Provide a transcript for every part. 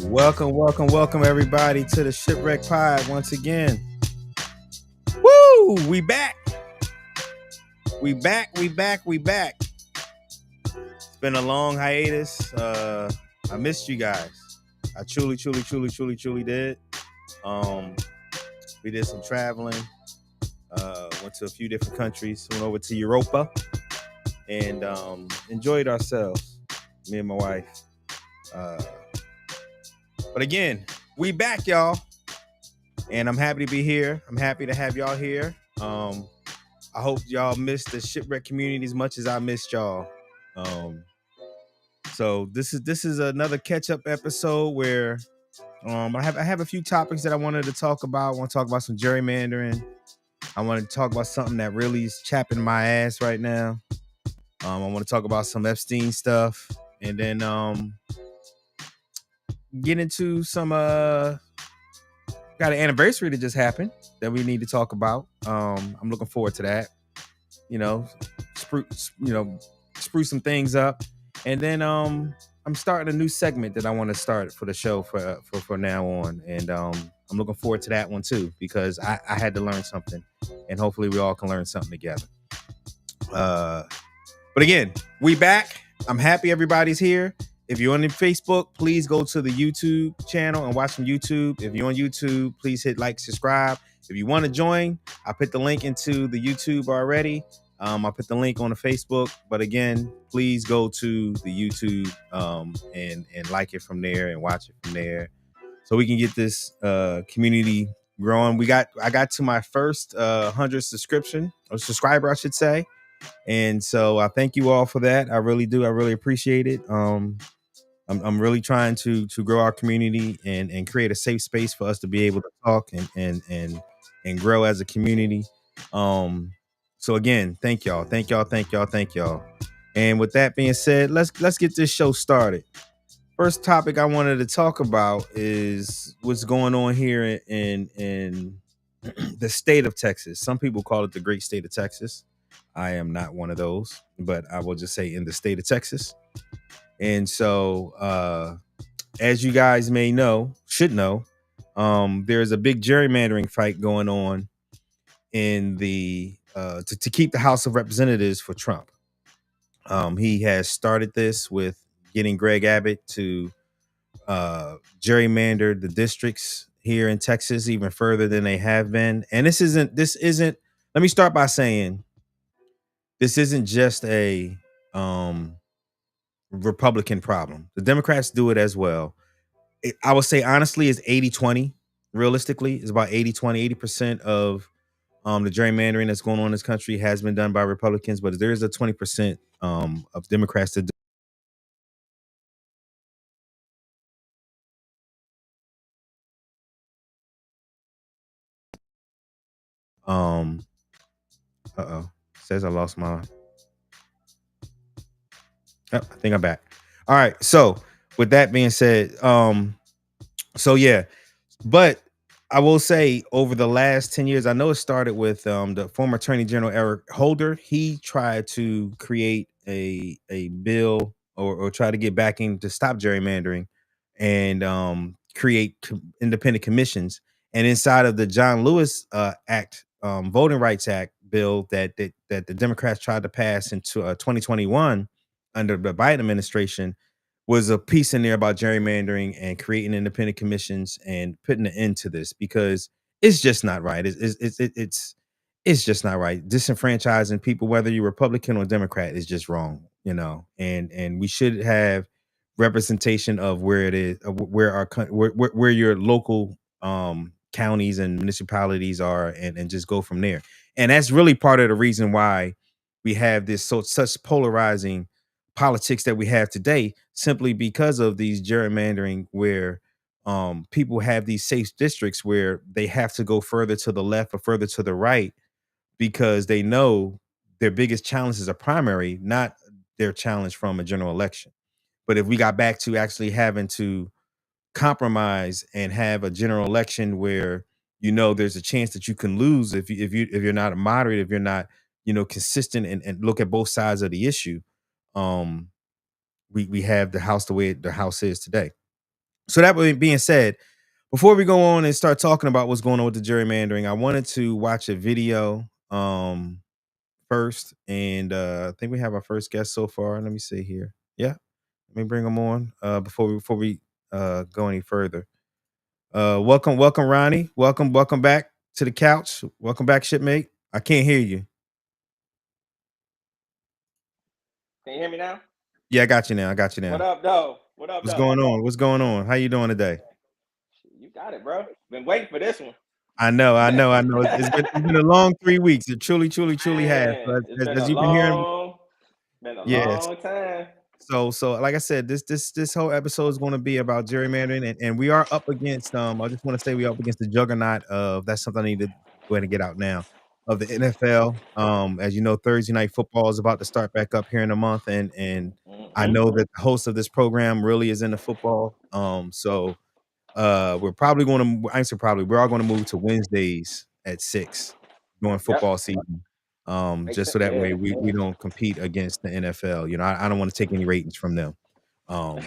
Welcome everybody to the Shipwreck Pod once again. Woo! We back. We back. It's been a long hiatus. I missed you guys. I truly did. We did some traveling. Went to a few different countries. Went over to Europa and enjoyed ourselves. Me and my wife. But again, we back, y'all. And I'm happy to be here. I'm happy to have y'all here. I hope y'all missed the Shipwreck community as much as I missed y'all. So this is another catch-up episode where I have a few topics that I wanted to talk about. I want to talk about some gerrymandering. I want to talk about something that really is chapping my ass right now. I want to talk about some Epstein stuff, and then get into some got an anniversary that just happened that we need to talk about. I'm looking forward to that. Spruce some things up, and then I'm starting a new segment that I want to start for the show for now on, and I'm looking forward to that one too because I had to learn something, and hopefully we all can learn something together. But again, we back. I'm happy everybody's here. If you're on Facebook, please go to the YouTube channel and watch from YouTube. If you're on YouTube, please hit like, subscribe. If you want to join, I put the link into the YouTube already. I put the link on the Facebook. But again, please go to the YouTube and like it from there and watch it from there, so we can get this community growing. I got to my first 100 subscriber, I should say. And so I thank you all for that. I really do. I really appreciate it. I'm really trying to grow our community and create a safe space for us to be able to talk and grow as a community. So again, thank y'all. And with that being said, let's get this show started. First topic I wanted to talk about is what's going on here in the state of Texas. Some people call it the great state of Texas. I am not one of those, but I will just say in the state of Texas. And so, as you guys should know, there's a big gerrymandering fight going on in the to keep the House of Representatives for Trump. He has started this with getting Greg Abbott to gerrymander the districts here in Texas even further than they have been. And this isn't. Let me start by saying this isn't just a Republican problem. The Democrats do it as well. I would say honestly it's 80-20. Realistically, it's about 80-20. 80% of the gerrymandering that's going on in this country has been done by Republicans, but there is a 20% of Democrats that do. Says I lost my. Oh, I think I'm back. All right. So with that being said, so yeah, but I will say over the last 10 years, I know it started with the former Attorney General Eric Holder. He tried to create a bill or try to get backing to stop gerrymandering and create independent commissions. And inside of the John Lewis Act, Voting Rights Act bill that the Democrats tried to pass into 2021 under the Biden administration, was a piece in there about gerrymandering and creating independent commissions and putting an end to this because it's just not right. It's just not right. Disenfranchising people, whether you're Republican or Democrat, is just wrong, and we should have representation of where it is, where your local counties and municipalities are, and just go from there. And that's really part of the reason why we have such polarizing politics that we have today, simply because of these gerrymandering where people have these safe districts where they have to go further to the left or further to the right because they know their biggest challenge is a primary, not their challenge from a general election. But if we got back to actually having to compromise and have a general election where there's a chance that you can lose if you're not a moderate, if you're not consistent and look at both sides of the issue, we have the house the way the house is today. So that being said, before we go on and start talking about what's going on with the gerrymandering, I wanted to watch a video first, and I think we have our first guest so far. Let me see here. Yeah, let me bring them on before we go any further. Welcome, Ronnie. Welcome back to the couch. Welcome back, shipmate. I can't hear you. Can you hear me now? Yeah, I got you now. I got you What now. up, though? What up, What's though? going on? What's going on? How you doing today? You got it, bro. Been waiting for this one. I know. It's been a long 3 weeks. It truly has. So Man, it's been as a you've been hearing, yes. long time. So like I said, this whole episode is going to be about gerrymandering, and we are up against. I just want to say we're up against the juggernaut of that's something I need to go ahead and get out now of the NFL. As you know, Thursday night football is about to start back up here in a month, and I Hmm. know that the host of this program really is into football. So we're probably going to. I say probably we're all going to move to Wednesdays at 6 during Yep. football season. Makes Just sense. so that Yeah. way we don't compete against the NFL. You know, I don't want to take any ratings from them. Um,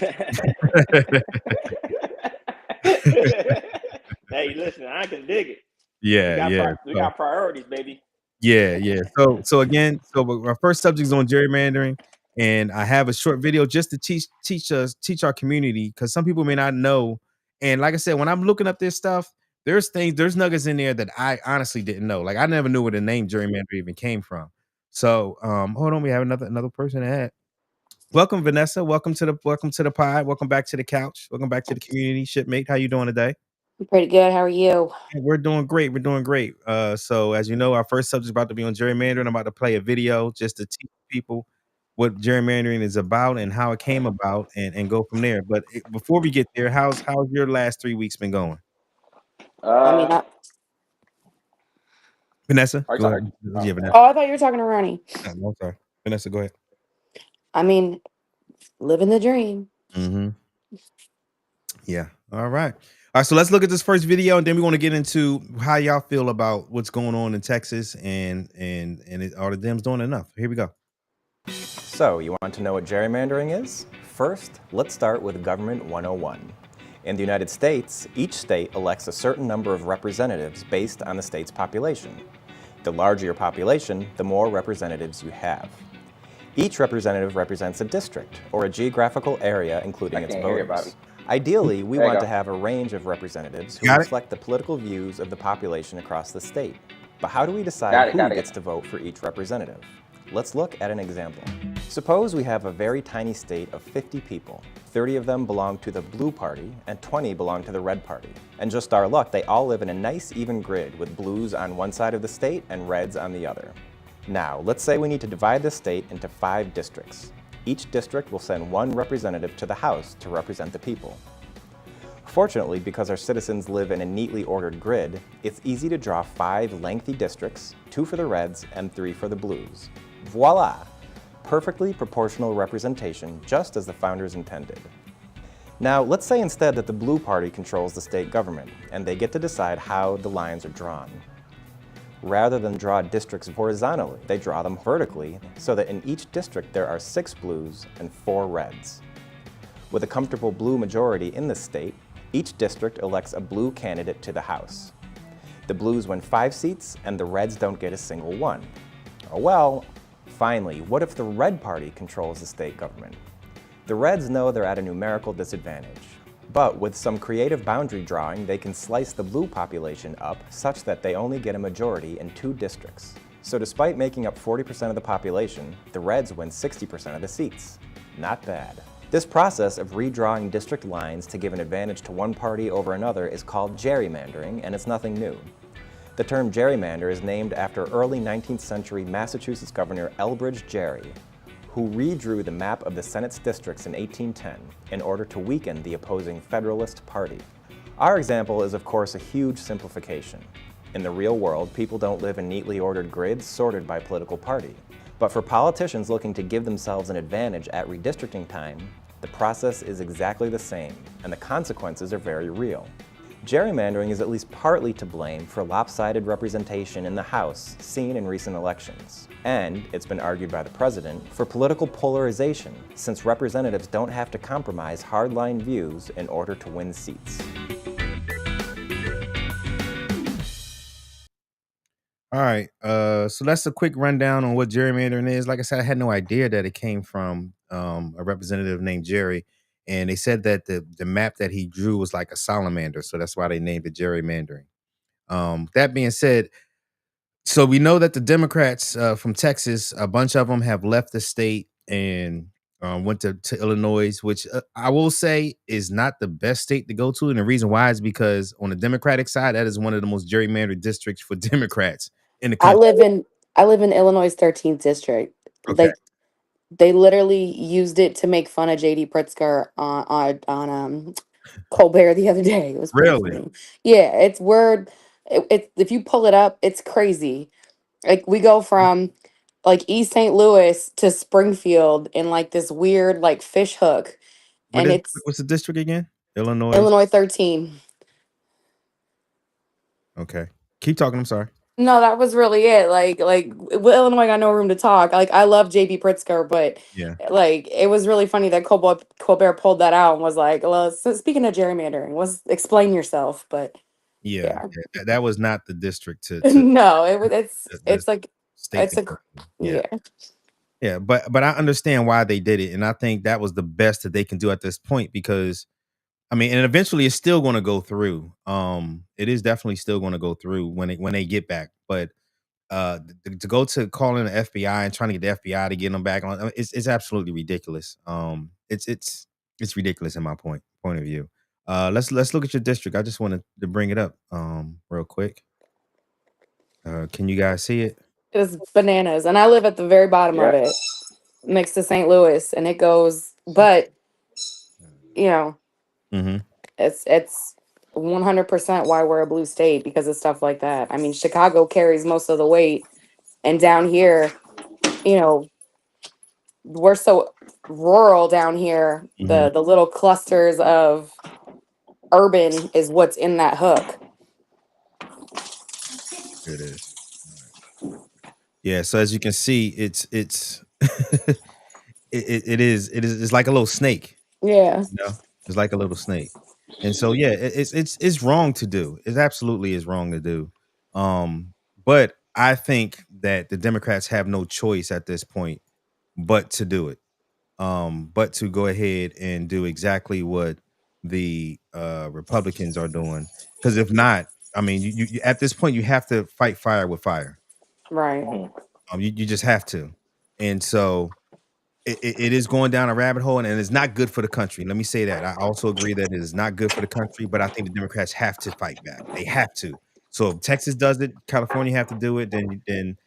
Hey, listen, I can dig it. We yeah, got yeah. we So got priorities, baby. yeah. So again, our first subject is on gerrymandering, and I have a short video just to teach our community because some people may not know. And like I said, when I'm looking up this stuff, there's nuggets in there that I honestly didn't know. Like I never knew where the name gerrymander even came from. So hold on, we have another person ahead. Welcome, Vanessa. Welcome to the pod. Welcome back to the couch. Welcome back to the community, shipmate. How you doing today? I'm pretty good. How are you? Yeah, we're doing great. We're doing great. So as you know, our first subject is about to be on gerrymandering. I'm about to play a video just to teach people what gerrymandering is about and how it came about, and go from there. But before we get there, how's your last 3 weeks been going, I mean, Uh, Vanessa? are you Go talking? ahead. Oh, Yeah, Vanessa. oh, I thought you were talking to Ronnie. No, I'm sorry, Vanessa. Go ahead. I mean, living the dream. Mm-hmm. Yeah. All right. All right. So let's look at this first video, and then we want to get into how y'all feel about what's going on in Texas, and are the Dems doing enough? Here we go. So, you want to know what gerrymandering is? First, let's start with Government 101. In the United States, each state elects a certain number of representatives based on the state's population. The larger your population, the more representatives you have. Each representative represents a district, or a geographical area including I its can't hear you, voters. Bobby. Ideally, we There you want go. to have a range of representatives who Got it? reflect the political views of the population across the state. But how do we decide Got it. who Got it. gets to vote for each representative? Let's look at an example. Suppose we have a very tiny state of 50 people. 30 of them belong to the blue party and 20 belong to the red party. And just our luck, they all live in a nice even grid with blues on one side of the state and reds on the other. Now, let's say we need to divide the state into 5 districts. Each district will send one representative to the House to represent the people. Fortunately, because our citizens live in a neatly ordered grid, it's easy to draw 5 lengthy districts, 2 for the reds and 3 for the blues. Voila! Perfectly proportional representation, just as the founders intended. Now, let's say instead that the blue party controls the state government, and they get to decide how the lines are drawn. Rather than draw districts horizontally, they draw them vertically, so that in each district there are 6 blues and 4 reds. With a comfortable blue majority in the state, each district elects a blue candidate to the House. The blues win 5 seats, and the reds don't get a single one. Oh well. Finally, what if the red party controls the state government? The reds know they're at a numerical disadvantage. But with some creative boundary drawing, they can slice the blue population up such that they only get a majority in 2 districts. So despite making up 40% of the population, the reds win 60% of the seats. Not bad. This process of redrawing district lines to give an advantage to one party over another is called gerrymandering, and it's nothing new. The term gerrymander is named after early 19th century Massachusetts Governor Elbridge Gerry, who redrew the map of the Senate's districts in 1810 in order to weaken the opposing Federalist Party. Our example is of course a huge simplification. In the real world, people don't live in neatly ordered grids sorted by political party. But for politicians looking to give themselves an advantage at redistricting time, the process is exactly the same, and the consequences are very real. Gerrymandering is at least partly to blame for lopsided representation in the House seen in recent elections. And it's been argued by the president for political polarization, since representatives don't have to compromise hardline views in order to win seats. All right. So that's a quick rundown on what gerrymandering is. Like I said, I had no idea that it came from a representative named Jerry. And they said that the map that he drew was like a salamander. So that's why they named it gerrymandering. That being said, so we know that the Democrats from Texas, a bunch of them have left the state and went to Illinois, which I will say is not the best state to go to. And the reason why is because on the Democratic side, that is one of the most gerrymandered districts for Democrats in the I country. live in Illinois 13th district. Okay. Like they literally used it to make fun of JD Pritzker on Colbert the other day. It was pretty Really? funny. Yeah, it's word. If you pull it up, it's crazy. Like we go from like East St. Louis to Springfield in like this weird like fish hook, and it's What's the district again? Illinois. Illinois 13. Okay. Keep talking. I'm sorry. No, that was really it. Like Illinois got no room to talk. Like I love JB Pritzker, but Yeah. like it was really funny that Colbert pulled that out and was like, "Well, speaking of gerrymandering, was explain yourself." But Yeah. yeah, That was not the district to no, the it's like state. it's to a go to. yeah, Yeah, but I understand why they did it, and I think that was the best that they can do at this point because I mean, and eventually it's still going to go through. It is definitely still going to go through when they get back. But to go to calling the FBI and trying to get the FBI to get them back on, it's absolutely ridiculous. It's ridiculous in my point of view. Let's look at your district. I just wanted to bring it up real quick. Can you guys see it? it was bananas. And I live at the very bottom of it, next to St. Louis, and it goes. But you know, Mm-hmm. it's 100% why we're a blue state because of stuff like that. I mean, Chicago carries most of the weight, and down here, you know, we're so rural down here. Mm-hmm. The little clusters of urban is what's in that hook. It is. Yeah, so as you can see, it's it's like a little snake, Yeah, you know? It's like a little snake. And so yeah, it's wrong to do. It absolutely is wrong to do. But I think that the Democrats have no choice at this point but to do it. But to go ahead and do exactly what the Republicans are doing. Because if not, I mean, you at this point you have to fight fire with fire. right. You just have to. And so it is going down a rabbit hole and it's not good for the country. Let me say that. I also agree that it is not good for the country, but I think the Democrats have to fight back. They have to. So if Texas does it, California have to do it, then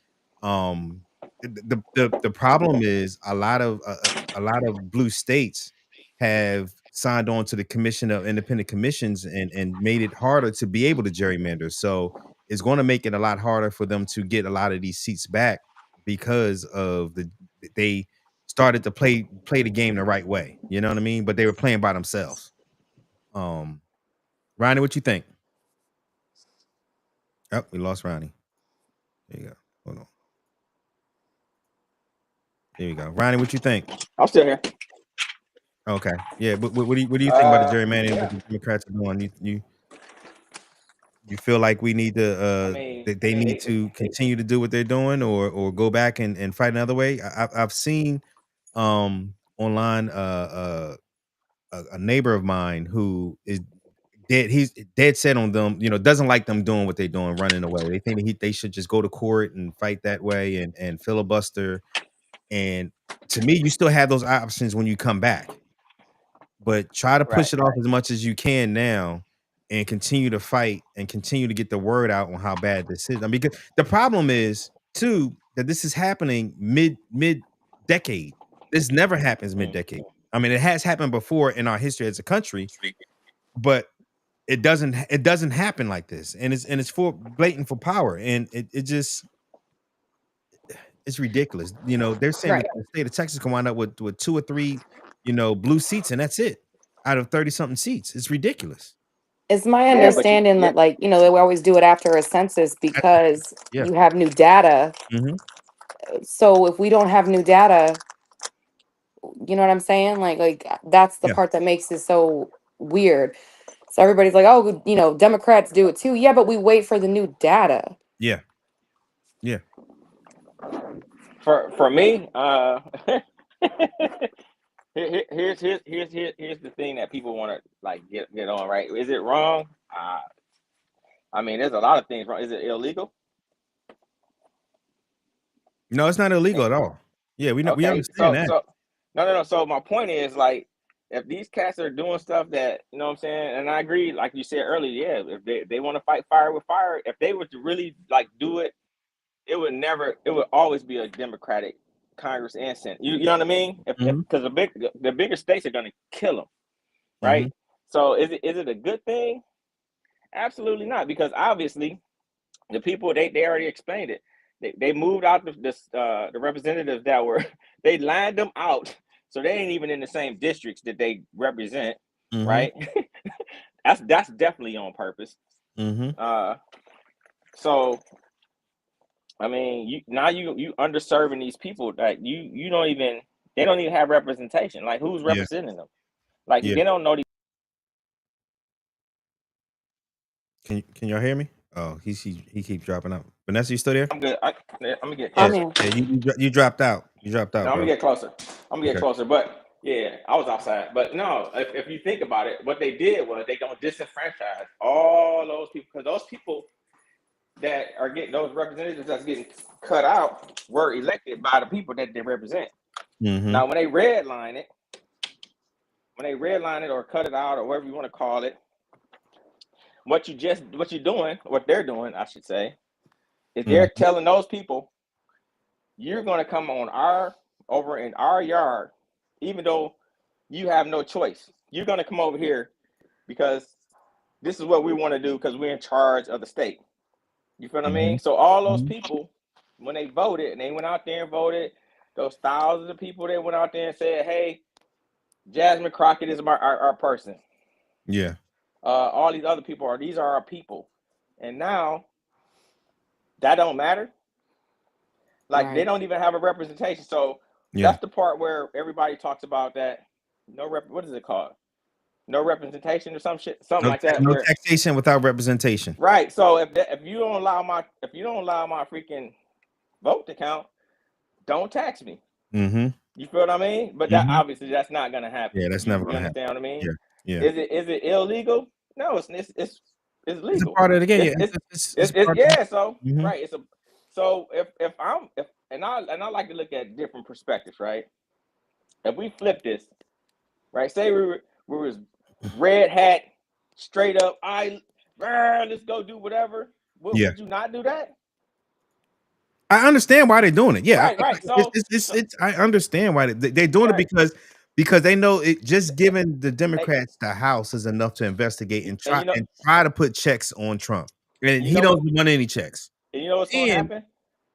um the problem is a lot of blue states have signed on to the Commission of Independent Commissions and made it harder to be able to gerrymander. So it's going to make it a lot harder for them to get a lot of these seats back because of they started to play the game the right way. You know what I mean? But they were playing by themselves. Um, Ronnie, what you think? Oh, we lost Ronnie. There you go. Hold on. There you go. Ronnie, what you think? I'm still here. Okay. Yeah, but what do you think about the gerrymandering Yeah. that the Democrats are doing? You feel like we need to I mean, that they need to continue to do what they're doing or go back and fight another way? I've seen online a neighbor of mine who is dead. He's dead set on them. You know, doesn't like them doing what they're doing, running away. They think they should just go to court and fight that way and filibuster. And to me, you still have those options when you come back, but try to push it off as much as you can now and continue to fight and continue to get the word out on how bad this is. I mean, because the problem is too that this is happening mid decade. This never happens mid decade. I mean, it has happened before in our history as a country, but it doesn't happen like this. And it's for blatant for power. And it just it's ridiculous. You know, they're saying that Right. the state of Texas can wind up with two or three, blue seats, and that's it out of 30 something seats. It's ridiculous. It's my Yeah, but understanding that, like, they always do it after a census because Yeah. you have new data. Mm-hmm. So if we don't have new data, you know what I'm saying? Like that's the Yeah. part that makes it so weird. So everybody's like, oh, Democrats do it too. Yeah, but we wait for the new data. Yeah. Yeah. for me, here's the thing that people want to like get on, right? Is it wrong? I mean, there's a lot of things wrong. Is it illegal? No, it's not illegal at all. Yeah, we know, we Okay, understand that. no. So my point is, like, if these cats are doing stuff that, you know what I'm saying, and I agree, like you said earlier, yeah, if they want to fight fire with fire, if they were to really like do it, it would always be a Democratic Congress and Senate. You know what I mean? Mm-hmm. Because the bigger states are going to kill them, Mm-hmm. right? So is it a good thing? Absolutely not, because obviously the people they already explained it. They moved out the representatives that were they lined them out, so they ain't even in the same districts that they represent, Mm-hmm. right? that's definitely on purpose. Mm-hmm. So I mean, you underserving these people that you don't even they don't even have representation. Like, who's Yeah. representing them? Like, Yeah. they don't know these. Can y'all hear me? Oh, he keeps dropping out. Vanessa, you still there? I'm good. I'm gonna get Yeah. I'm closer. here. Yeah. You dropped out. You dropped No, out, I'm gonna bro. get closer. I'm gonna get Okay. closer. But yeah, I was outside. But no, if you think about it, what they did was they don't disenfranchise all those people, because those people that are getting those representatives that's getting cut out were elected by the people that they represent. Mm-hmm. Now, when they redline it or cut it out or whatever you want to call it, what they're doing, I should say, is they're Mm-hmm. telling those people, you're going to come on over in our yard, even though you have no choice. You're going to come over here because this is what we want to do, because we're in charge of the state. You feel what I Mm-hmm. mean? So all those Mm-hmm. people, when they voted and they went out there and voted, those thousands of people that went out there and said, hey, Jasmine Crockett is our person. Yeah. All these other people these are our people. And now that don't matter. Like, they Right. don't even have a representation. So Yeah. that's the part where everybody talks about that what is it called? No representation or something like that. No Where taxation without representation. right. So if you don't allow my freaking vote to count, don't tax me. Mm-hmm. You feel what I mean? But that Mm-hmm. obviously that's not gonna happen. Yeah, that's never You gonna happen. understand what I mean? Yeah. Yeah. Is it illegal? No, it's It's a legal. part of the game. It's Yeah. it's It's it's, it's part of yeah. So the mm-hmm. right. So if I'm if and I like to look at different perspectives, right? If we flip this, right? Say we was red hat, straight up. Let's go do whatever. Yeah. Would you not do that? I understand why they're doing it. Yeah. Right. So I understand why they're doing it, right. because they know it just giving the And, Democrats the House is enough to investigate and and try to put checks on Trump. And you he know what? doesn't want any checks. And you know what's gonna And happen?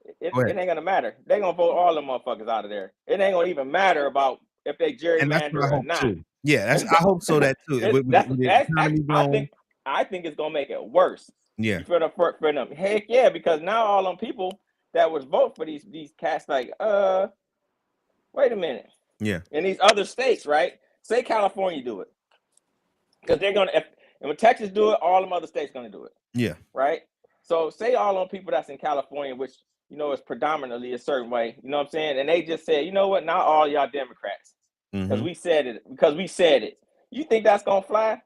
go It ahead. ain't gonna matter. They're gonna vote all the motherfuckers out of there. It ain't gonna even matter about if they And that's what I gerrymander or hope not. too. Yeah, I hope so that too. With the economy going. I think it's gonna make it worse. Yeah. You feel for them? Heck yeah, because now all them people that was vote for these cats, like, wait a minute. Yeah. In these other states, right? Say California do it, because they're gonna. And when Texas do it, all them other states gonna do it. Yeah. Right. So say all them people that's in California, which is predominantly a certain way. You know what I'm saying? And they just said, you know what? Not all y'all Democrats, because Mm-hmm. we said it. You think that's gonna fly?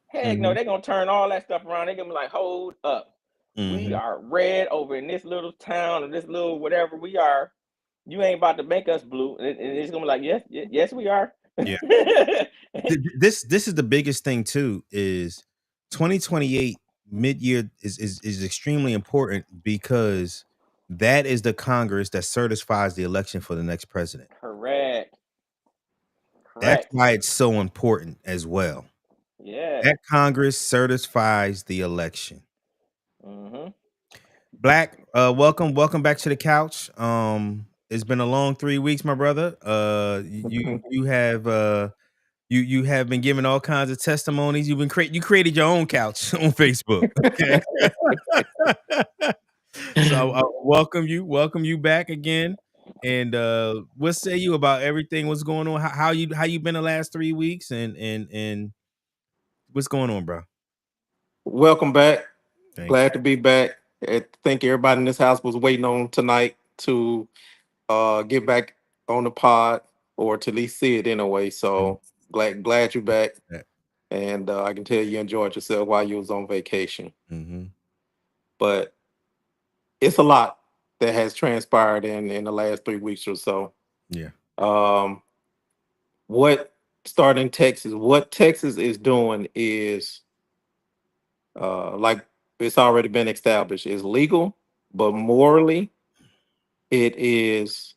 Heck no, Mm-hmm. they're gonna turn all that stuff around. They're gonna be like, hold up. We Mm-hmm. are red over in this little town or this little whatever we are. You ain't about to make us blue. And it's gonna be like, yes, we are. Yeah. This is the biggest thing too, is 2028 mid-year is extremely important, because that is the Congress that certifies the election for the next president. Correct. That's why it's so important as well. Yeah. That Congress certifies the election. Mm-hmm. Black, welcome back to the couch. It's been a long 3 weeks, my brother. You have You have been giving all kinds of testimonies. You created your own couch on Facebook. Okay. So I welcome you back again. And what say you about everything? What's going on? How you been the last 3 weeks? And what's going on, bro? Welcome back. Thank Glad to be back. I think everybody in this house was waiting on tonight to get back on the pod or to at least see it anyway. you. So glad you're back, Yeah. and I can tell you enjoyed yourself while you was on vacation. Mm-hmm. But it's a lot that has transpired in the last 3 weeks or so. Yeah. Um, what starting Texas? What Texas is doing is like it's already been established. It's legal, but morally it is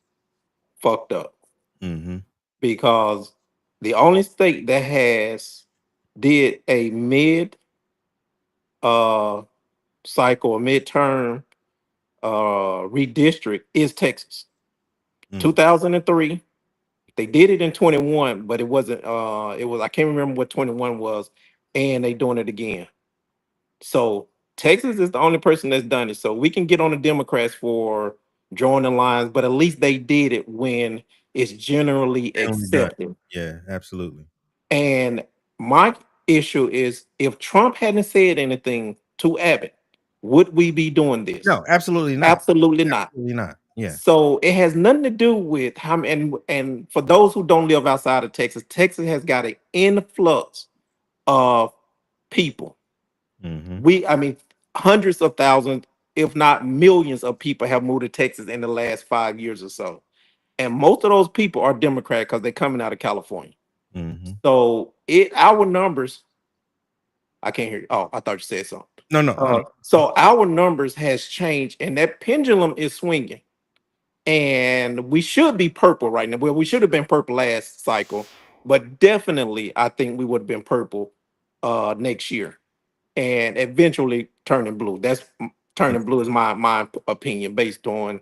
fucked up Mm-hmm. because the only state that has did a mid uh cycle or midterm redistrict is Texas. Mm. 2003. They did it in 21, but it wasn't it was I can't remember what 21 was, and they doing it again. So Texas is the only person that's done it. So we can get on the Democrats for drawing the lines, but at least they did it when it's generally Generally done. accepted. Yeah, absolutely. And my issue is if Trump hadn't said anything to Abbott, would we be doing this? No, absolutely not. Absolutely not. Absolutely not. Yeah. So it has nothing to do with how and for those who don't live outside of Texas, Texas has got an influx of people. Mm-hmm. I mean, hundreds of thousands, if not millions of people have moved to Texas in the last 5 years or so. And most of those people are Democrat because they're coming out of California. Mm-hmm. So our numbers, I can't hear you. Oh, I thought you said something. No, no, no, no. So our numbers has changed and that pendulum is swinging. And we should be purple right now. Well, we should have been purple last cycle, but definitely I think we would have been purple next year and eventually turning blue. Turning blue is my opinion based on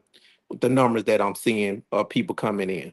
the numbers that I'm seeing people coming in.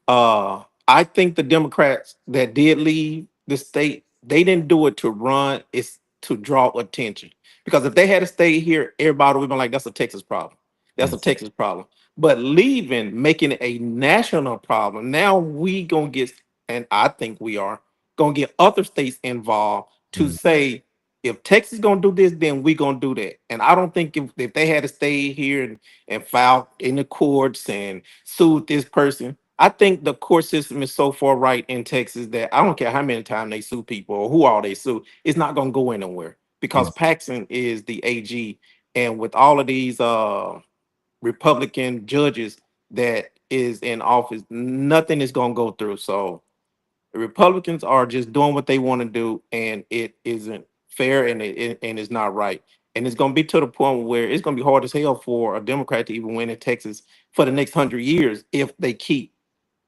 I think the Democrats that did leave the state, they didn't do it to run, it's to draw attention. Because if they had stayed here, everybody would have been like, that's a Texas problem. That's Mm. a Texas problem. But leaving, making it a national problem, now we gonna get, and I think we are gonna get other states involved to Mm. say, if Texas gonna do this, then we gonna do that. And I don't think if they had to stay here and file in the courts and sue this person, I think the court system is so far right in Texas that I don't care how many times they sue people or who all they sue, it's not going to go anywhere Yeah. because Paxson is the AG, and with all of these Republican judges that is in office, nothing is going to go through. So the Republicans are just doing what they want to do, and it isn't fair, and and it's not right. And it's going to be to the point where it's going to be hard as hell for a Democrat to even win in Texas for the next 100 years if they keep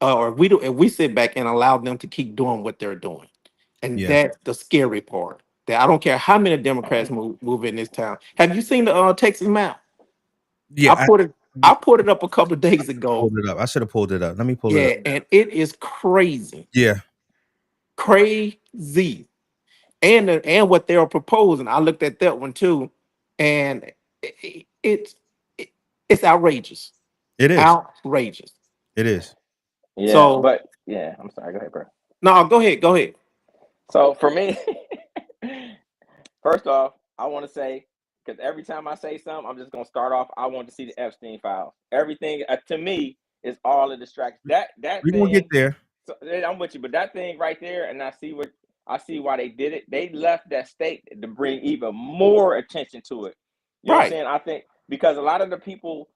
or if we sit back and allow them to keep doing what they're doing. And Yeah. that's the scary part. That I don't care how many Democrats move in this town. Have you seen the Texas map? I Yeah. put it I put it up a couple of days ago. Pulled it up. I should have pulled it up. Let me pull it up. Yeah, and it is crazy. Yeah. Crazy. And what they're proposing. I looked at that one too, and it's it's outrageous. It is. Outrageous. It is. Yeah, So but yeah, I'm sorry. Go ahead, bro. no, go ahead. So for me, first off, I want to say, because every time I say something, I'm just gonna start off. I want to see the Epstein Files. Everything to me is all a distraction. That We're gonna get thing. there. So I'm with you, but that thing right there, and I see why they did it. They left that state to bring even more attention to it. You know what I'm Right. saying? I think because a lot of the people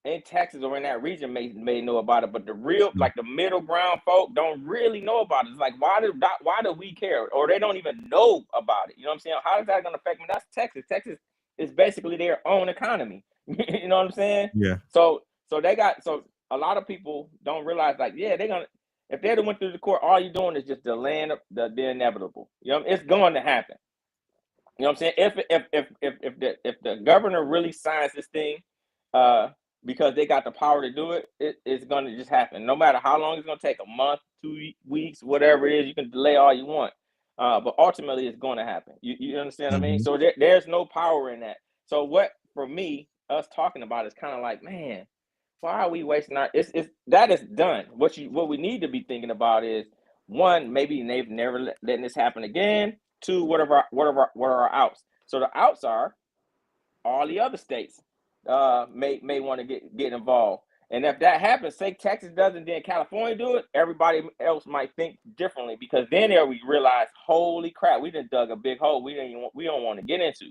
in Texas or in that region may know about it, but the real Mm. like the middle ground folk don't really know about it. It's like why do we care? Or they don't even know about it. You know what I'm saying? How is that gonna affect me? That's Texas. Texas is basically their own economy. You know what I'm saying? Yeah. So a lot of people don't realize like, yeah, they're gonna if they went through the court, all you're doing is just delaying the inevitable. You know, it's going to happen. You know what I'm saying? If the governor really signs this thing, because they got the power to do it, it's going to just happen. No matter how long it's going to take, a month, 2 weeks, whatever it is, you can delay all you want. But ultimately, it's going to happen. You understand what I mean? Mhm. So there's no power in that. So what, for me, us talking about is kind of like, man, why are we wasting our? It's that is done. What we need to be thinking about is, one, maybe they've never letting this happen again. Two, what are our outs? So the outs are all the other states may want to get involved. And if that happens, say Texas doesn't, then California do it, everybody else might think differently, because then there we realize, holy crap, we done dug a big hole we don't want to get into.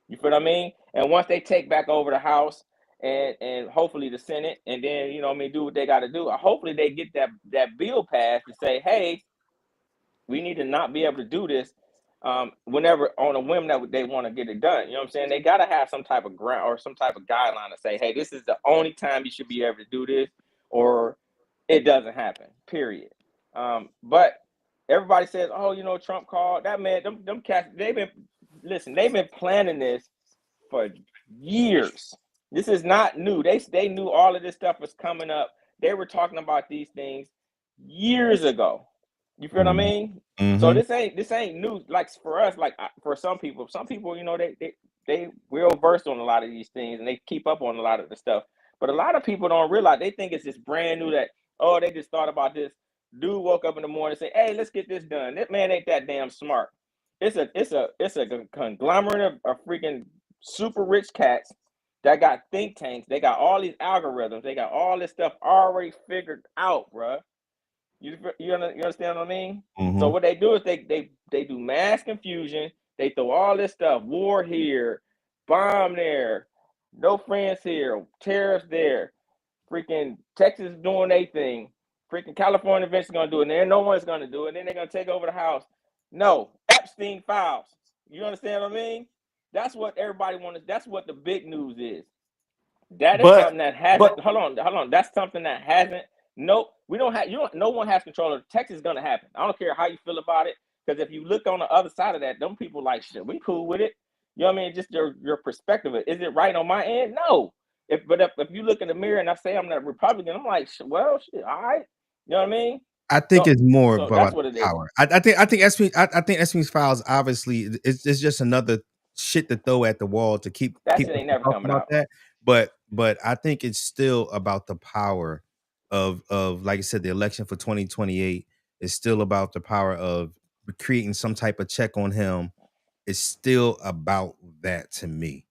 You feel what I mean? And once they take back over the House and hopefully the Senate, and then do what they got to do. Hopefully they get that bill passed to say, hey, we need to not be able to do this whenever on a whim that they want to get it done. You know what I'm saying? They got to have some type of ground or some type of guideline to say, hey, this is the only time you should be able to do this, or it doesn't happen, period. But everybody says, oh, Trump called that man. Them cats, they've been planning this for years. This is not new. They knew all of this stuff was coming up. They were talking about these things years ago. You feel what I mean? So Mhm. this ain't new. Like for us, like for some people, they real versed on a lot of these things and they keep up on a lot of the stuff. But a lot of people don't realize, they think it's just brand new, that they just thought about this. Dude woke up in the morning and say, hey, let's get this done. That man ain't that damn smart. It's a conglomerate of freaking super rich cats that got think tanks. They got all these algorithms. They got all this stuff already figured out, bruh. You understand what I mean? So Mhm. what they do is they do mass confusion. They throw all this stuff, war here, bomb there, no friends here, tariffs there. Freaking Texas doing their thing. Freaking California eventually gonna do it. And then no one's gonna do it. And then they're gonna take over the House. No, Epstein Files. You understand what I mean? That's what everybody wants. That's what the big news is. That is But something that hasn't. but Hold on. That's something that hasn't. No, we don't have. You don't. No one has control of it. Texas is gonna happen. I don't care how you feel about it, because if you look on the other side of that, them people like, shit, we cool with it. You know what I mean? Just your perspective. Is it right on my end? No. If you look in the mirror and I say I'm not Republican, I'm like, well, shit, all right. You know what I mean? I think So it's more so that's about what the it is. power. I think Epstein's files obviously it's just another shit to throw at the wall to keep That shit people ain't from never talking coming about out. that. But I think it's still about the power of like I said, the election for 2028 is still about the power of creating some type of check on him. It's still about that to me.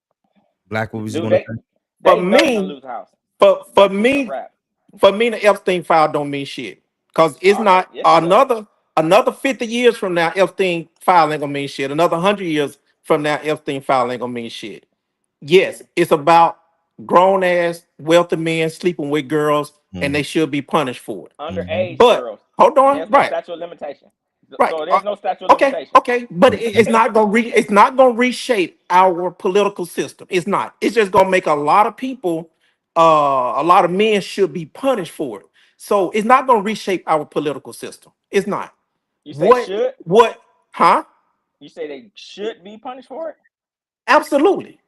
Black, what was you Dude, gonna they say? for they know they're gonna me, lose the House. for That's just a me, wrap. for me, the Epstein file don't mean shit. Cause it's Oh, not yes, it does. another 50 years from now, Epstein file ain't gonna mean shit. Another 100 years from now, Epstein file ain't gonna mean shit. Yes, it's about grown ass wealthy men sleeping with girls, and they Mhm, should be punished for it. mhm. Underage But girls. hold on, There's no right? statute of limitation. Right. So there's no statute of Okay. limitation. Okay. But it's not gonna it's not gonna reshape our political system. It's not. It's just gonna make a lot of people, a lot of men should be punished for it. So it's not gonna reshape our political system. It's not. You say What? should? What? Huh? You say they should be punished for it? Absolutely.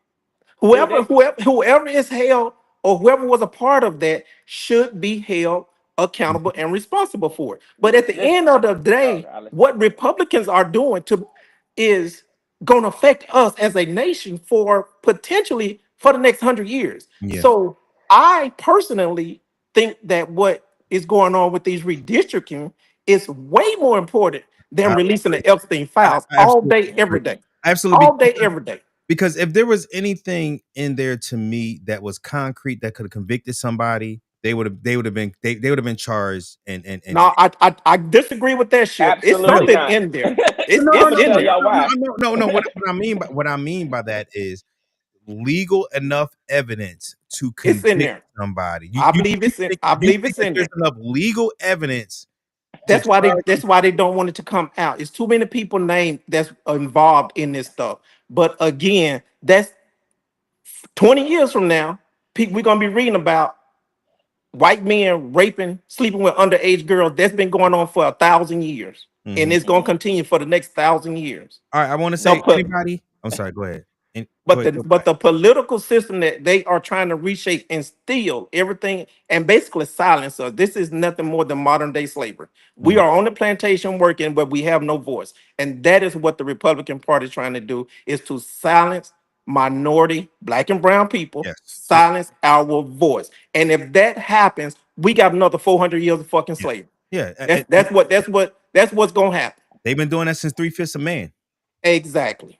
Dude, Whoever is held or whoever was a part of that should be held accountable and responsible for it. But at the listen. end of the Okay, day, I listen. what Republicans are doing to is going to affect us as a nation for potentially for the next 100 years. Yeah, So I personally think that what is going on with these redistricting is way more important I than would releasing agree. the Epstein files I all absolutely day, every agree. day, Absolutely, all day, every day. because if there was anything in there to me that was concrete that could have convicted somebody, they would have been charged and No, I disagree with that ship. It's Absolutely really. something not. in there. No, no, I'm It's gonna no, in tell no, there. y'all why. no. What I mean by that is legal enough evidence to It's in convict there. somebody. I believe it's in. I You believe think it's that in there's there. enough legal evidence to That's why charge? they don't want it to come out. It's too many people named that's involved in this stuff. But again, that's 20 years from now. We're gonna be reading about white men raping, sleeping with underage girls. That's been going on for 1,000 years, and Mhm. it's gonna continue for the next 1,000 years. All right, I want to No, say put anybody. I'm sorry. Go ahead. Go But ahead, the but the political system that they are trying to reshape and steal everything and basically silence us. This is nothing more than modern day slavery. We Mhm. are on the plantation working, but we have no voice. And that is what the Republican Party is trying to do, is to silence minority, black and brown people, Yes. silence our voice. And if that happens, we got another 400 years of fucking Yeah. slavery. Yeah. That's what's gonna happen. They've been doing that since 3/5 of man. Exactly.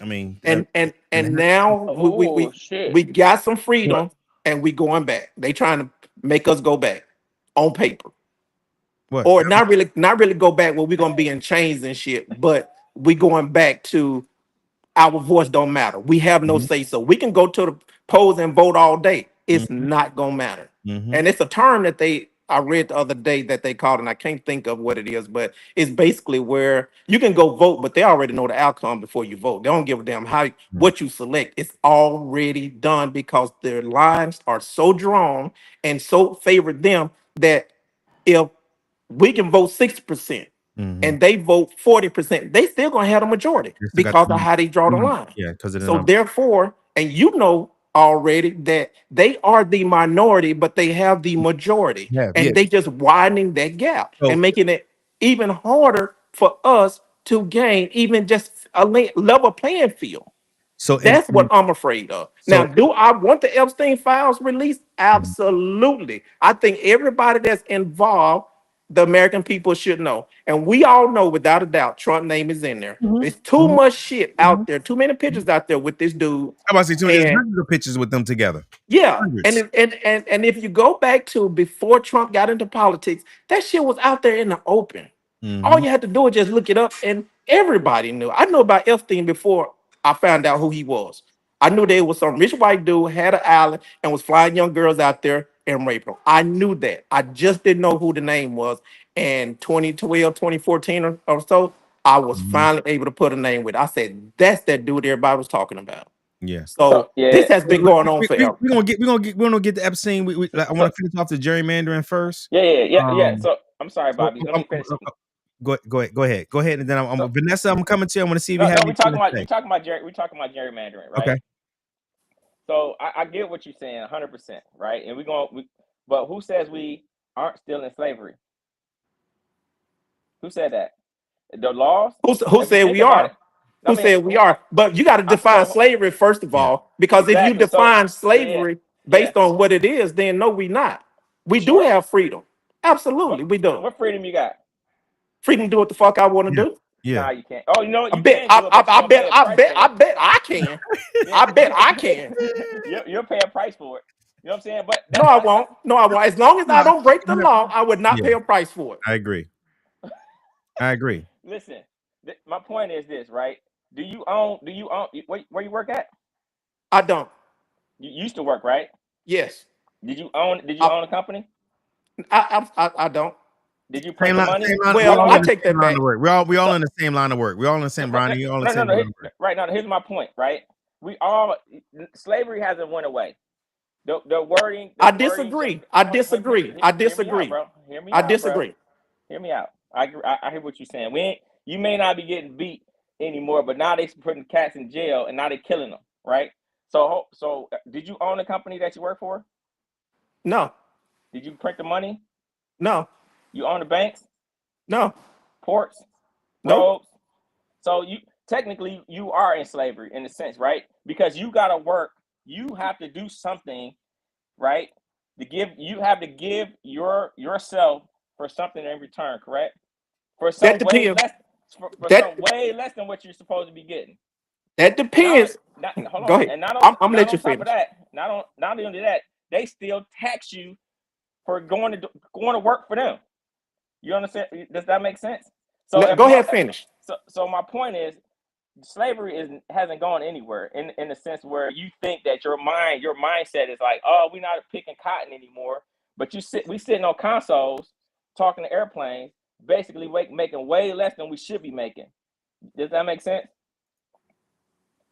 I mean, And and now Oh shit. we got some what? freedom and we going back. They trying to make us go back on paper. What? Or not really go back where we're gonna be in chains and shit, but we going back to our voice don't matter. We have no Mhm, say so. We can go to the polls and vote all day. It's mhm, not gonna matter. mhm, And it's a term that I read the other day that they called, and I can't think of what it is, but it's basically where you can go vote, but they already know the outcome before you vote. They don't give a damn how mm, what you select. It's already done because their lines are so drawn and so favor them that if we can vote 60% mhm. and they vote 40%, they still gonna have a majority They still got because the of how they draw the number. line. Yeah, because of the So number. therefore, and you know already that they are the minority, but they have the majority, Yeah, yeah. and they just widening that gap and So making it even harder for us to gain even just a level playing field. so That's what I'm afraid of. Now, so do I want the Epstein Files released? mhm, Absolutely. I think everybody that's involved, the American people should know. And we all know without a doubt, Trump name is in there. mhm, There's too mhm, much shit mhm. out there, too many pictures out there with this dude. How about to say too? There's And hundreds of pictures with them together. yeah, and Hundreds. and if you go back to before Trump got into politics, that shit was out there in the open. All Mhm, you had to do was just look it up, and everybody knew. I knew about Epstein before I found out who he was. I knew there was some rich white dude had an island and was flying young girls out there and raping them. I knew that. I just didn't know who the name was. And 2012, 2014 or so, I was mhm. finally able to put a name with it. I said, that's that dude everybody was talking about. Yeah. So So yeah. this has been going on We forever. we're gonna get the Epstein. I want So to finish off the gerrymandering first. yeah. Um, So I'm sorry, so Bobby. Let me finish. go ahead, and then So Vanessa. I'm coming to you. I want to see if you no, have no, anything to we say. talking about we talking about gerrymandering, Okay. right? So I get what you're saying, 100%, right? And but who says we aren't still in slavery? Who said that? The laws. Who If you said think we about it, are? I Who mean, said we are? But you got to define so slavery first of Yeah. all, because if you exactly. So define yeah, slavery yeah. based on what it is, then no, we not. You We do sure? have freedom. Absolutely, we do. What freedom you got? Freedom to do what the fuck I want to Yeah. do. Yeah. Nah, you can't. Oh, you know what? I You bet. can do it, but you're I gonna bet. pay a I price bet. for I it. bet I can. Yeah, I bet I can. you'll pay a price for it. You know what I'm saying? But No, I won't. No, I won't. As long as I Nah, don't break the you know, law, I would not yeah, pay a price for it. I agree. I agree. listen. My point is this, right? Do you own? Where you work at? I don't. You used to work, right? Yes. Did you I. own a company? I don't. Did you print the money? Same line. We Well, Hold all on. I in the take same that line of back. work. We all So in the same line of work. We all in the same Ronnie. You all in the same no. line of work. Right now, here's my point. Right? We all slavery hasn't went away. The wording, I just disagree. I disagree. I hear me out, disagree. bro. Hear me I out, bro. disagree. Hear me out. I hear what you're saying. You may not be getting beat anymore, but now they putting cats in jail and now they killing them, right? So did you own a company that you work for? No, Did you print the money? no, You own the banks, no, ports, nope. roads. So you technically you are in slavery in a sense, right? Because you gotta work. You have to do something, right? You have to give yourself for something in return, correct? For That some way depends. less for That some way less than what you're supposed to be getting. that And depends. hold Go on, ahead. and not on I'm gonna not let on you top of finish. that, not only that, they still tax you for going to work for them. You understand? Does that make sense? So Go ahead, finish. so my point is slavery hasn't gone anywhere in the sense where you think that your mindset is like, oh, we're not picking cotton anymore, but we sitting on consoles talking to airplanes, basically making way less than we should be making. Does that make sense?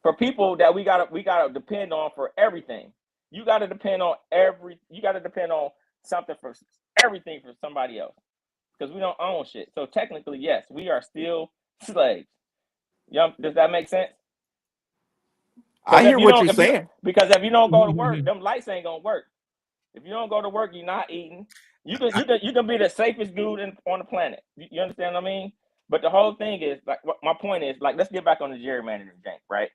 For people that we gotta depend on for everything. You gotta depend on something for everything for somebody else because we don't own shit. So technically, yes, we are still slaves. Does that make sense? I hear if you what you're don't, if you saying. because if you don't go to work, them lights ain't gonna work. If you don't go to work, you're not eating. You can be the safest dude on the planet. You understand what I mean? But the whole thing is like my point is like let's get back on the gerrymandering jank, right?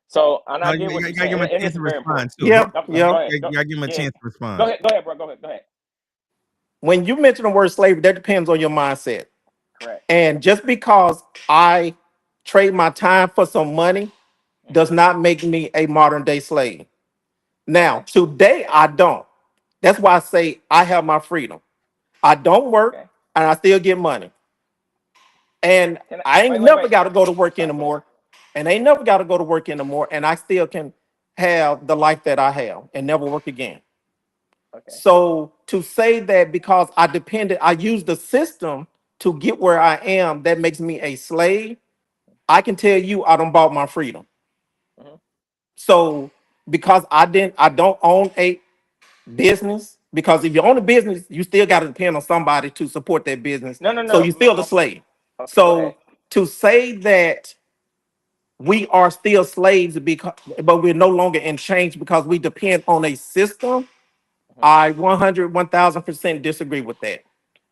So and No, I get what you you're gotta saying, give him a and chance this to is very respond important. too. Yeah, Go yeah. ahead. You gotta give him a Yeah. chance to respond. Go ahead, bro. Go ahead. When you mention the word slavery, that depends on your mindset. Correct. And just because I trade my time for some money does not make me a modern day slave. Now, Okay. today I don't. That's why I say I have my freedom. I don't work Okay. and I still get money. And Can I I ain't never wait. got to go to work Sorry, go ahead. anymore. And I ain't never got to go to work anymore. And I still can have the life that I have and never work again. Okay. So to say that because I use the system to get where I am, that makes me a slave. I can tell you I don't bought my freedom. Hmm. So because I don't own a business, because if you own a business, you still got to depend on somebody to support that business. So No. you still a slave. Okay, go ahead. So to say that we are still slaves because but we're no longer in change because we depend on a system, Hmm. I 1000% disagree with that.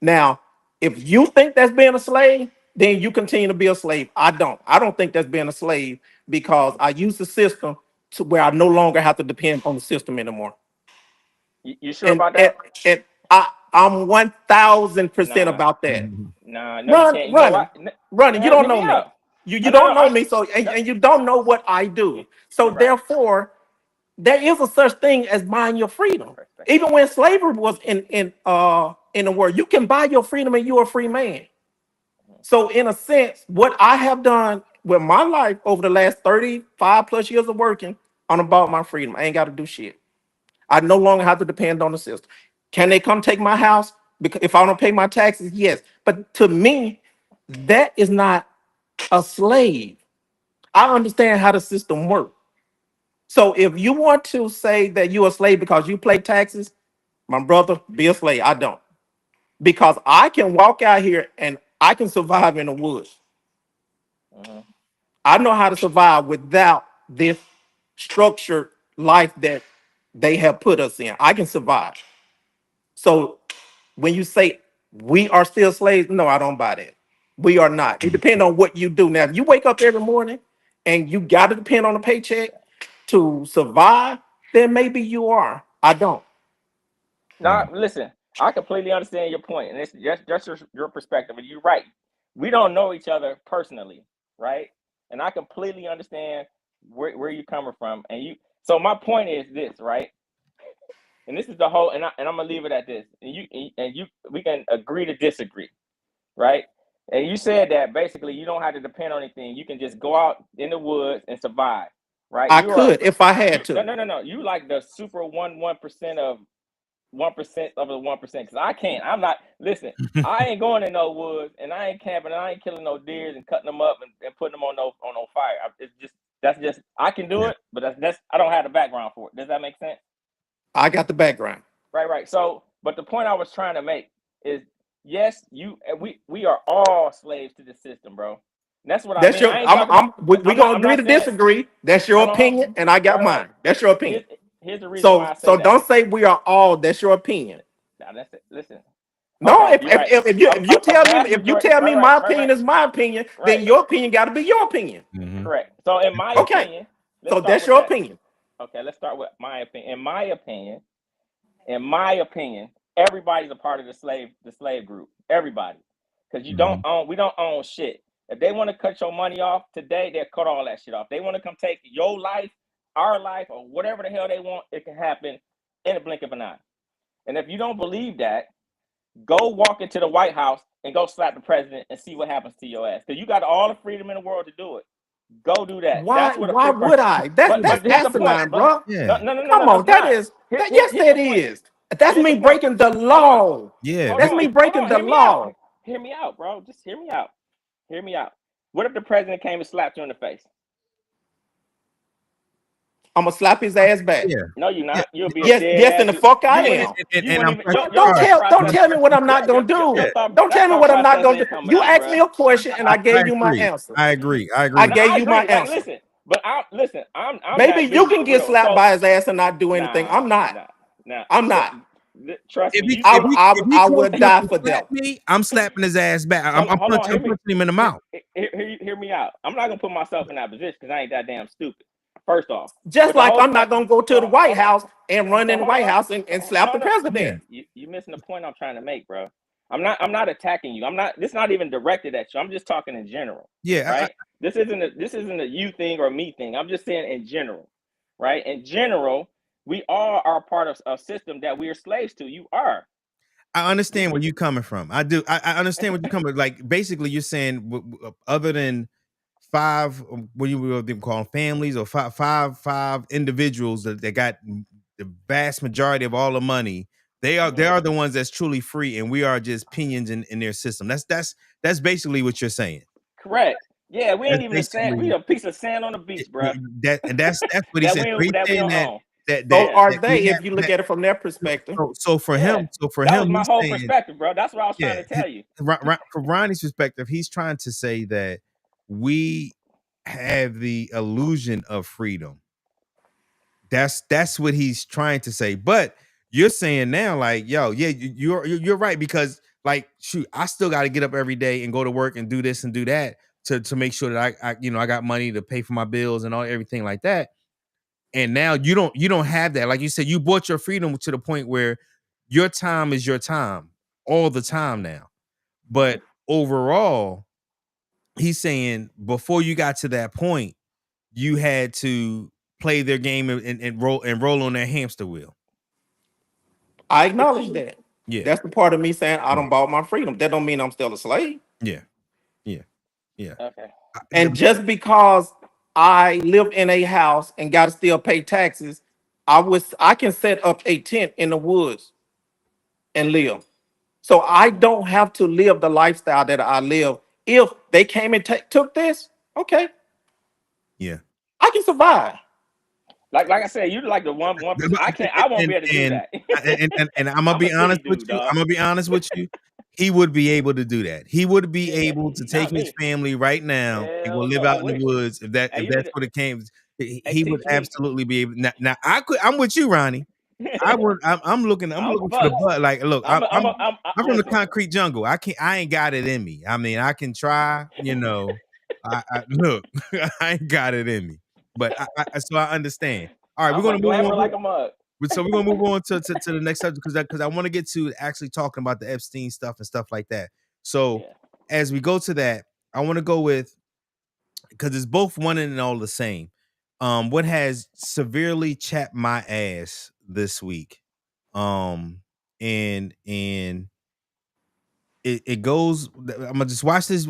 Now, if you think that's being a slave, then you continue to be a slave. I don't think that's being a slave because Hmm. I use the system to where I no longer have to depend on the system anymore. You sure And about and, that? and I'm 1000% Nah, about that. no, you can't. You know Running, what? running. You don't Hear me know me. out. You No. don't know me, so No, and you don't know what I do. So you're right. therefore, there is a such thing as buying your freedom. Perspective. Even when slavery was in the world, you can buy your freedom and you're a free man. Mhm. So in a sense, what I have done with my life over the last 35 plus years of working on about my freedom, I ain't got to do shit. I no longer have to depend on the system. Can they come take my house because if I don't pay my taxes? Yes. But to me, that is not a slave. I understand how the system works. So if you want to say that you're a slave because you pay taxes, my brother, be a slave. I don't. Because I can walk out here and I can survive in the woods. Mhm. I know how to survive without this structured life that they have put us in. I can survive. So when you say we are still slaves, no, I don't buy that. We are not. It depends on what you do. Now, if you wake up every morning and you got to depend on a paycheck to survive, then maybe you are. I don't. Now, listen, I completely understand your point, and it's just your perspective, and you're right. We don't know each other personally, right? And I completely understand where you're coming from, and you. So my point is this, right? And this is the whole, and I'm gonna leave it at this, and you, we can agree to disagree, right? And you said that basically you don't have to depend on anything. You can just go out in the woods and survive, right? I You are could if I you had no to. no no no. You like the super 1% of 1% of the 1%. Because I can't. I'm not. Listen, I ain't going in no woods, and I ain't camping, and I ain't killing no deers and cutting them up and putting them on no fire. It's just that's just I can do Yeah. it, but that's I don't have the background for it. Does that make sense? I got the background. Right. So, but the point I was trying to make is, yes, we are all slaves to the system, bro. And that's what I That's mean. your. I ain't talking about. We gonna I'm agree not to saying. disagree. That's your Hold on. opinion, and I got Right. mine. That's your Here's opinion. here's the reason why So I say so that. don't say we are all. That's your opinion. Now that's it. Listen. No, Okay, you're right. if you A tell me vast if you majority. tell me my opinion Right. is my opinion, then Right. your opinion got to be your opinion. Mhm. Correct. So, in my Okay, opinion, let's so start that's with your that. opinion. Okay, let's start with my opinion. In my opinion, everybody's a part of the slave group. Everybody, because Mhm. we don't own shit. If they want to cut your money off today, they'll cut all that shit off. They want to come take your life, our life, or whatever the hell they want. It can happen in a blink of an eye. And if you don't believe that, go walk into the White House and go slap the president and see what happens to your ass. Because you got all the freedom in the world to do it. Go do that. That's what a Why free person. would I? That's But that's here's the point. asinine, But bro. no, Yeah. no, no, no, Come no, on, it's not. yes, Here's that the point. is. That's Here's the me point. breaking the Hold on. law. Yeah. Hold That's on. me Hold breaking on. the Hear me out. law. Hear me out, bro. Just hear me out. Hear me out. What if the president came and slapped you in the face? I'm gonna slap his ass back. Yeah. No, you're Yeah. not. You'll be a Yes, dead yes, ass and the dude. fuck I You wouldn't. am. You And wouldn't I'm even. pressing Your thought Don't process. tell me what I'm not gonna Your do. Yeah. thought. Don't That tell me thought what I'm not process gonna ain't do. coming You out, asked bro. me a question and I I gave you my agree. answer. I agree. I I agree. No, I gave you my agree. Like, answer. listen. But listen. I'm Maybe that you busy can for get real. slapped So by his ass and not do anything. nah, I'm not. nah, nah. I'm not. Trust If me. he You if he if he I comes would up die and for slap them. me, I'm slapping his ass back. hold on. I'm punching him in the mouth. Hear me out. I'm not gonna put myself in that position because I ain't that damn stupid. First off, Just but the like whole I'm point. not gonna go to the So White hold on. House and run So in the hold White on. House and slap the No. president. You missing the point I'm trying to make, bro. I'm not attacking you. I'm not. This not even directed at you. I'm just talking in general, Yeah, right? This isn't a you thing or me thing. I'm just saying in general, right? In general, we all are part of a system that we are slaves to. You are. I understand where you're coming from. I do. I understand what you're coming. Like basically, you're saying other than five, what you would call them, families, or five individuals that got the vast majority of all the money. They are the ones that's truly free, and we are just opinions in their system. That's basically what you're saying. Correct. Yeah, we ain't That's even a sand. We basically a piece of sand on the beach, bro. that's what he That said. we So he's that we saying don't own. So Yeah. are that we they, if have you look at it from their perspective. so for Yeah. him, That was my he's whole saying, perspective, bro. That's what I was yeah, trying to tell you. from Ronnie's perspective, he's trying to say that we have the illusion of freedom. That's what he's trying to say. But you're saying now, like, yo, yeah, you're right, because like, shoot, I still got to get up every day and go to work and do this and do that to make sure that I got money to pay for my bills and all everything like that. And now you don't have that. Like you said, you bought your freedom to the point where your time is your time all the time now. But overall, he's saying before you got to that point, you had to play their game and roll on their hamster wheel. I acknowledge that. Yeah, That's the part of me saying I yeah, don't bought my freedom. That don't mean I'm still a slave. yeah, yeah, yeah. Okay. And just because I live in a house and got to still pay taxes, I can set up a tent in the woods and live. So I don't have to live the lifestyle that I live. If they came and took this, okay, Yeah. I can survive. Like I said, you're like the one percent. I won't be able to do And that. I'm gonna I'm a be city honest with dude, you. dog. I'm gonna be honest with you. He would be able to do that. He would be Yeah, able to take not his me. family right now and go Hell live no. I out in the wish. woods if Hey, you need that's to. what it came. Hey, He would teach me. absolutely be able. Now I'm with you, Ronnie. I'm looking I'm for the fucked. butt. Like, look, I'm from the Listen. concrete jungle. I ain't got it in me. I mean, I can try, I look, I ain't got it in me. But so I understand. All right, we're I'm a gonna move glamor on. like a mug. So we're gonna move on to the next subject because I want to get to actually talking about the Epstein stuff and stuff like that. So Yeah. as we go to that, I want to go with, because it's both one and all the same. What has severely chapped my ass this week? And it goes. I'm gonna just watch this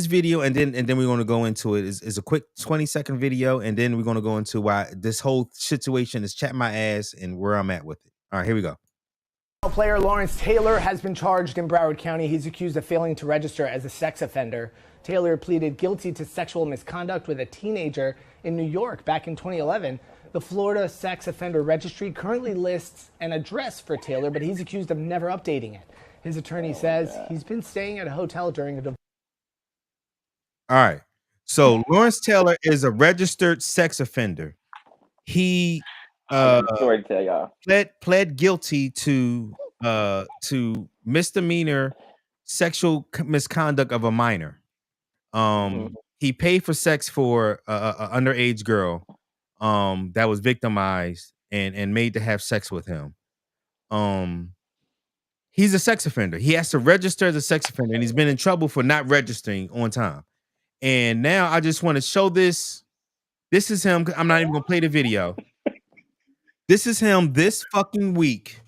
video, and then we're gonna go into it. Is a quick 20-second video, and then we're gonna go into why this whole situation has chapped my ass and where I'm at with it. All right, here we go. Player Lawrence Taylor has been charged in Broward County. He's accused of failing to register as a sex offender. Taylor pleaded guilty to sexual misconduct with a teenager in New York back in 2011. The Florida Sex Offender Registry currently lists an address for Taylor, but he's accused of never updating it. His attorney says he's been staying at a hotel during a divorce. All right. So Lawrence Taylor is a registered sex offender. He I got a story to tell y'all. pled guilty to misdemeanor sexual misconduct of a minor. He paid for sex for a underage girl that was victimized and made to have sex with him. He's a sex offender. He has to register as a sex offender, and he's been in trouble for not registering on time. And now I just want to show this. This is him. I'm not even gonna play the video. This is him this fucking week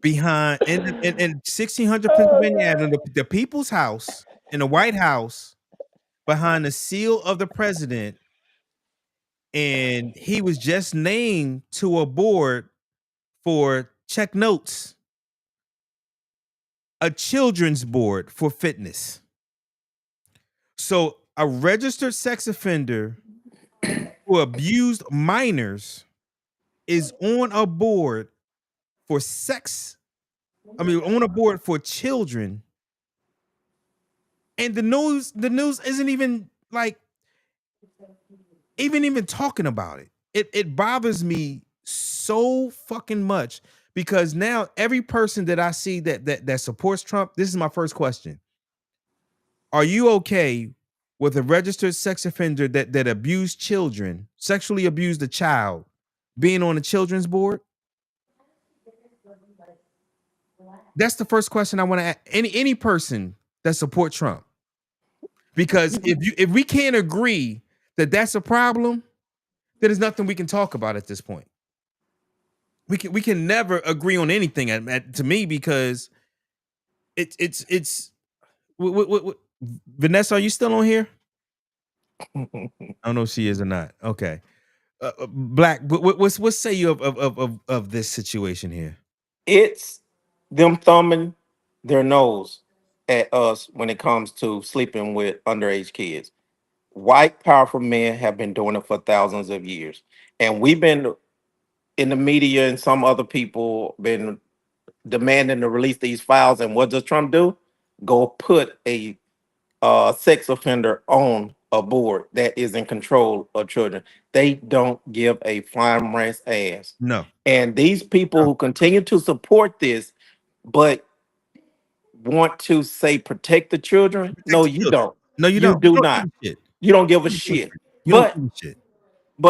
behind in 1600 Pennsylvania Avenue, the People's House in the White House, behind the seal of the president. And he was just named to a board for check notes, a children's board for fitness. So a registered sex offender who abused minors is on a board for sex. I mean, on a board for children. And the news isn't even like, Even talking about it, it bothers me so fucking much because now every person that I see that supports Trump, this is my first question. Are you okay with a registered sex offender that abused children, sexually abused a child, being on the children's board? That's the first question I want to ask any person that support Trump. Because if we can't agree that that's a problem, then there's nothing we can talk about at this point. We can never agree on anything to me because it's Vanessa, are you still on here? I don't know if she is or not. Okay. Black, what say you of this situation here? It's them thumbing their nose at us when it comes to sleeping with underage kids. White, powerful men have been doing it for thousands of years. And we've been in the media and some other people been demanding to release these files. And what does Trump do? Go put a sex offender on a board that is in control of children. They don't give a flying rat's ass. No, And these people no, who continue to support this, but want to say protect the children, protect no, the you children. don't. No, you You don't. You do don't give not. a shit. You don't give a You don't give a shit. shit. You don't But give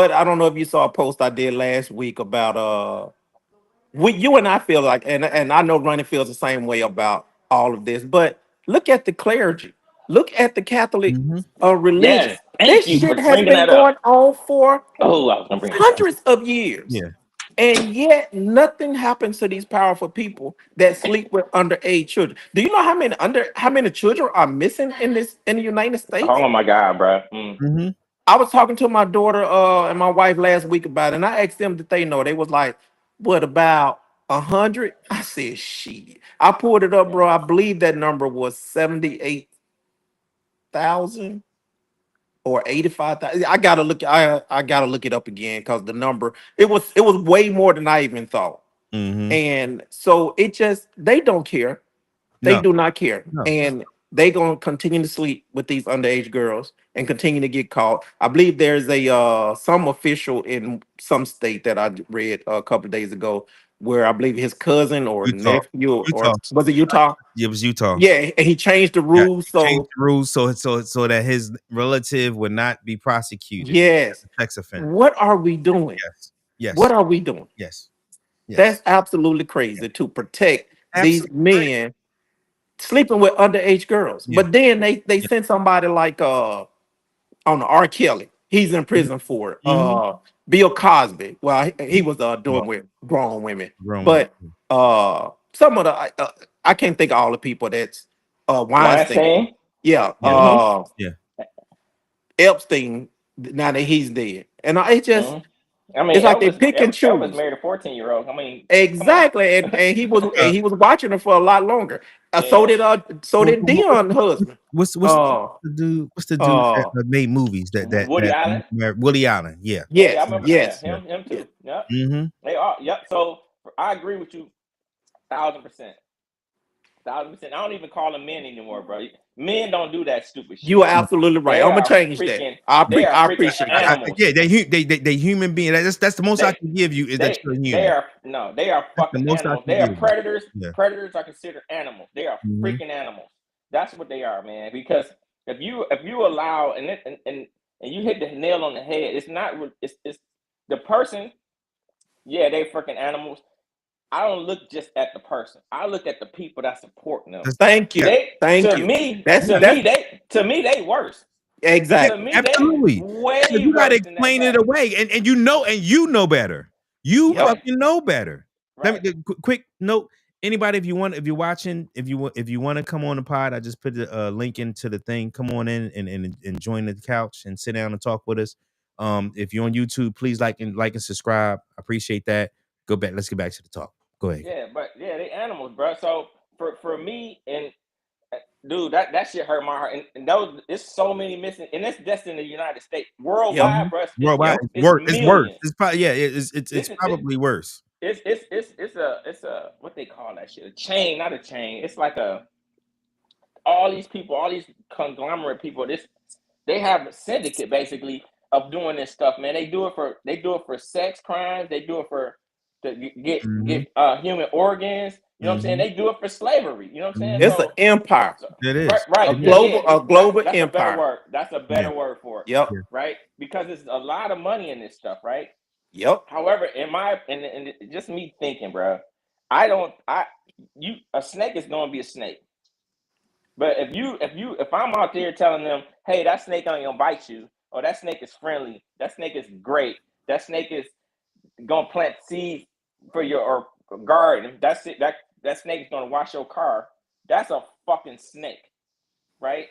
a shit. I don't know if you saw a post I did last week about you and I feel like, and I know Ronnie feels the same way about all of this, but look at the clergy, look at the Catholic Mm-hmm. religion. Yes, thank This you for shit has bringing been that up. going on for Oh, I was gonna bring that up. hundreds of years, Yeah. and yet nothing happens to these powerful people that sleep with underage children. Do you know how many children are missing in the United States? Oh my God, bro. Mm-hmm. I was talking to my daughter and my wife last week about it, and I asked them that they know. They was like, "What about 100?" I said, "Shit." I pulled it up, bro. I believe that number was 78,000 or 85,000. I gotta look it up again because the number it was way more than I even thought. Mm-hmm. And so it just they don't care. They No, do not care. no. And they gonna continue to sleep with these underage girls and continue to get caught. I believe there's a some official in some state that I read a couple of days ago where I believe his cousin or Utah. nephew or Utah. was it Utah? Yeah, it was Utah. Yeah, and he changed the Yeah. rules. He changed So the rules so that his relative would not be prosecuted as yes, a sex offender. what are we doing? Yes. Yes. What are we doing? Yes. That's Yes. absolutely Yeah. crazy to protect these Absolutely right. men sleeping with underage girls. Yeah. But then they Yeah. send somebody like on R. Kelly. He's in prison for it. Mm-hmm. Bill Cosby. Well, he was Well, doing with grown women, grown women. but some of the I can't think of all the people that's Weinstein. Weinstein. Yeah, Yeah. Mm-hmm. Yeah. Epstein. Now that he's dead, and it just Mm-hmm. I mean, it's like they pick and Elvis choose. married a 14-year-old. I mean, come on. Exactly, and Uh, he was watching her for a lot longer. Yeah. So did Dion husband. What's Uh, the dude that uh, made movies Woody Allen. Woody Allen? Yeah. Yeah, yeah, I yes, remember. Yeah, yes, Yeah. him yeah. too. Yep. Mm-hmm. They are. Yep. So I agree with you, 1,000%. 1,000%. I don't even call them men anymore, bro. Men don't do that stupid You are shit. absolutely right. They I'm gonna are change that. freaking. They are I freaking appreciate that. animals. Yeah, they human being. That's the most I They can give you is that they you're a they human. are no. They are That's the fucking most I animals. can They are give you. predators. Yeah. Predators are considered animals. They are Mm-hmm. freaking animals. That's what they are, man. Because if you allow and you hit the nail on the head, it's not. It's the person. Yeah, they freaking animals. I don't look just at the person. I look at the people that support them. Thank Yeah. you. They Thank to you. me, That's to that's me, they worse. Yeah, To exactly. me, they absolutely. Because way you got to worse than that explain it guy. away, and you know better. You Yep. Right, fucking know better. Let right. me quick note. Anybody, if you're watching, if you want to come on the pod, I just put the link into the thing. Come on in and join the couch and sit down and talk with us. If you're on YouTube, please like and subscribe. I appreciate that. Go back. Let's get back to the talk. Go ahead. Yeah, but yeah, they animals, bro. So for me and dude, that shit hurt my heart. And those it's so many missing, and it's just in the United States. Yep. Worldwide, Mhm. bro, Worldwide, Yep. it's it's worse. millions. It's probably it's This is this probably worse. it's a what they call that shit? A chain, not a chain. It's like a all these people, all these conglomerate people. They have a syndicate basically of doing this stuff, man. They do it for sex crimes. They do it for to Mm-hmm. get human organs. You know what I'm saying? Mm-hmm. They do it for slavery. You know what I'm saying? Mm-hmm. It's an empire, So It right, is. right, It is. yeah. a global That's a better empire. word. That's a Yeah. better word for it, Yep. Yeah. right? Because it's a lot of money in this stuff, right? Yep. However, in my and just me thinking, bro, I don't I you a snake is gonna be a snake. But if I'm out there telling them, hey, that snake ain't gonna bite you, or that snake is friendly, that snake is great, that snake is gonna plant seeds for your or garden, that's it, that snake is gonna wash your car, that's a fucking snake, right?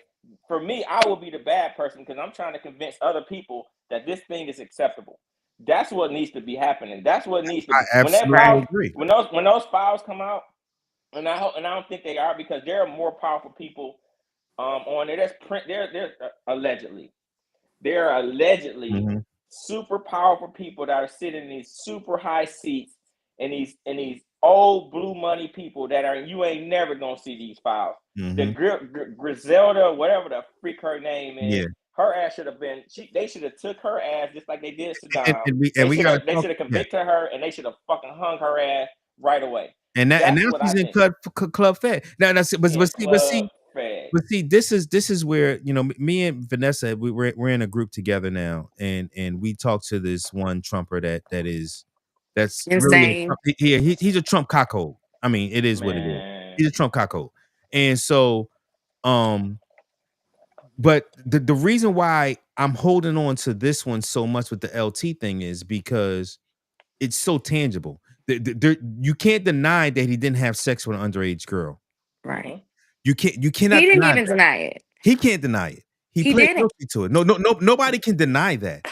For me, I will be the bad person because I'm trying to convince other people that this thing is acceptable. That's what needs to be happening. That's what needs to be I absolutely agree. when those files come out, and I don't think they are because there are more powerful people on it. There's allegedly there are allegedly Mm-hmm. super powerful people that are sitting in these super high seats and these old blue money people that are you ain't never gonna see these files. The Mm-hmm. Griselda, whatever the freak her name is, Yeah. her ass should have been. They should have took her ass just like they did And, Saddam. and we and we gotta They talk. should have Yeah. convicted her and they should have fucking hung her ass right away. And That's now what she's I in think. Club Fed. Now that's In Club Fed. but see, this is where me and Vanessa we're in a group together now, and we talk to this one Trumper that's really Insane. he's a Trump cockhole. I mean, it is what it is. Man. He's a Trump cockhole, and so um, but the reason why I'm holding on to this one so much with the LT thing is because it's so tangible. You can't deny that he didn't have sex with an underage girl. Right. You He cannot didn't deny even that. deny it. He can't deny it. He He pled didn't. guilty to it. Nobody can deny that.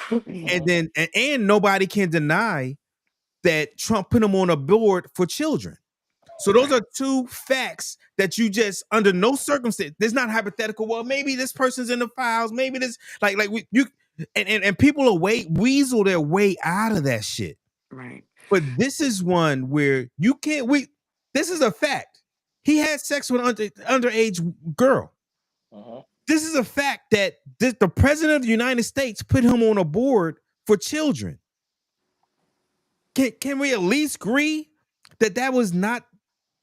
And then and nobody can deny that Trump put him on a board for children. So those Right. are two facts that you just under no circumstance. There's not hypothetical. Well, maybe this person's in the files. Maybe this you and people are weasel their way out of that shit. Right. But this is one where you can't. This is a fact. He had sex with an underage girl. Uh-huh. This is a fact that the president of the United States put him on a board for children. Can we at least agree that that was not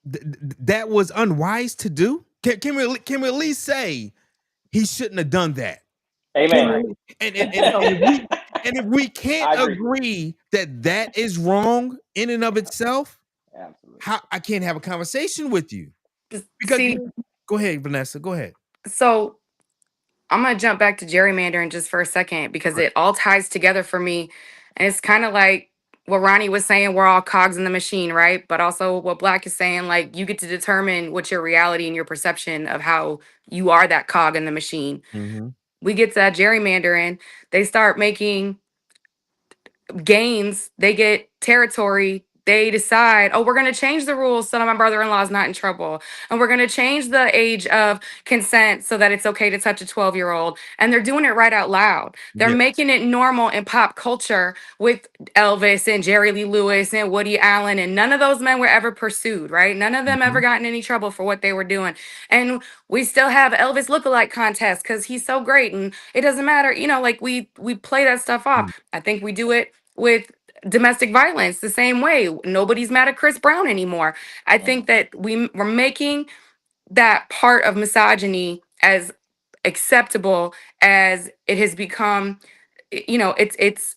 that was unwise to do? Can we at least say he shouldn't have done that? Can Amen. Right. we, and if we can't I agree. agree that that is wrong in and of itself, Absolutely. how I can't have a conversation with you because See, go ahead, Vanessa. Go ahead. so I'm gonna jump back to gerrymandering just for a second because Right. it all ties together for me. And it's kind of like what Ronnie was saying, we're all cogs in the machine, right? But also what Black is saying, like you get to determine what your reality and your perception of how you are that cog in the machine. Mm-hmm. We get to that gerrymandering, they start making gains, they get territory, they decide, oh, we're going to change the rules so that my brother-in-law is not in trouble. And we're going to change the age of consent so that it's okay to touch a 12-year-old. And they're doing it right out loud. They're Yeah. making it normal in pop culture with Elvis and Jerry Lee Lewis and Woody Allen. And none of those men were ever pursued, right? None of them ever Mm-hmm. got in any trouble for what they were doing. And we still have Elvis lookalike contests because he's so great. And it doesn't matter, like we play that stuff off. I think we do it with domestic violence the same way. Nobody's mad at Chris Brown anymore. I think that we're making that part of misogyny as acceptable as it has become. It's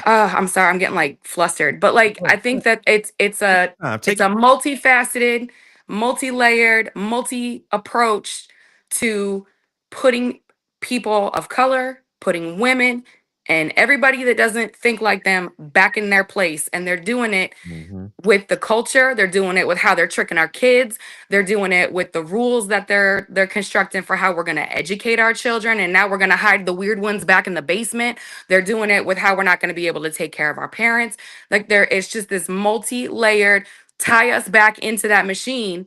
I'm sorry, I'm getting like flustered, but like I think that it's a Take it. multifaceted, multi-layered, multi-approach to putting people of color, putting women and everybody that doesn't think like them back in their place. And they're doing it Mm-hmm. with the culture, they're doing it with how they're tricking our kids, they're doing it with the rules that they're constructing for how we're going to educate our children, and now we're going to hide the weird ones back in the basement. They're doing it with how we're not going to be able to take care of our parents. Like it's just this multi-layered tie us back into that machine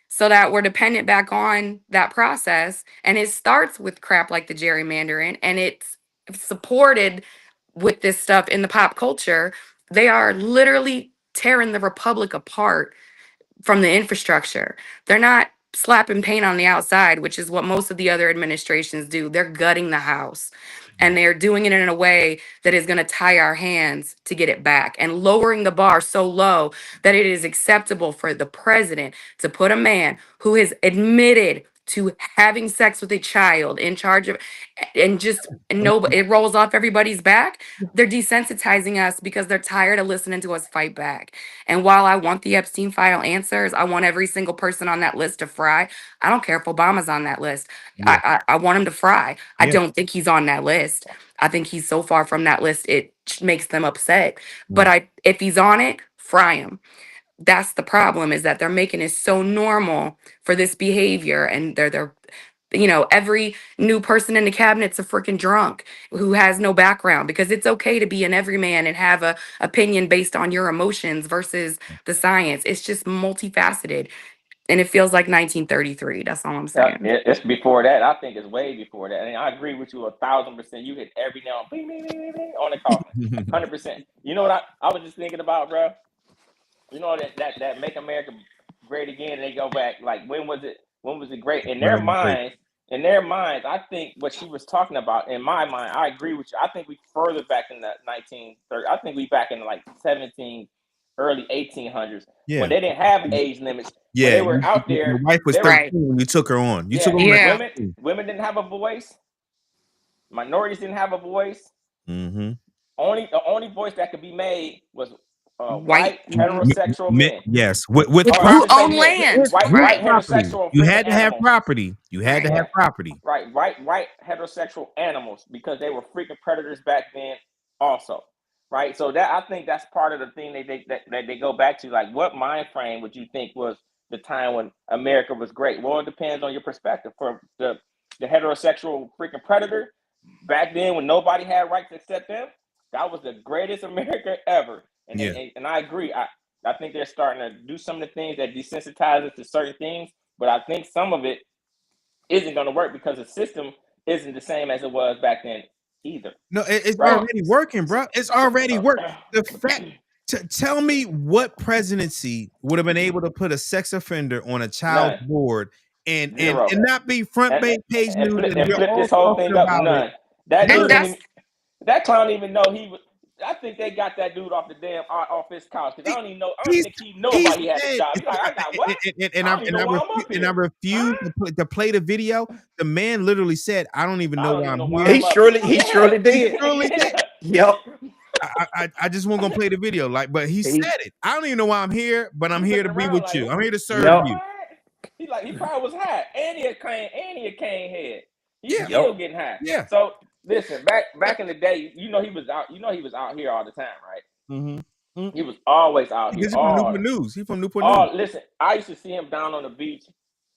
so that we're dependent back on that process. And it starts with crap like the gerrymandering, and it's supported with this stuff in the pop culture. They are literally tearing the republic apart from the infrastructure. They're not slapping paint on the outside, which is what most of the other administrations do. They're gutting the house, and they're doing it in a way that is going to tie our hands to get it back, and lowering the bar so low that it is acceptable for the president to put a man who has admitted to having sex with a child in charge of, and just no, it rolls off everybody's back. They're desensitizing us because they're tired of listening to us fight back. And while I want the Epstein file answers, I want every single person on that list to fry. I don't care if Obama's on that list. Yeah. I want him to fry. I Yeah. don't think he's on that list. I think he's so far from that list it makes them upset. Mm. But if he's on it, fry him. That's the problem, is that they're making it so normal for this behavior, and they're every new person in the cabinet's a freaking drunk who has no background, because it's okay to be an everyman and have a opinion based on your emotions versus the science. It's just multifaceted, and it feels like 1933. That's all I'm saying. It's before that. I think it's way before that. And I agree with you 1,000%. You hit every nail on the coffin, 100%. You know what I was just thinking about, bro? You know that Make America Great Again, and they go back, like, when was it great? In their minds, I think what she was talking about, in my mind, I agree with you. I think we further back in the 1930s. I think we back in like early 1800s, when they didn't have age limits. Yeah, when they were out there. Your wife was 13 when you took her on. You took her on Yeah. Women didn't have a voice. Minorities didn't have a voice. Mm-hmm. The only voice that could be made was white heterosexual men. Yes, with who own land. White heterosexual. You had to have property. You had to have property. Right, white heterosexual animals, because they were freaking predators back then, also. Right, so that, I think that's part of the thing that they go back to. Like, what mind frame would you think was the time when America was great? Well, it depends on your perspective. For the heterosexual freaking predator back then, when nobody had rights except them, that was the greatest America ever. And I agree. I think they're starting to do some of the things that desensitize us to certain things, but I think some of it isn't going to work because the system isn't the same as it was back then either. No, it's already working, bro. It's already working. The fact, tell me what presidency would have been able to put a sex offender on a child's board and not be front page news and flip this whole thing up? None. That clown even know he was. I think they got that dude off the damn off his couch, because I don't even know. I don't think he know why he had a job. He's like, I got what? And I refuse to play the video. The man literally said, "I don't even know why I'm here." He surely did. Yep. I just wasn't gonna play the video, but he said it. I don't even know why I'm here, but I'm here to be with you. I'm here to serve you. He probably was high, and he a cane head. He's still getting high. Yeah. So listen, back in the day, he was out. He was out here all the time, right? Mm-hmm. He was always out here. He's from Newport News. He's from Newport News. Listen, I used to see him down on the beach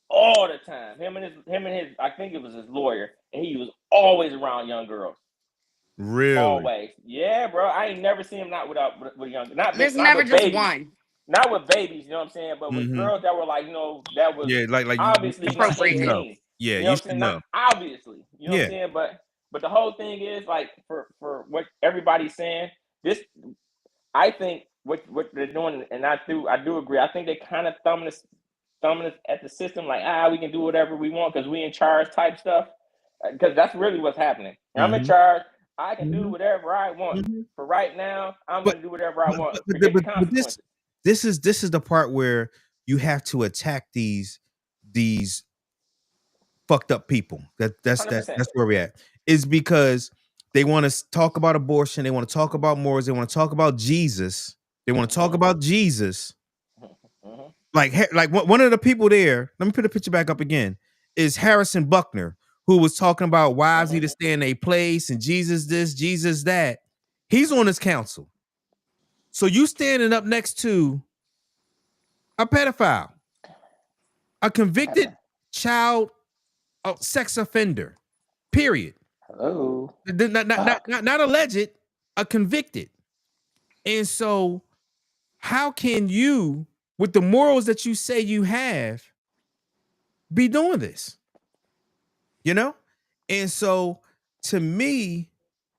all the time. Him and his, I think it was his lawyer, and he was always around young girls. Really? Always. Yeah, bro. I ain't never seen him not with young. There's never just babies. One. Not with babies, you know what I'm saying, but with girls that were like, that was like obviously not 18. Yeah, you know what I'm saying? Not obviously, you know what I'm saying, but the whole thing is, like, for what everybody's saying, this, I think what they're doing, and I do agree. I think they kind of thumbing us at the system, like, we can do whatever we want because we in charge type stuff. Because that's really what's happening. I'm in charge. I can do whatever I want. For right now, I'm going to do whatever I want. But this is the part where you have to attack these fucked up people. That's where we're at. Is because they want to talk about abortion, they want to talk about morals, they want to talk about Jesus. They want to talk about Jesus. Like one of the people there, let me put the picture back up again, is Harrison Buckner, who was talking about wives need to stay in a place and Jesus this, Jesus that. He's on his council. So you standing up next to a pedophile, a convicted child sex offender, period. Hello. Not alleged, a convicted. And so how can you, with the morals that you say you have, be doing this? You know? And so to me,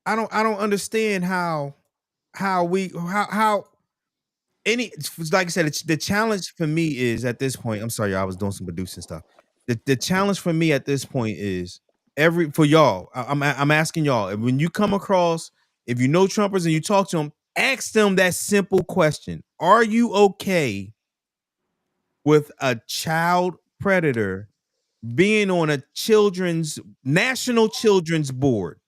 I don't understand how like I said, the challenge for me is at this point. I'm sorry, I was doing some producing stuff. The challenge for me at this point is for y'all. I'm asking y'all, when you come across, if you know Trumpers and you talk to them, ask them that simple question: are you okay with a child predator being on a national children's board?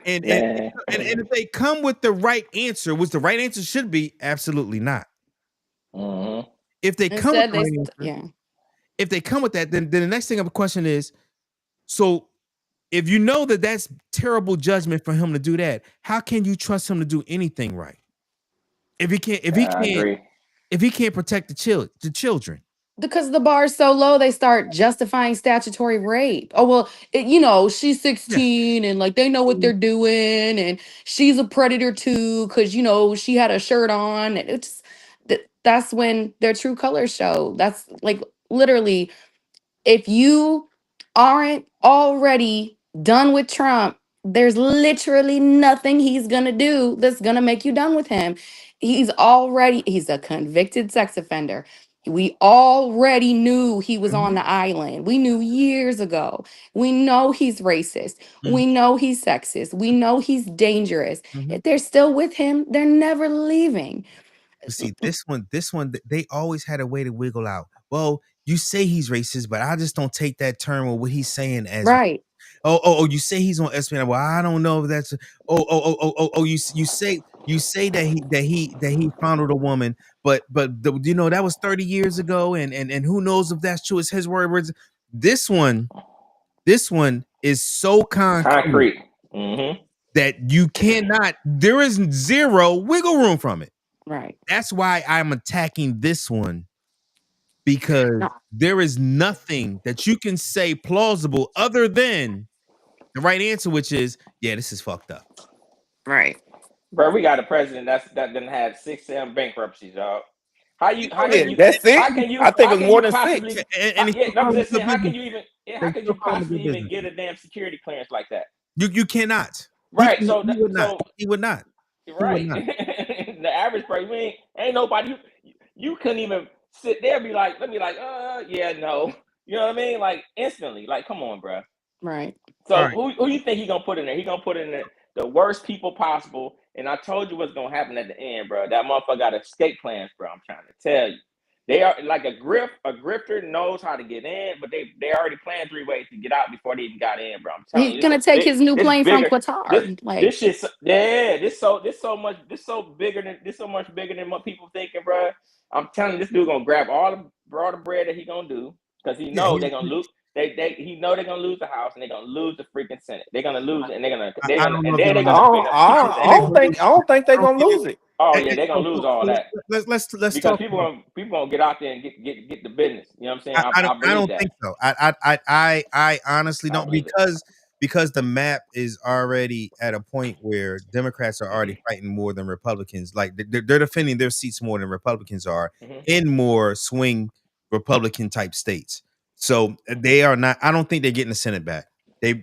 And Man. if they come with the right answer, which the right answer should be absolutely not. Mm-hmm. If they come with Instead, the right answer, yeah. if they come with that, then the next thing of a question is, so if you know that that's terrible judgment for him to do that, how can you trust him to do anything right? If he can't, I agree. if he can't protect the children. Because the bar's so low, they start justifying statutory rape. Oh, well, she's Yeah. 16 and like they know what they're doing and she's a predator too because, she had a shirt on. And that's when their true colors show. That's like literally, if you aren't already done with Trump, there's literally nothing he's going to do that's going to make you done with him. He's a convicted sex offender. We already knew he was on Mhm, the island. We knew years ago. We know he's racist. mhm, We know he's sexist. We know he's dangerous. mhm. If they're still with him, they're never leaving. But see, this one, they always had a way to wiggle out. Well, you say he's racist, but I just don't take that term or what he's saying as. Right. Oh, you say he's on Epstein. Well, I don't know if that's. Oh. You say that he fondled a woman, but that was 30 years ago, and who knows if that's true? It's his words. This one, this one is so concrete Concrete. Mm-hmm. that you cannot. There is zero wiggle room from it. Right. That's why I'm attacking this one, because No. there is nothing that you can say plausible other than the right answer, which is, yeah, this is fucked up. Right. Bro, we got a president that done had 6 bankruptcies, y'all. How Yeah, can you that's it. I think how it's can more you than possibly 6. And he still no, I'm calling just it good saying business. how They could still you calling it good possibly even business. get a damn security clearance like that? You cannot. Right. So He would not. so He would not. He would right. not. The average person, ain't nobody you couldn't even sit there and be like, yeah, no. You know what I mean? Like instantly. Like, come on, bro. Right. All So right. who you think he gonna put in there? He gonna put in the worst people possible. And I told you what's gonna happen at the end, bro. That motherfucker got escape plans, bro. I'm trying to tell you. They are like a grifter knows how to get in, but they already planned 3 ways to get out before they even got in, bro. I'm telling He's you, gonna take his new it's plane from bigger. This Qatar. Like, this shit, yeah, this so bigger than this so much bigger than what people thinking, bro. I'm telling you, this dude gonna grab all the bread that he gonna do because he Yeah. know they're gonna lose. He know they're gonna lose the House and they're gonna lose the freaking Senate. They're gonna lose it and I don't know and if they're then they're gonna I lose. gonna don't, bring up I, people don't- I I think that don't think I don't think they're I don't gonna think lose it. oh yeah they're gonna lose all that let's because talk about. people gonna get out there and get the business. You know what I'm saying? I I believe don't that. think so. I honestly I don't, believe it. because the map is already at a point where Democrats are already fighting more than Republicans. Like they're defending their seats more than Republicans are Mm-hmm. in more swing Republican type states. So they are not. I don't think they're getting the Senate back. They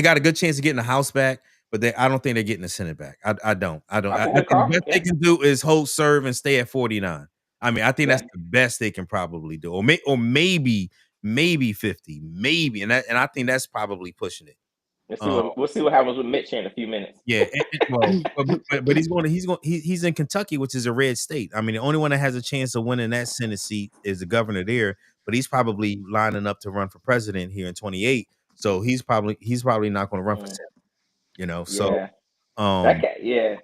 got a good chance of getting the House back, but I don't think they're getting the Senate back. I don't. That's a I good think the call. best they Yeah, can do is hold serve and stay at 49. I mean, I think that's yeah. the best they can probably do, or maybe 50, maybe, and I think that's probably pushing it. Um, We'll see what happens with Mitch here in a few minutes. yeah, well, but he's in Kentucky, which is a red state. I mean, the only one that has a chance of winning that Senate seat is the governor there, but he's probably lining up to run for president here in 28. So he's probably not going to run for Mm, Senate. So yeah, that um cat. Yeah.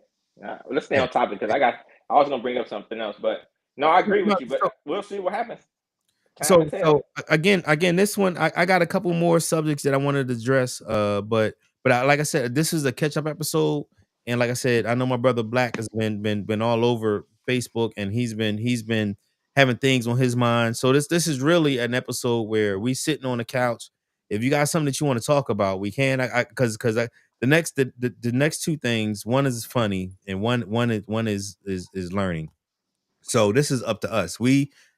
Let's stay yeah. on topic because I was gonna bring up something else, but no, I agree No, with you. But we'll see what happens. Time to so tell. again, this one I got a couple more subjects that I wanted to address. But like I said, this is a catch up episode, and like I said, I know my brother Black has been all over Facebook, and he's been having things on his mind. So this is really an episode where we sitting on the couch. If you got something that you want to talk about, we can. Because the next two things, one is funny, and one is learning. So this is up to us.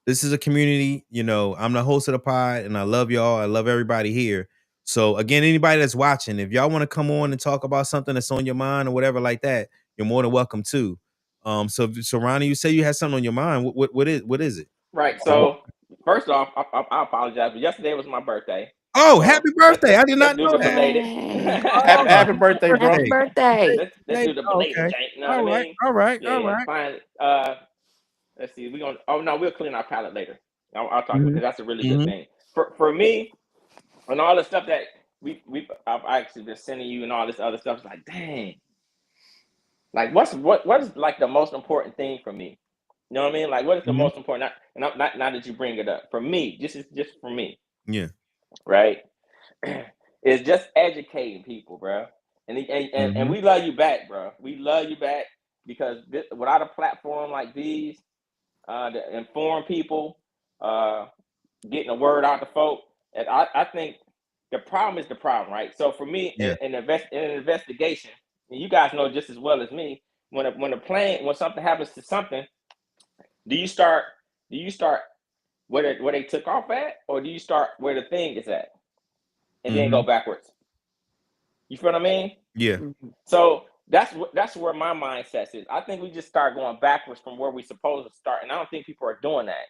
This is a community, I'm the host of the pod and I love y'all. I love everybody here. So again, anybody that's watching, if y'all want to come on and talk about something that's on your mind or whatever like that, you're more than welcome to. So Ronnie, you say you had something on your mind. What is it? Right. So first off, I apologize, but yesterday was my birthday. Oh, So happy birthday! I did let's not do know the that. belated. Yay. Oh, Happy birthday, bro. Happy birthday. Let's do the belated Okay. jank. You know All what I right. mean? All right. Yeah, All yeah. right. Finally. Let's see. We're gonna. Oh no, we'll clean our palate later. I'll talk Mhm. because that's a really good Mhm. thing for me. And all the stuff that I've actually been sending you and all this other stuff. It's like, dang. Like, what is like the most important thing for me? You know what I mean? Like, what is the Mhm. most important? Not that you bring it up. For me, just for me, Yeah. right? It's just educating people, bro. And Mhm. we love you back, bro. We love you back because without a platform like these, to inform people, uh, getting the word out to folk, and I think the problem is the problem, right? So for me, Yeah. in an investigation, and you guys know just as well as me, when something happens to something, do you start where they took off at, or do you start where the thing is at, and then go Mhm. backwards? You feel what I mean? Yeah. Mhm. So that's where my mindset is. I think we just start going backwards from where we supposed to start, and I don't think people are doing that.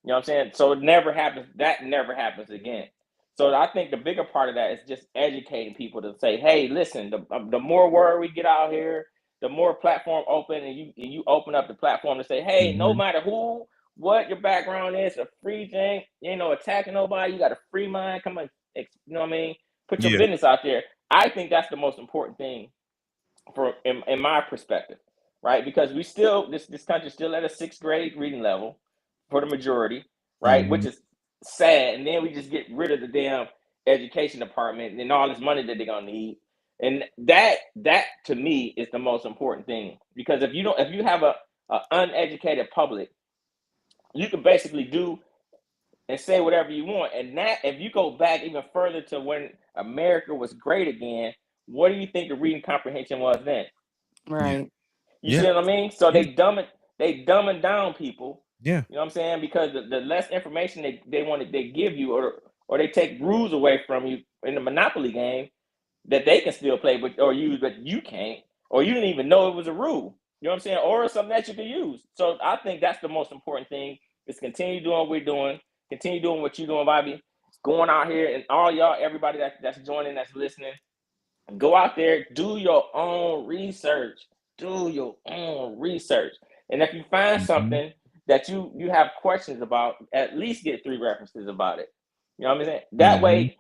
You know what I'm saying? So it never happens. That never happens again. So I think the bigger part of that is just educating people to say, "Hey, listen. The more word we get out here, the more platform open, and you open up the platform to say, hey, no Mhm. matter who, what your background is, a free thing, you know, attacking nobody. You got a free mind. Come on, you know what I mean? Put your Yeah. business out there. I think that's the most important thing in my perspective, right? Because we still this country still at a sixth grade reading level for the majority, right? Which Mhm. is sad. And then we just get rid of the damn education department and all this money that they're gonna need. And that to me is the most important thing because if you have a uneducated public, you can basically do and say whatever you want. And that if you go back even further to when America was great again, what do you think the reading comprehension was then? Yeah. Right. You Yeah. see what I mean? So Yeah. they dumbing down people. Yeah. You know what I'm saying? Because the less information they give you or they take rules away from you in the monopoly game that they can still play but or use but you can't or you didn't even know it was a rule. You know what I'm saying? Or something that you can use. So I think that's the most important thing is continue doing what we're doing, continue doing what you're doing, Bobby. Going out here and all y'all, everybody that's joining, that's listening, go out there, do your own research. Do your own research. And if you find Mhm. something that you have questions about, at least get 3 references about it. You know what I'm saying? Mhm. That way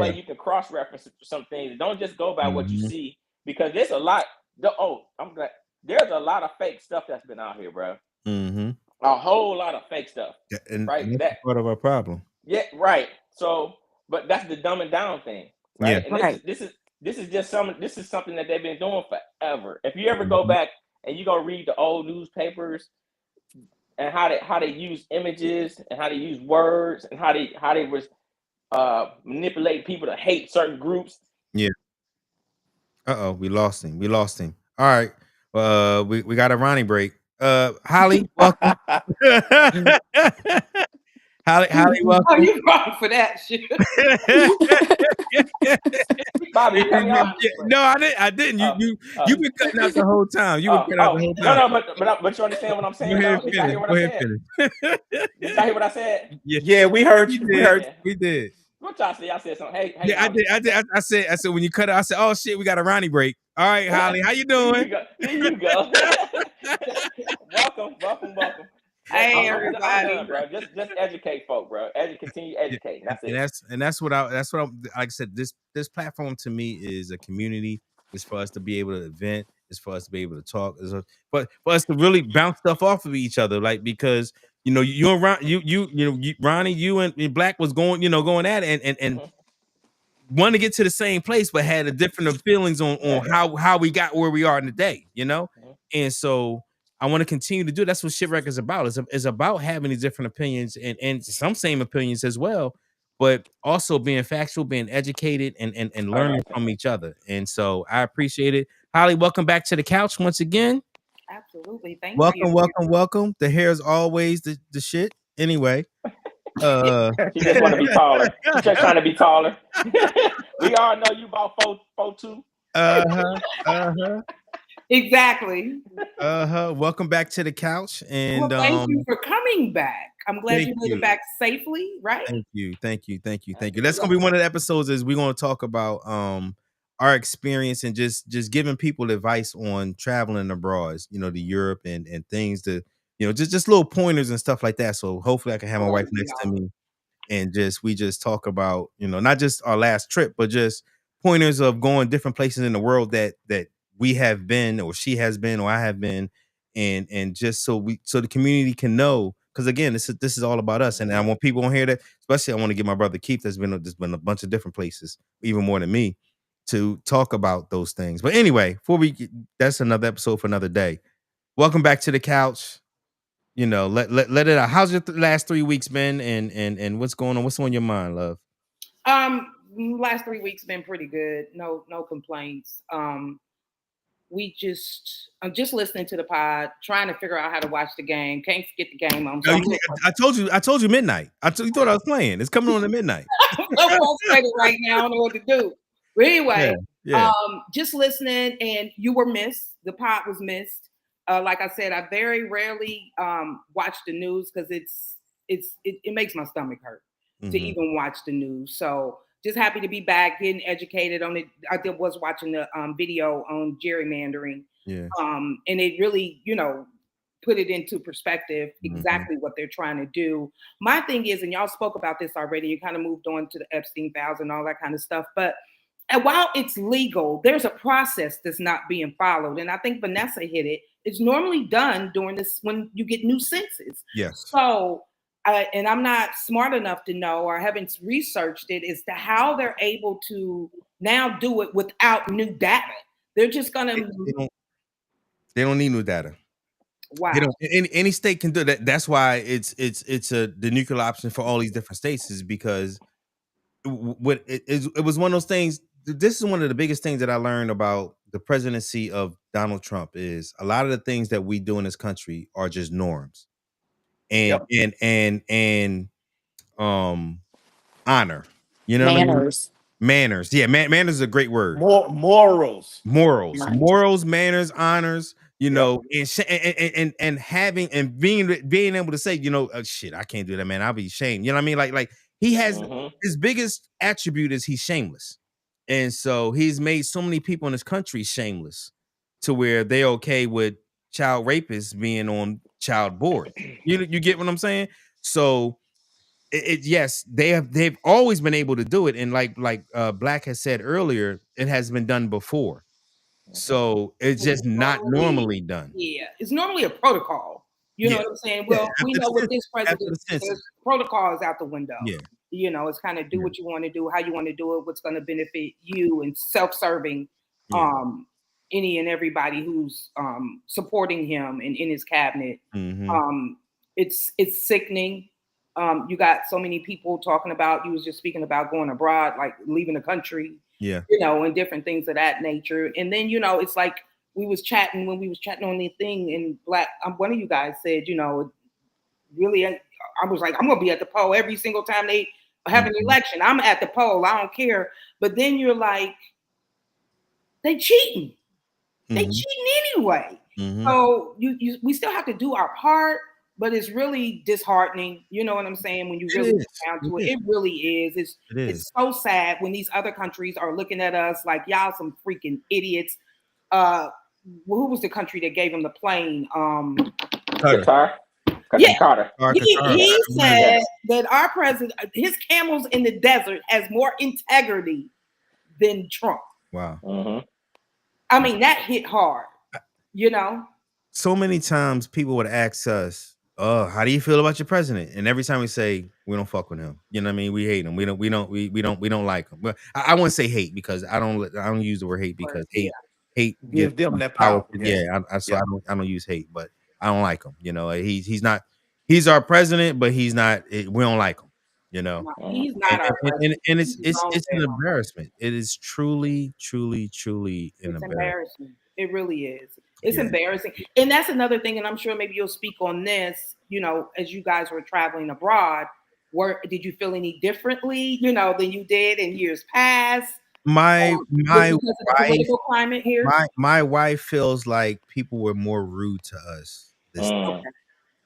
Yeah. you can cross-reference some things. Don't just go by what you Mhm. see because there's a lot. I'm glad there's a lot of fake stuff that's been out here, bro. Mhm. A whole lot of fake stuff, Yeah, right? and that's part of our problem. Yeah, right. So, but that's the dumbing down thing, Yeah. right? And Right. this is something that they've been doing forever. If you ever go Mhm. back and you go read the old newspapers and how they use images and how they use words and how they was manipulate people to hate certain groups. Yeah. Uh-oh, we lost him. We lost him. All right. We got a Ronnie break. Holly, welcome. Holly, Oh, welcome. you wrong for that shit. Bobby, you cut me off. No, I didn't. I didn't. Uh, You've been cutting out the whole time. You've been cutting out the whole no, time. no, but you understand what I'm Go saying ahead though? and Did y'all finish. hear what Go I ahead said? and finish. Did y'all hear what I said? Yeah, Yeah, we heard we you. We did. heard Yeah. We did. What y'all said? Y'all said something. Hey, Yeah, I Holly. did. I said when you cut it, I said, "Oh shit, we got a Ronnie break." All right, Holly, how you Here doing? you go. Here you go. Welcome. But Hey, I'm done, everybody. bro. Just educate folk, bro. Continue Yeah, educating. That's it. that's what I'm like I said, this platform to me is a community. It's for us to be able to vent, it's for us to be able to talk, but for us to really bounce stuff off of each other, like because you and Ron, Ronnie, you and Black was going at it and Mm-hmm. want to get to the same place, but had a different feelings on how we got where we are today. Mm-hmm. And so I want to continue to do. That's what Shipwreck is about. It's about having these different opinions and some same opinions as well, but also being factual, being educated, and I learning got you. from each other. And so I appreciate it. Holly, welcome back to the couch once again. Absolutely. Thank you. Welcome. The hair is always the shit. Anyway, uh, She just want to be taller. She just trying to be taller. We all know you about 4'2". uh-huh, uh-huh. Exactly. Welcome back to the couch. And Well, thank you for coming back. I'm glad thank you made you. it back safely, right? Thank you. That's gonna be one of the episodes. Is we're gonna talk about our experience and just giving people advice on traveling abroad, to Europe and things to, just little pointers and stuff like that. So hopefully I can have my wife next to me and we just talk about, not just our last trip, but just pointers of going different places in the world that we have been, or she has been, or I have been, and just so the community can know. Because again, this is all about us, and I want people on here that, especially I want to get my brother Keith, there's been a bunch of different places, even more than me, to talk about those things. But anyway, that's another episode for another day. Welcome back to the couch. Let it out. How's your last 3 weeks been, and what's going on? What's on your mind, love? Last 3 weeks been pretty good. No complaints. I'm just listening to the pod, trying to figure out how to watch the game. Can't get the game on. So No, I told you midnight. You thought I was playing. It's coming on at midnight. I'm so frustrated right now. I don't know what to do. But anyway, yeah. Just listening, and you were missed. The pod was missed. Like I said, I very rarely watch the news because it makes my stomach hurt to even watch the news. So just happy to be back, getting educated on it. I was watching the video on gerrymandering. Yeah. And it really, put it into perspective exactly what they're trying to do. My thing is, and y'all spoke about this already, you kind of moved on to the Epstein Files and all that kind of stuff. But while it's legal, there's a process that's not being followed. And I think Vanessa hit it. It's normally done during this when you get new census. Yes. So, and I'm not smart enough to know, or haven't researched it, as to how they're able to now do it without new data. They're just gonna. They don't need new data. Wow. Any state can do that. That's why it's the nuclear option for all these different states, is because it was one of those things. This is one of the biggest things that I learned about the presidency of Donald Trump, is a lot of the things that we do in this country are just norms and honor, Manners. Manners. Yeah, manners is a great word. Morals, manners, honors, and having and being able to say, shit, I can't do that, man. I'll be shamed. You know what I mean? Like he has his biggest attribute is he's shameless. And so he's made so many people in this country shameless to where they're okay with child rapists being on child board. You get what I'm saying? So yes, they've always been able to do it, and like Black has said earlier, it has been done before. So it's just not normally done. Yeah, it's normally a protocol. You know what I'm saying? Well, we know with this president, protocol is out the window. Yeah. It's kind of do what you want to do, how you want to do it, what's going to benefit you, and self-serving any and everybody who's supporting him and in his cabinet. It's sickening. You got so many people talking about, you was just speaking about going abroad, like leaving the country, and different things of that nature. And then, it's like when we was chatting on the thing, and Black, one of you guys said, really, I was like, I'm going to be at the poll every single time they have an election. I'm at the poll. I don't care. But then you're like, they cheating. They cheating anyway. So we still have to do our part. But it's really disheartening, you know what I'm saying? When you really get down to it, it really is. It's so sad when these other countries are looking at us like y'all some freaking idiots. Who was the country that gave him the plane? Qatar. Yeah, Carter. He said that our president, his camels in the desert, has more integrity than Trump. Wow. I mean, that hit hard, So many times people would ask us, how do you feel about your president? And every time we say we don't fuck with him, you know what I mean? We hate him. We don't like him. But I wouldn't say hate, because I don't use the word hate, because hate give them that power. I don't use hate, but I don't like him. He's our president, but he's not. We don't like him. He's not our president. And it's an embarrassment. It is truly an embarrassment. It really is. It's embarrassing. And that's another thing, and I'm sure maybe you'll speak on this, as you guys were traveling abroad, did you feel any differently, than you did in years past? my Because of the wife political climate here. my wife feels like people were more rude to us this time. Okay.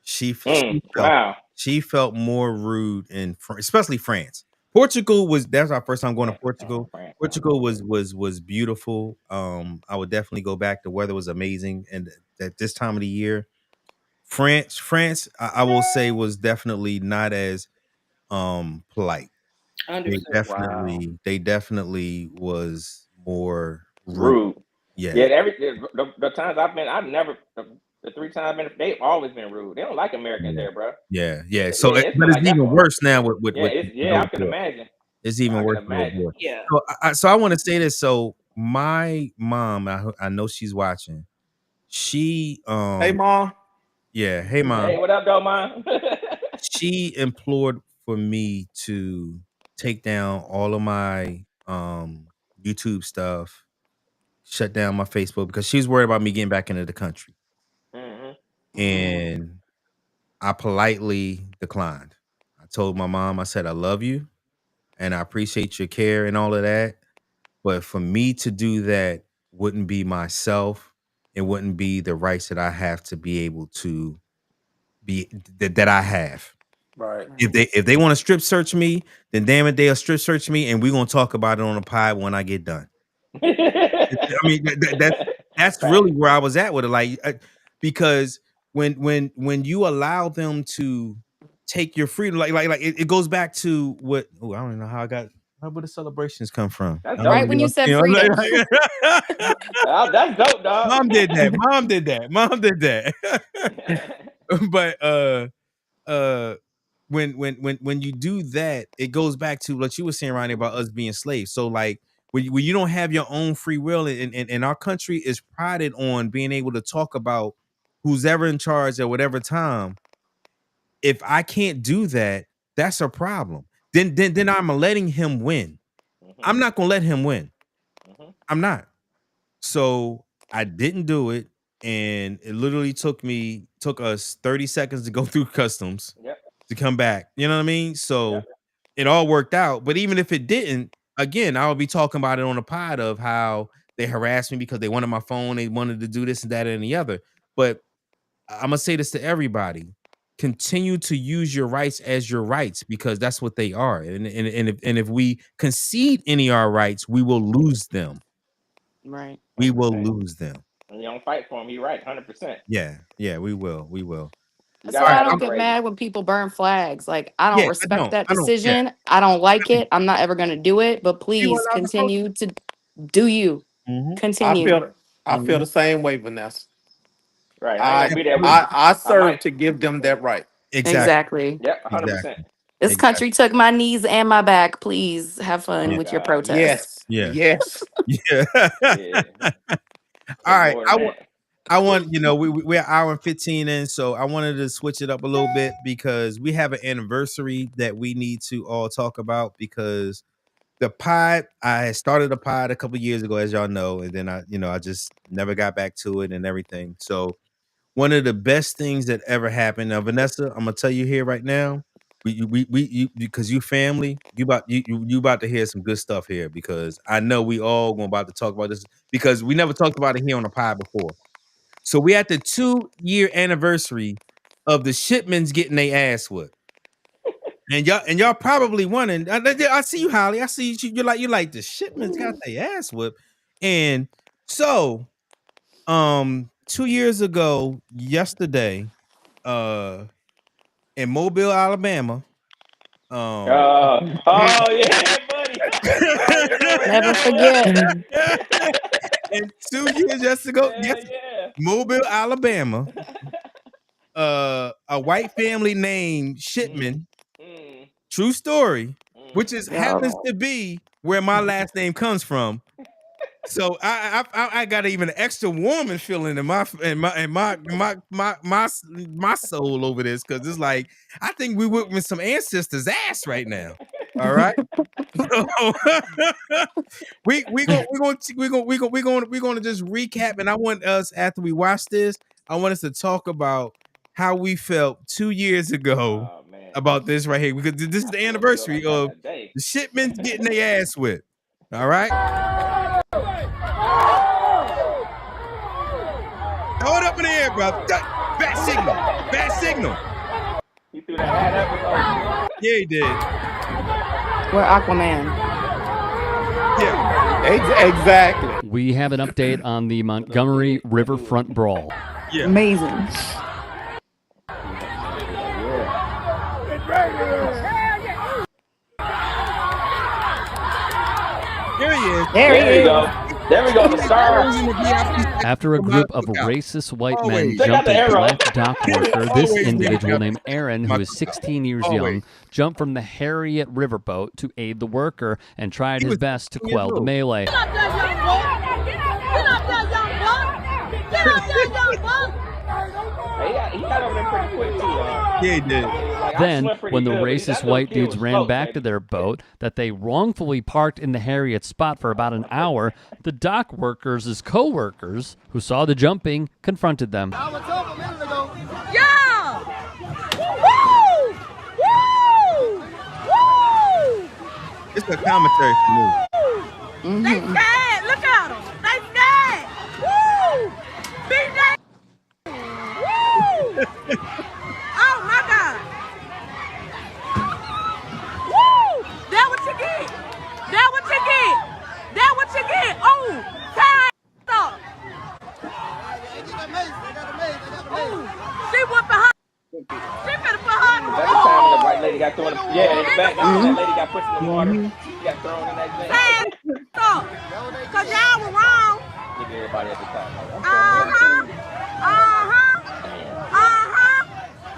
She felt more rude in especially France. Portugal that's our first time going to Portugal. Portugal was beautiful. I would definitely go back. The weather was amazing, and at this time of the year, France, I will say, was definitely not as polite. Understood. They definitely was more rude. Rude. Yeah. Yeah, the times I've been, the 3 times I've been, they've always been rude. They don't like Americans there, bro. Yeah. So, Yeah, it's but been it's like that even for. worse now with I can imagine. It's even I worse can with imagine. war. Yeah. So I want to say this. So my mom, I know she's watching. She Hey, Mom. yeah, hey mom. Hey, what up, though, Mom? She implored for me to take down all of my YouTube stuff, shut down my Facebook because she's worried about me getting back into the country. And I politely declined. I told my mom, I said, I love you and I appreciate your care and all of that. But for me to do that wouldn't be myself. It wouldn't be the rights that I have to be able to be that I have. Right. If they want to strip search me, then damn it, they'll strip search me, and we're gonna talk about it on the pod when I get done. I mean, that's really where I was at with it, like because when you allow them to take your freedom, like it goes back to what I don't even know how where the celebrations come from. That's Right when you said freedom. That's dope, dog. Mom did that. But when you do that, it goes back to what you were saying, Ronnie, about us being slaves. So like when you don't have your own free will, and our country is prided on being able to talk about who's ever in charge at whatever time. If I can't do that, that's a problem. Then I'm letting him win. I'm not gonna let him win. I'm not. So I didn't do it, and it literally took us 30 seconds to go through customs to come back. You know what I mean? So it all worked out. But even if it didn't, again, I would be talking about it on the pod of how they harassed me because they wanted my phone, they wanted to do this and that and the other. But I'm gonna say this to everybody: continue to use your rights as your rights, because that's what they are. And if we concede any of our rights, we will lose them. Right. We will lose them. When you don't fight for him, you're right, 100%. Yeah, we will. You So gotta I have don't them get crazy. mad when people burn flags. Like, I don't respect that I don't. decision. I don't like it. I'm not ever going to do it. But You please allowed to vote. continue to do you. Continue. I feel the same way, Vanessa. Right, I ain't gonna be there with you. I serve to give them that right. Exactly. Yep, 100%. This country took my knees and my back. Please have fun with your protests. Yes. Yeah. All right. I want, we're an hour and 15 in, so I wanted to switch it up a little bit because we have an anniversary that we need to all talk about, because the pod, I had started a pod a couple years ago, as y'all know, and then I just never got back to it and everything. So one of the best things that ever happened. Now, Vanessa, I'm gonna tell you here right now, because you family, you about to hear some good stuff here, because I know we all going about to talk about this because we never talked about it here on the pod before. So we at the 2-year anniversary of the Shipmans getting their ass whipped. And y'all probably wondering. I see you, Holly. I see you. You're like the Shipmans got their ass whipped. And so 2 years ago yesterday, in Mobile, Alabama. Oh yeah, buddy. Never forget. And 2 years just ago, Mobile, Alabama. A white family named Shipman. True story, which happens to be where my last name comes from. So I got even an extra warming feeling in my soul over this, because it's like I think we whipping some ancestors' ass right now. All right, so we're gonna just recap, and I want us, after we watch this, I want us to talk about how we felt 2 years ago about this right here, because this is the anniversary of the Shipmans getting their ass whipped. All right. Throw it up in the air, bro. Bad signal. Bad signal. He threw that hat up. Yeah, he did. We're Aquaman. Yeah. Exactly. We have an update on the Montgomery Riverfront Brawl. Yeah. Amazing. There he is. There we go. There we go. The star. After a group of racist white men jumped a black dock worker, this individual named Aaron, who is 16 years young, jumped from the Harriet riverboat to aid the worker and tried his best to quell the melee. Get up there, young buck! Get up there, young buck! He got over there pretty quick too. Yeah, he did. Then, when the racist white dudes ran back to their boat that they wrongfully parked in the Harriet spot for about an hour, the dock workers' co-workers, who saw the jumping, confronted them. I was told a minute ago. Yeah! Woo! Woo! Woo! It's a commentary for me. They scared! Look at them! They scared! Woo! Be that! Woo! Oh my God! Woo! That what you get! That what you get! That what you get! Oh! Tie up! She went behind. She better put her in the That's the time when the white lady got thrown. Yeah, it's back. That lady got pushed in the water. She got thrown in that thing. Cause y'all were wrong. Look at everybody at the top.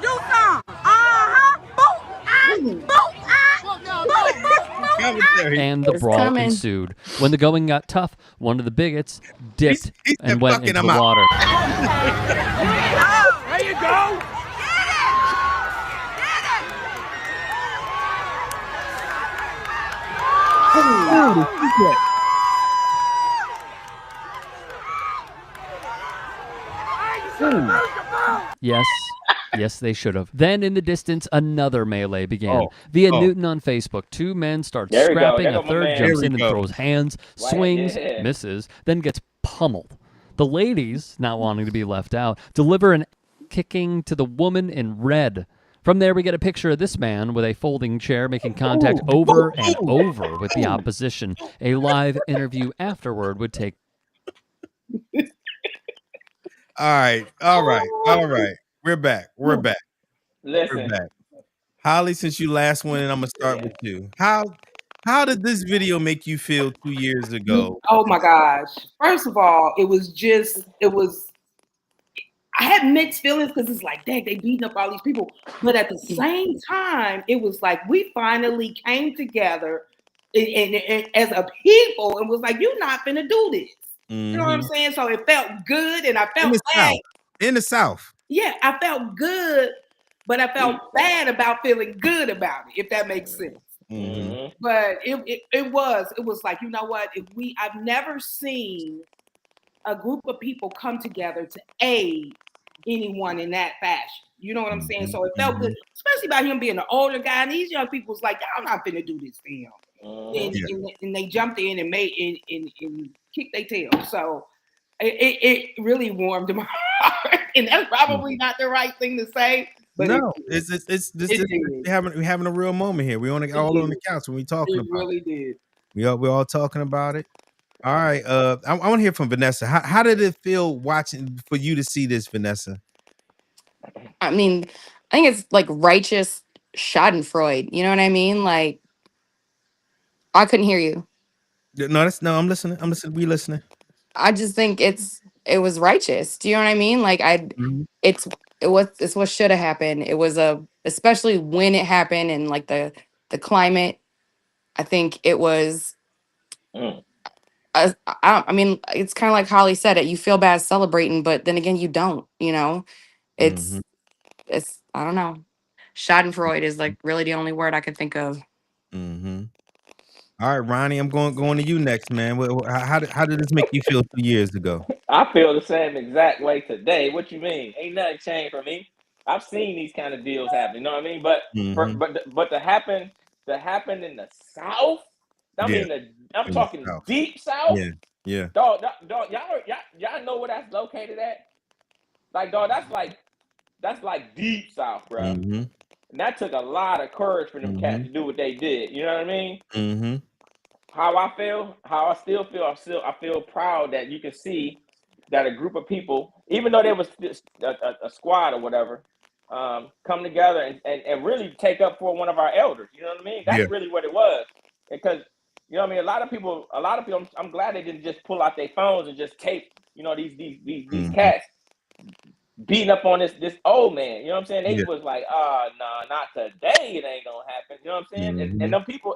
Do some. Boop. Boop. And the brawl ensued. When the going got tough, one of the bigots dipped and went into the water. There you go. Yes, they should have. Then in the distance, another melee began. Via Newton on Facebook, two men start scrapping, a third jumps in and throws hands, swings, misses, then gets pummeled. The ladies, not wanting to be left out, deliver an kicking to the woman in red. From there, we get a picture of this man with a folding chair making contact over and over with the opposition. A live interview afterward would take. All right. We're back. Listen. We're back. Holly, since you last one, and I'm gonna start with you. How did this video make you feel 2 years ago? Oh my gosh. First of all, I had mixed feelings because it's like, dang, they beating up all these people. But at the same time, it was like we finally came together and as a people and was like, you're not finna do this. You know what I'm saying? So it felt good and I felt bad. In the South. Yeah, I felt good, but I felt bad about feeling good about it, if that makes sense. But it was like, you know what? I've never seen a group of people come together to aid anyone in that fashion. You know what I'm saying? So it felt good, especially about him being an older guy. And these young people was like, y'all not finna do this to him. And they jumped in and made and kicked their tail. So it really warmed my heart. And that's probably not the right thing to say. But no, we're having a real moment here. We all on the couch when we talking about it. Really did. We're all talking about it. All right. I want to hear from Vanessa. How did it feel watching for you to see this, Vanessa? I mean, I think it's like righteous Schadenfreude. You know what I mean? Like, I couldn't hear you. No, I'm listening. We listening. I just think it was righteous. Do you know what I mean? Like it's what should have happened. It was especially when it happened and like the climate. I think it was. I mean, it's kind of like Holly said it. You feel bad celebrating, but then again, you don't. You know, it's I don't know. Schadenfreude is like really the only word I could think of. All right, Ronnie, I'm going to you next, man. How did this make you feel 2 years ago? I feel the same exact way today. What you mean? Ain't nothing changed for me. I've seen these kind of deals happen. You know what I mean? But but to happen in the South, I mean, I'm talking deep south. Yeah. Dog, y'all know where that's located at? Like, dog, that's like deep south, bro. Mm-hmm. And that took a lot of courage for them cats to do what they did. You know what I mean? Mm-hmm. How I still feel, I feel proud that you can see that a group of people, even though there was a squad or whatever, come together and really take up for one of our elders. You know what I mean? That's really what it was. Because, you know what I mean? A lot of people, I'm glad they didn't just pull out their phones and just tape, you know, these cats beating up on this old man. You know what I'm saying? They was like, nah, not today. It ain't gonna happen. You know what I'm saying? And the people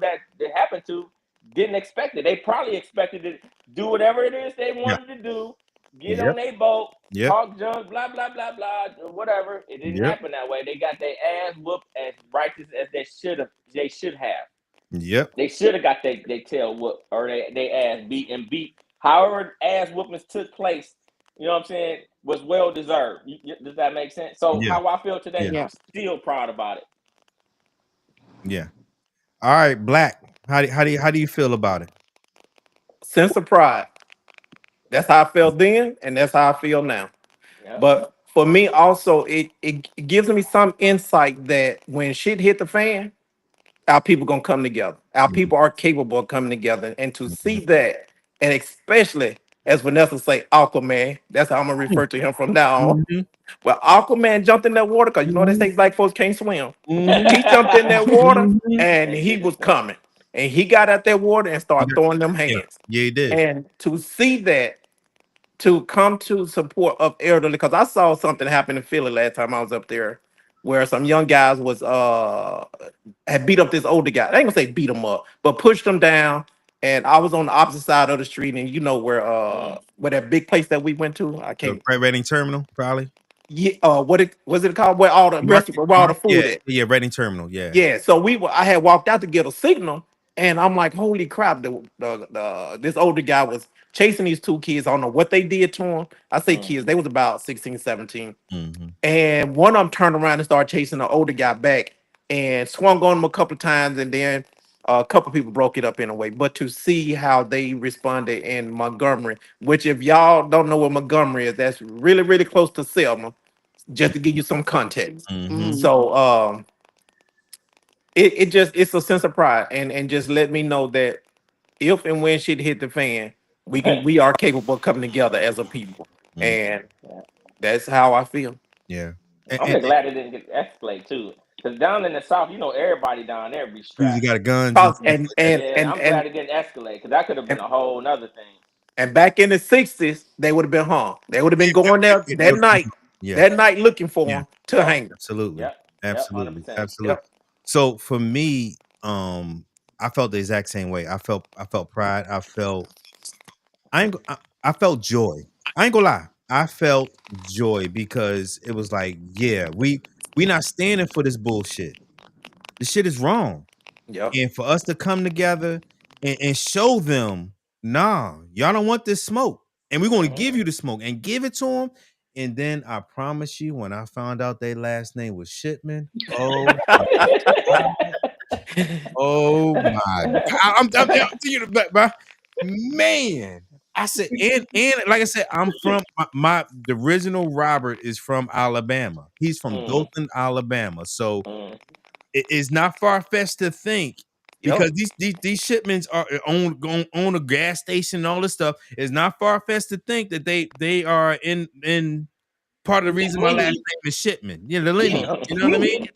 that it happened to didn't expect it. They probably expected to do whatever it is they wanted to do, get on their boat, talk junk, blah, blah, blah, blah, whatever. It didn't happen that way. They got their ass whooped as righteous as they should have. They should have. Yep. They should have got their tail whooped or they ass beat. However ass whoopings took place, you know what I'm saying, was well deserved. Does that make sense? So how I feel today, I'm still proud about it. Yeah. All right, Black. How do you feel about it? Sense of pride. That's how I felt then, and that's how I feel now. Yep. But for me, also, it gives me some insight that when shit hit the fan, our people gonna come together. Our people are capable of coming together, and to see that, and especially as Vanessa say, Aquaman. That's how I'm gonna refer to him from now on. Well, Aquaman jumped in that water because you know they say black folks can't swim. He jumped in that water and he was coming, and he got out that water and started throwing them hands. Yeah, he did. And to see that, to come to support of elderly, because I saw something happen in Philly last time I was up there, where some young guys was had beat up this older guy. I ain't gonna say beat him up, but pushed him down. And I was on the opposite side of the street, and you know where that big place that we went to. I can't. The Reading Terminal, probably. Yeah. What it was it called? Where all the restaurant, where all the food at? Yeah, Reading Terminal. Yeah. Yeah. So I had walked out to get a signal, and I'm like, holy crap! This older guy was chasing these two kids. I don't know what they did to him. I say kids, they was about 16, 17. And one of them turned around and started chasing the older guy back and swung on him a couple of times, and then a couple of people broke it up in a way. But to see how they responded in Montgomery, which if y'all don't know what Montgomery is, that's really, really close to Selma, just to give you some context. So it's a sense of pride and just let me know that if and when shit hit the fan, we are capable of coming together as a people. And that's how I feel. Yeah. I'm glad it didn't get escalate too. Because down in the South, you know, everybody down there be strapped. You got a gun. I'm glad it didn't escalate because that could have been a whole nother thing. And back in the 60s, they would have been hung. They would have been going there that night looking for them to hang them. Absolutely. Absolutely. 100%. Absolutely. So for me, I felt the exact same way. I felt pride. I felt joy. I ain't gonna lie. I felt joy because it was like, yeah, we not standing for this bullshit. This shit is wrong. Yep. And for us to come together and show them, nah, y'all don't want this smoke. And we're going to give you the smoke and give it to them. And then I promise you, when I found out their last name was Shipman, oh my God. Man. I said, and like I said, I'm from the original Robert is from Alabama. He's from Dothan, Alabama. So it is not far-fetched to think because these shipments are on a gas station and all this stuff. It's not far-fetched to think that they are in part of the reason my last name is Shipman. Yeah, the lineage. You know what I mean?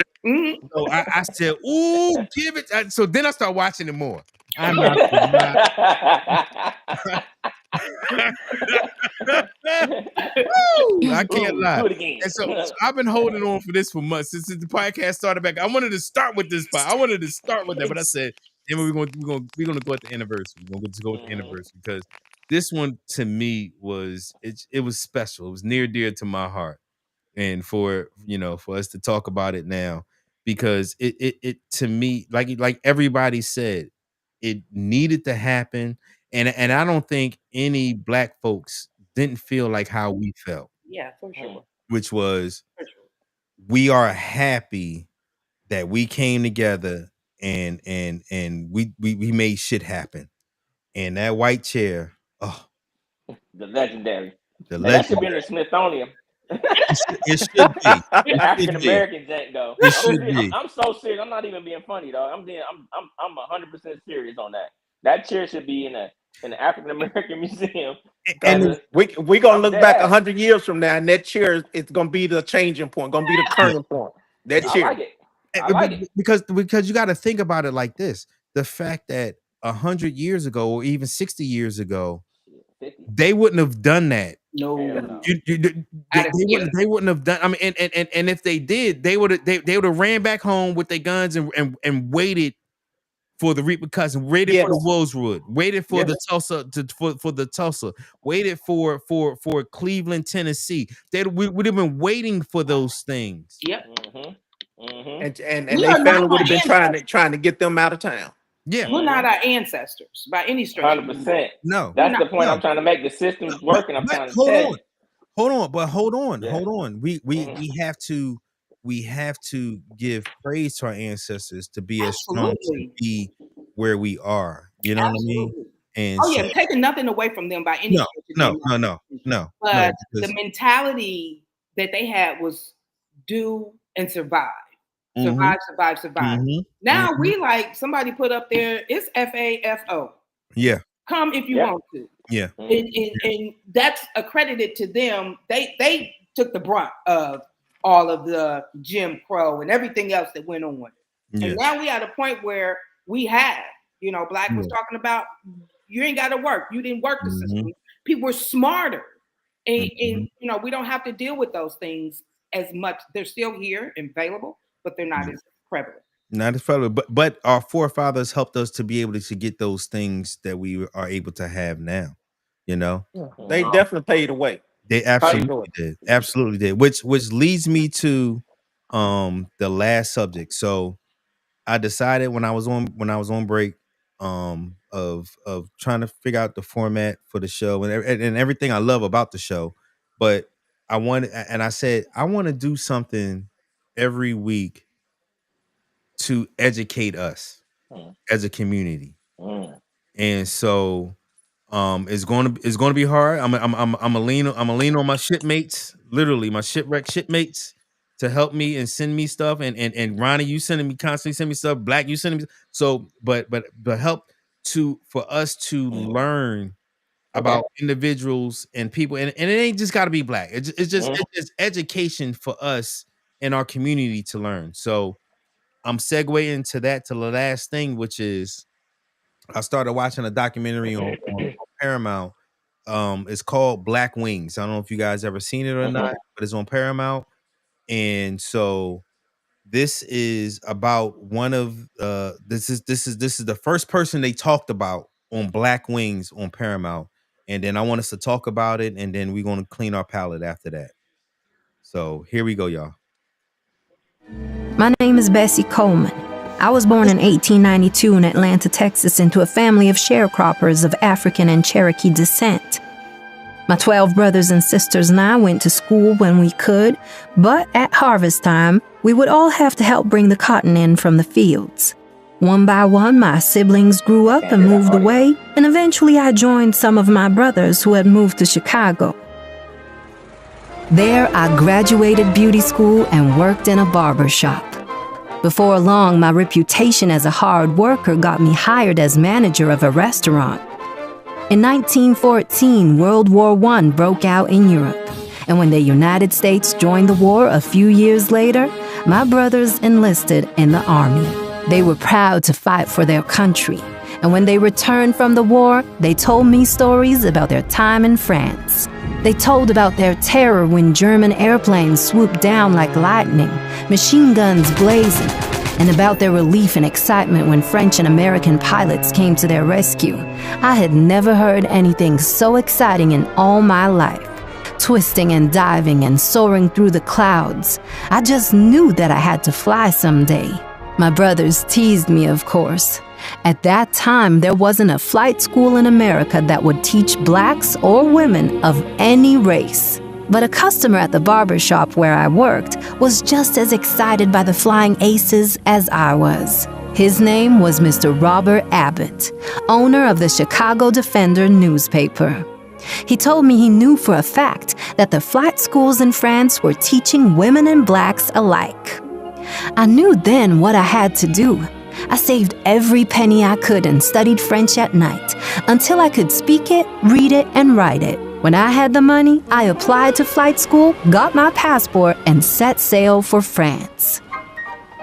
So I said, ooh, give it. So then I start watching it more. I can't lie. Do it again. And so I've been holding on for this for months since the podcast started back. I wanted to start with this part. I wanted to start with that, but I said, then we're gonna go at the anniversary. We're gonna go with the anniversary because this one to me was it was special. It was near dear to my heart, and for us to talk about it now because it to me like everybody said, it needed to happen. And I don't think any black folks didn't feel like how we felt. Yeah, for sure. Which was, we are happy that we came together and we made shit happen. And that white chair, the legendary. The that should be in the Smithsonian. It should be. The African American jank though. It should be. I'm so serious. I'm not even being funny though. I'm 100% serious on that. That chair should be in the African American Museum. And we gonna look back 100 years from now, and that chair is gonna be the changing point, gonna be the turning point. That chair. I like it. Because you got to think about it like this: the fact that 100 years ago, or even 60 years ago, 50. they wouldn't have done that. No, they wouldn't have done. I mean, and if they did, they would have ran back home with their guns and waited for the repercussions, waited for the Rosewood, waited for the Tulsa for the Tulsa, waited for Cleveland, Tennessee. We would have been waiting for those things. Yep. And their family would have been trying to get them out of town. Yeah, we're not our ancestors by any stretch. 100%. No, that's the point. I'm trying to make. The system's working. I'm trying to tell you. Hold on. We have to give praise to our ancestors to be as strong to be where we are. You know what I mean? And taking nothing away from them by any no. But the mentality that they had was do and survive. Survive. Now we like somebody put up there, it's FAFO. Yeah. Come if you want to. Yeah. And that's accredited to them. They took the brunt of all of the Jim Crow and everything else that went on. Yeah. And now we at a point where we have, Black was talking about, you ain't got to work. You didn't work the system. People were smarter. And we don't have to deal with those things as much. They're still here and available, but they're not as prevalent. Not as prevalent, but our forefathers helped us to be able to get those things that we are able to have now. They definitely paid away. They absolutely did. Which leads me to the last subject. So I decided when I was on break of trying to figure out the format for the show and everything I love about the show, but I said I want to do something every week to educate us as a community. And so it's going to be hard. I'm a lean on my shipmates, literally my shipwreck shipmates, to help me and send me stuff. And Ronnie, you constantly send me stuff. Black, you sending me. So, but help for us to learn about individuals and people, and it ain't just got to be Black. It's just education for us in our community to learn. So I'm segueing to the last thing, which is I started watching a documentary on Paramount. It's called Black Wings. I don't know if you guys ever seen it or not, but it's on Paramount. And so this is about one of this is the first person they talked about on Black Wings on Paramount. And then I want us to talk about it, and then we're going to clean our palate after that. So here we go, y'all. My name is Bessie Coleman. I was born in 1892 in Atlanta, Texas, into a family of sharecroppers of African and Cherokee descent. My 12 brothers and sisters and I went to school when we could, but at harvest time, we would all have to help bring the cotton in from the fields. One by one, my siblings grew up and moved away, and eventually I joined some of my brothers who had moved to Chicago. There, I graduated beauty school and worked in a barber shop. Before long, my reputation as a hard worker got me hired as manager of a restaurant. In 1914, World War I broke out in Europe, and when the United States joined the war a few years later, my brothers enlisted in the army. They were proud to fight for their country, and when they returned from the war, they told me stories about their time in France. They told about their terror when German airplanes swooped down like lightning, machine guns blazing, and about their relief and excitement when French and American pilots came to their rescue. I had never heard anything so exciting in all my life. Twisting and diving and soaring through the clouds. I just knew that I had to fly someday. My brothers teased me, of course. At that time, there wasn't a flight school in America that would teach blacks or women of any race. But a customer at the barber shop where I worked was just as excited by the flying aces as I was. His name was Mr. Robert Abbott, owner of the Chicago Defender newspaper. He told me he knew for a fact that the flight schools in France were teaching women and blacks alike. I knew then what I had to do. I saved every penny I could and studied French at night until I could speak it, read it, and write it. When I had the money, I applied to flight school, got my passport, and set sail for France.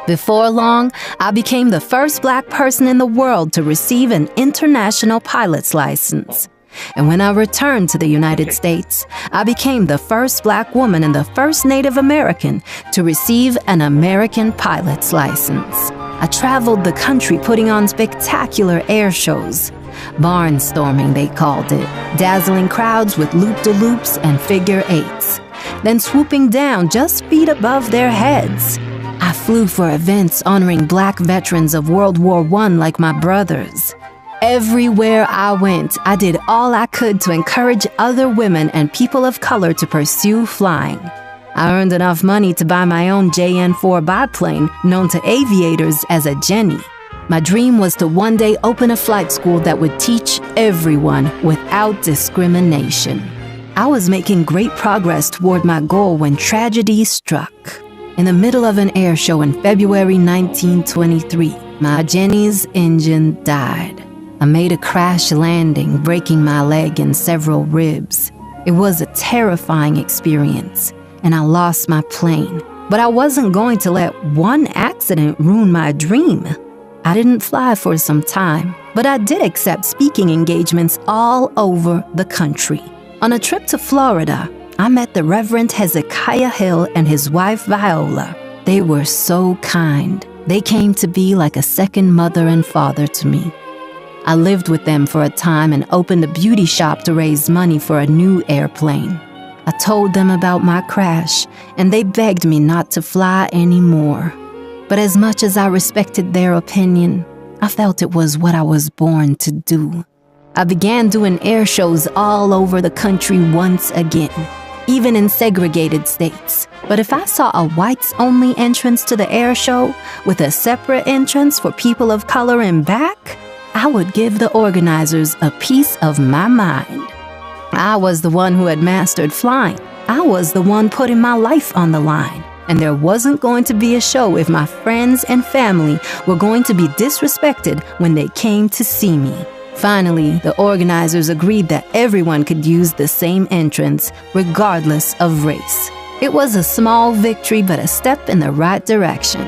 Before long, I became the first black person in the world to receive an international pilot's license. And when I returned to the United States, I became the first black woman and the first Native American to receive an American pilot's license. I traveled the country putting on spectacular air shows. Barnstorming, they called it, dazzling crowds with loop-de-loops and figure eights, then swooping down just feet above their heads. I flew for events honoring black veterans of World War I like my brothers. Everywhere I went, I did all I could to encourage other women and people of color to pursue flying. I earned enough money to buy my own JN-4 biplane, known to aviators as a Jenny. My dream was to one day open a flight school that would teach everyone without discrimination. I was making great progress toward my goal when tragedy struck. In the middle of an air show in February 1923, my Jenny's engine died. I made a crash landing, breaking my leg and several ribs. It was a terrifying experience, and I lost my plane. But I wasn't going to let one accident ruin my dream. I didn't fly for some time, but I did accept speaking engagements all over the country. On a trip to Florida, I met the Reverend Hezekiah Hill and his wife Viola. They were so kind. They came to be like a second mother and father to me. I lived with them for a time and opened a beauty shop to raise money for a new airplane. I told them about my crash, and they begged me not to fly anymore. But as much as I respected their opinion, I felt it was what I was born to do. I began doing air shows all over the country once again, even in segregated states. But if I saw a whites-only entrance to the air show with a separate entrance for people of color in back, I would give the organizers a piece of my mind. I was the one who had mastered flying. I was the one putting my life on the line. And there wasn't going to be a show if my friends and family were going to be disrespected when they came to see me. Finally, the organizers agreed that everyone could use the same entrance, regardless of race. It was a small victory, but a step in the right direction.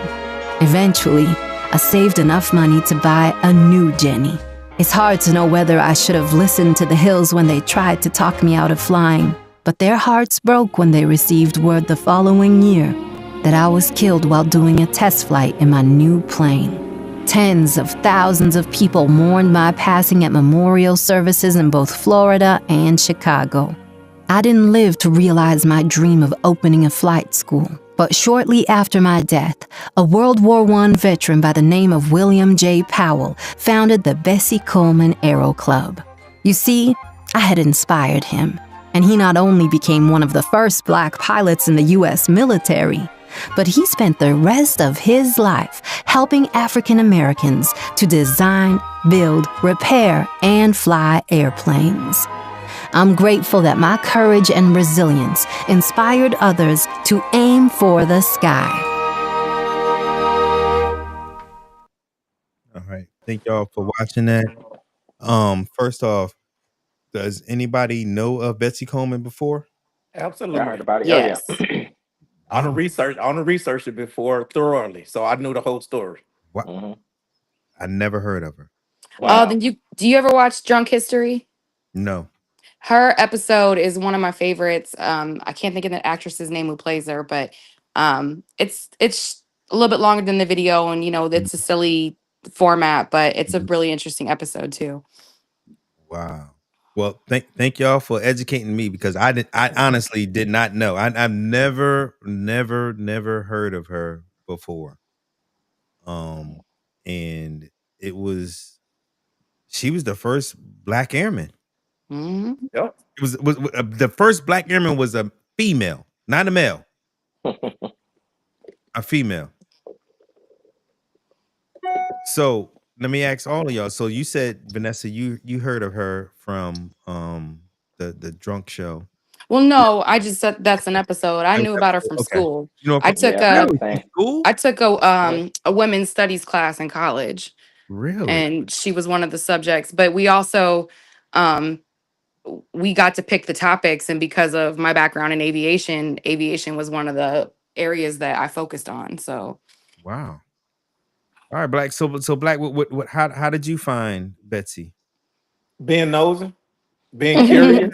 Eventually, I saved enough money to buy a new Jenny. It's hard to know whether I should have listened to the Hills when they tried to talk me out of flying, but their hearts broke when they received word the following year that I was killed while doing a test flight in my new plane. Tens of thousands of people mourned my passing at memorial services in both Florida and Chicago. I didn't live to realize my dream of opening a flight school. But shortly after my death, a World War I veteran by the name of William J. Powell founded the Bessie Coleman Aero Club. You see, I had inspired him, and he not only became one of the first black pilots in the U.S. military, but he spent the rest of his life helping African Americans to design, build, repair, and fly airplanes. I'm grateful that my courage and resilience inspired others to aim for the sky. All right. Thank y'all for watching that. First off, does anybody know of Betsy Coleman before? Absolutely. I heard about it. Yes. Oh, yeah. I don't research it before thoroughly, so I knew the whole story. What? Mm-hmm. I never heard of her. Wow. Oh, then do you ever watch Drunk History? No. Her episode is one of my favorites. I can't think of the actress's name who plays her, but it's a little bit longer than the video, and it's a silly format, but it's a really interesting episode too. Wow. Well, thank y'all for educating me, because I honestly did not know. I've never heard of her before. And she was the first black airman. Mm-hmm. Yep. It was the first black airman was a female, not a male. A female. So let me ask all of y'all. So you said, Vanessa, you heard of her from the drunk show. Well, no, I just said that's an episode. I That was knew about her episode? from Okay. school. You know I from took a really from school? I took a women's studies class in college, Really? and she was one of the subjects. But we also we got to pick the topics, and because of my background in aviation was one of the areas that I focused on. So Wow. All right, Black. So Black, what how did you find Betsy? Being nosy, being curious.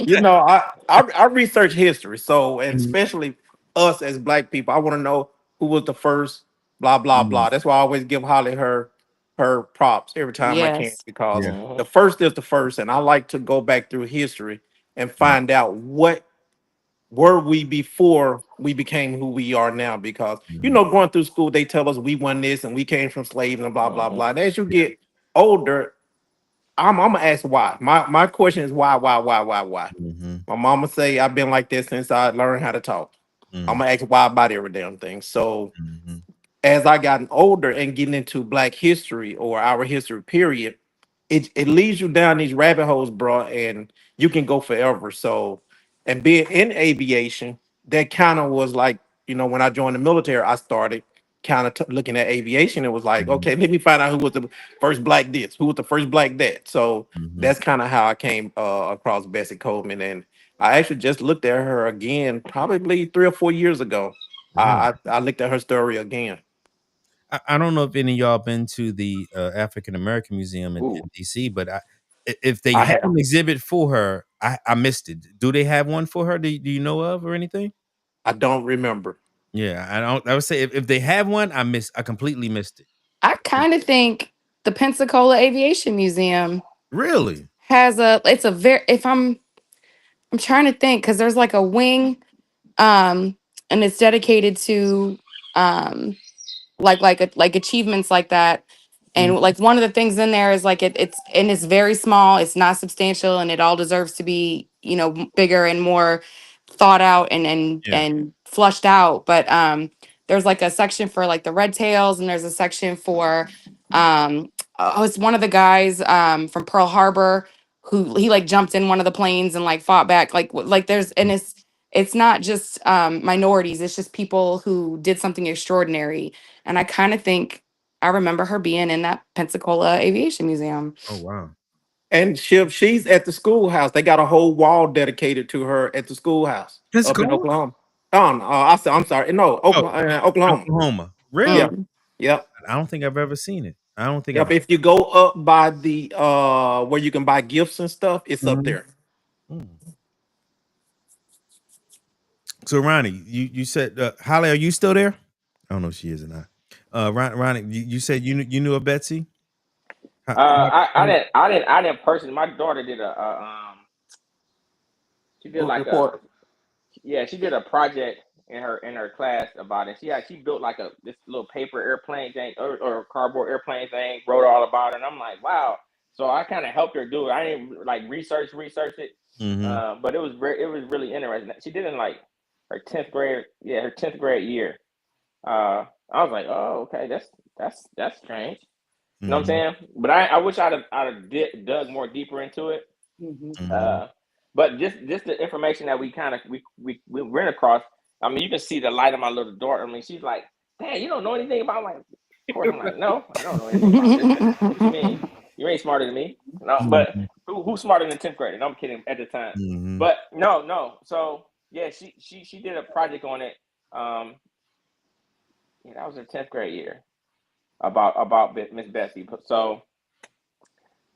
You know, I research history, so and Mhm. especially us as Black people, I want to know who was the first, blah blah blah. That's why I always give Holly her props every time I can, yes. because Yeah. the first is the first, and I like to go back through history and find out what were we before we became who we are now. Because you Mhm. know, going through school, they tell us we won this and we came from slaves and blah blah blah. And as you get older, I'm gonna ask why. My question is why. Mhm. My mama say I've been like this since I learned how to talk. I'm Mhm. gonna ask why about every damn thing. So Mhm. as I gotten older and getting into Black history or our history period, it leads you down these rabbit holes, bro, and you can go forever. So, and being in aviation, that kind of was like, you know, when I joined the military, I started kind of looking at aviation. It was like, Mhm. okay, let me find out who was the first Black this, who was the first Black that. So Mhm. that's kind of how I came across Bessie Coleman, and I actually just looked at her again, probably 3 or 4 years ago. Really? I looked at her story again. I don't know if any of y'all been to the African American Museum in Ooh, DC, but if they I have have. an exhibit for her, I missed it. Do they have one for her? Do you know of or anything? I don't remember. Yeah, I don't. I would say if they have one, I completely missed it. I kind of think the Pensacola Aviation Museum Really? has a it's a very if I'm trying to think because there's like a wing um and it's dedicated to um like achievements like that, and Mhm. like one of the things in there is like it's very small, it's not substantial, and it all deserves to be, bigger and more thought out Yeah. and flushed out. But there's like a section for like the red tails, and there's a section for it's one of the guys from Pearl Harbor who he like jumped in one of the planes and like fought back, like there's, and it's not just minorities, it's just people who did something extraordinary. And I kind of think I remember her being in that Pensacola Aviation Museum. Oh wow. And she's at the schoolhouse. They got a whole wall dedicated to her at the schoolhouse up in Pensacola? Oklahoma. Oh, no, I'm sorry. No, Oh, Oklahoma. Oklahoma. Really? Yep, Mm. yep, I don't think I've ever seen it. I don't think I've. yep. If you go up by the where you can buy gifts and stuff, it's up Mhm. there. Mm. So Ronnie, you said Holly, are you still there? I don't know if she is or not. Ronnie, you said you knew of Betsy? I didn't personally. My daughter did she did Book like a report. yeah, she did a project in her class about it. She built like this little paper airplane thing or cardboard airplane thing, wrote all about it, and I'm like, wow. So I kind of helped her do it. I didn't like research it, Mm-hmm. but it was really interesting. She did it in like her 10th grade, yeah, her 10th grade year. I was like, oh, okay, that's strange. You know what I'm Mm-hmm. saying? But I wish I'd have dug more deeper into it. Mhm. Mm-hmm. Uh, but just the information that we ran across. I mean, you can see the light of my little daughter. I mean, she's like, "Dad, you don't know anything about like." Of course, I'm like, "No, I don't know anything about this. What you mean? You ain't smarter than me." No, but Mm-hmm. who's smarter than 10th grade? And I'm kidding at the time. Mm-hmm. But no. So yeah, she did a project on it. Yeah, that was her 10th grade year about Miss Bessie. So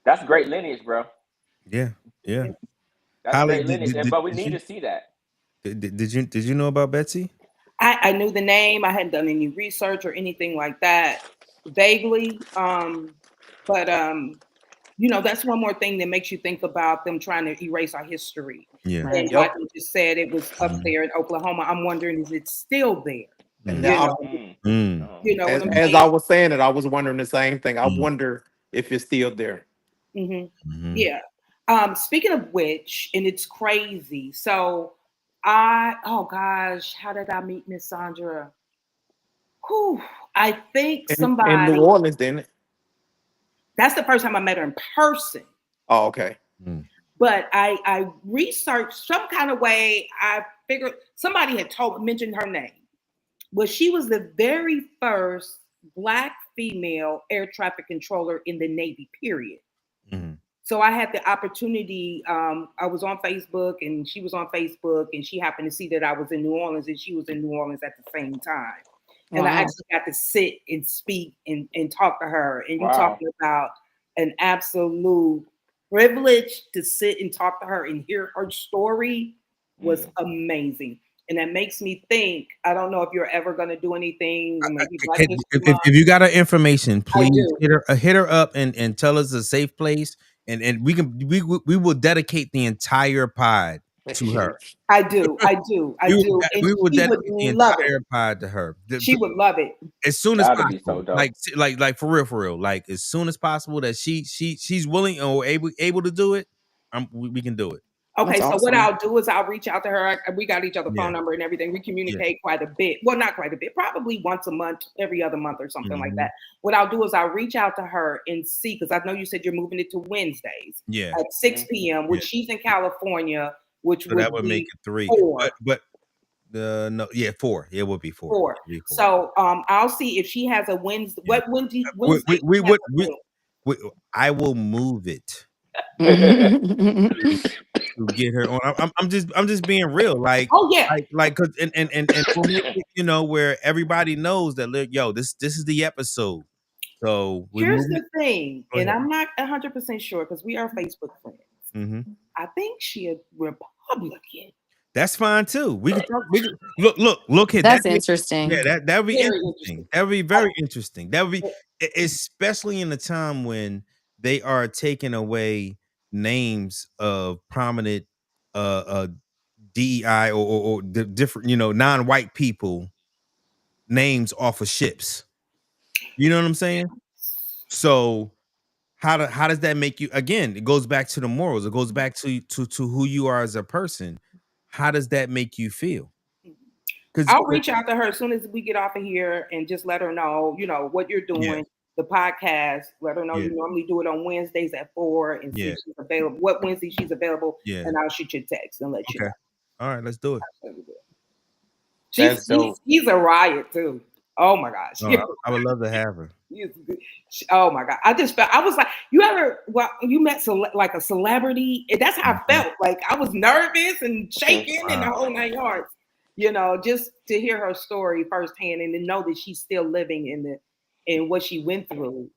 that's great lineage, bro. Yeah, yeah. That's Holly, great lineage, but we need to see that. did you know about Betsy? I knew the name. I hadn't done any research or anything like that, vaguely. But that's one more thing that makes you think about them trying to erase our history. Yeah. And Right. like Yep. you just said, it was up Mm-hmm. there in Oklahoma. I'm wondering, is it still there? And You now, know, Mm-hmm. you know what I'm as saying? I was saying it, I was wondering the same thing. I Mm-hmm. wonder if it's still there. Hmm. Mm-hmm. Yeah. Speaking of which, and it's crazy. So Oh gosh, how did I meet Miss Sandra? Whew, I think In New somebody. Orleans, didn't it? That's the first time I met her in person. Oh, okay. But I researched some kind of way. I figured somebody had mentioned her name. Well, she was the very first Black female air traffic controller in the Navy, period. So I had the opportunity. I was on Facebook and she was on Facebook, and she happened to see that I was in New Orleans and she was in New Orleans at the same time. And I actually got to sit and speak and talk to her. And you're talking about an absolute privilege to sit and talk to her and hear her story was amazing. And that makes me think, I don't know if you're ever going to do anything. Maybe Black History Month. If you got her information, please hit her up and tell us a safe place, and we will dedicate the entire pod to her. I do. We will dedicate the entire pod to her. She would love it as soon as possible. Like for real. Like as soon as possible that she's willing or able to do it. We can do it. Okay, so what I'll do is I'll reach out to her. We got each other's phone number and everything. We communicate quite a bit. Well, not quite a bit, probably once a month, every other month or something like that. What I'll do is I'll reach out to her and see, because I know you said you're moving it to Wednesdays at 6 p.m., which she's in California, which so that would make it 3. 4. But no, 4. It would be 4. 4. So I'll see if she has a Wednesday. What Wednesday? I will move it. To get her on. I'm just being real. Like, like cause and where everybody knows that this is the episode. So here's the thing, and I'm not 100% sure because we are Facebook friends. I think she a Republican. That's fine too. We can talk. We can, look here. That's interesting. Yeah, that'd be interesting. That would be very interesting. That would be, especially in the time when they are taking away names of prominent DEI or the different, non-white people names off of ships. You know what I'm saying? So how does that make you? Again, it goes back to the morals. It goes back to who you are as a person. How does that make you feel? I'll reach out to her as soon as we get off of here and just let her know, what you're doing. The podcast, let her know you normally do it on Wednesdays at 4 and see if she's available. What Wednesday she's available, and I'll shoot you a text and let you know. All right, let's do it. She's a riot too. Oh my gosh. I would love to have her. Oh my God. I was like, you met like a celebrity. And that's how I felt. Like I was nervous and shaking and the whole 9 yards. Just to hear her story firsthand and to know that she's still living in what she went through,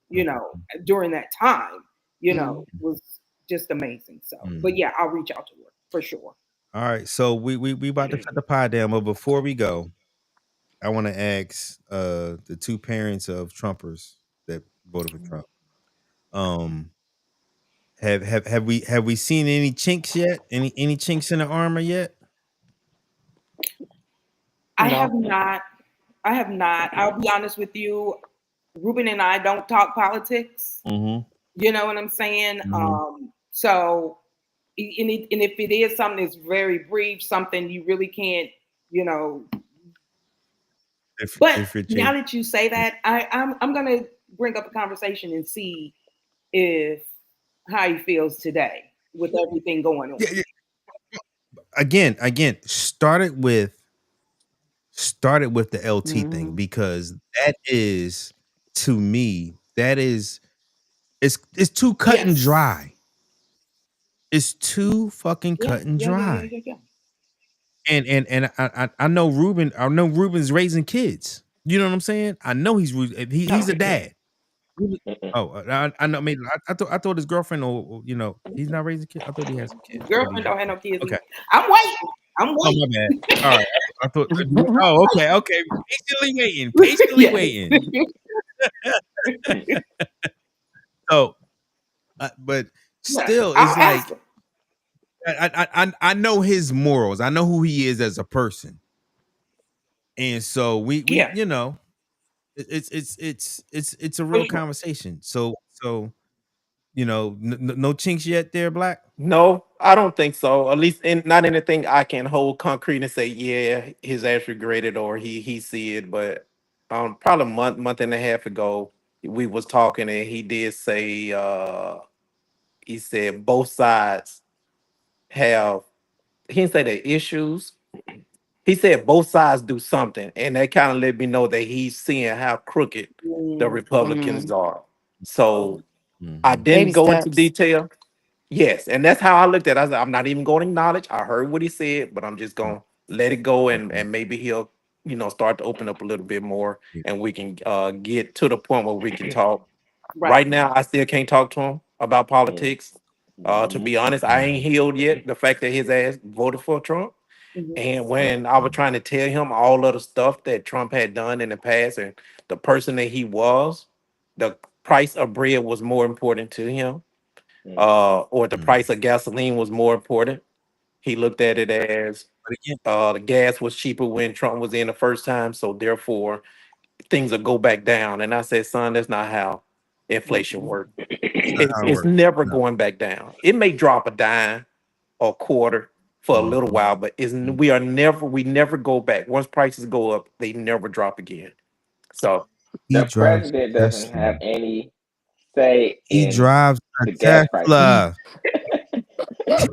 during that time, was just amazing. So, but yeah, I'll reach out to her for sure. All right. So we about to shut the pod down, but before we go, I want to ask the two parents of Trumpers that voted for Trump. Have we seen any chinks yet? Any chinks in the armor yet? I have not. I'll be honest with you. Ruben and I don't talk politics. You know what I'm saying? So, and if it is something that's very brief, something you really can't, But now that you say that, I'm gonna bring up a conversation and see how he feels today with everything going on. Again, started with the LT thing, because that is, to me, it's too cut and dry. It's too fucking cut and dry. And I know Ruben. I know Ruben's raising kids. You know what I'm saying? I know he's a dad. Oh, I know. I mean, I thought his girlfriend, or he's not raising kids. I thought he has some kids. Girlfriend don't have no kids. Okay, I'm waiting. Oh, my bad. All right. I thought. Oh, okay. Patiently waiting. So, but still, it's like I know his morals. I know who he is as a person, and so we it's a real conversation. So no chinks yet there, Black? No, I don't think so. At least not anything I can hold concrete and say, yeah, his ass regretted or he see it. But probably a month and a half ago, we was talking and he did say he said both sides have he didn't say the issues. He said both sides do something, and that kind of let me know that he's seeing how crooked the Republicans are. So I didn't Baby go into steps. detail. Yes, and that's how I looked at it. I said, I'm not even going to acknowledge. I heard what he said, but I'm just going to let it go, and maybe he'll, start to open up a little bit more, and we can get to the point where we can talk. Right now, I still can't talk to him about politics. To be honest, I ain't healed yet. The fact that his ass voted for Trump. And when I was trying to tell him all of the stuff that Trump had done in the past and the person that he was, the price of bread was more important to him, or the price of gasoline was more important. He looked at it as the gas was cheaper when Trump was in the first time, so therefore things will go back down. And I said, son, that's not how inflation works. It's never going back down. It may drop a dime or quarter for a little while, but we never go back. Once prices go up, they never drop again. So the president doesn't have any say He in drives a the gas prices. Tesla.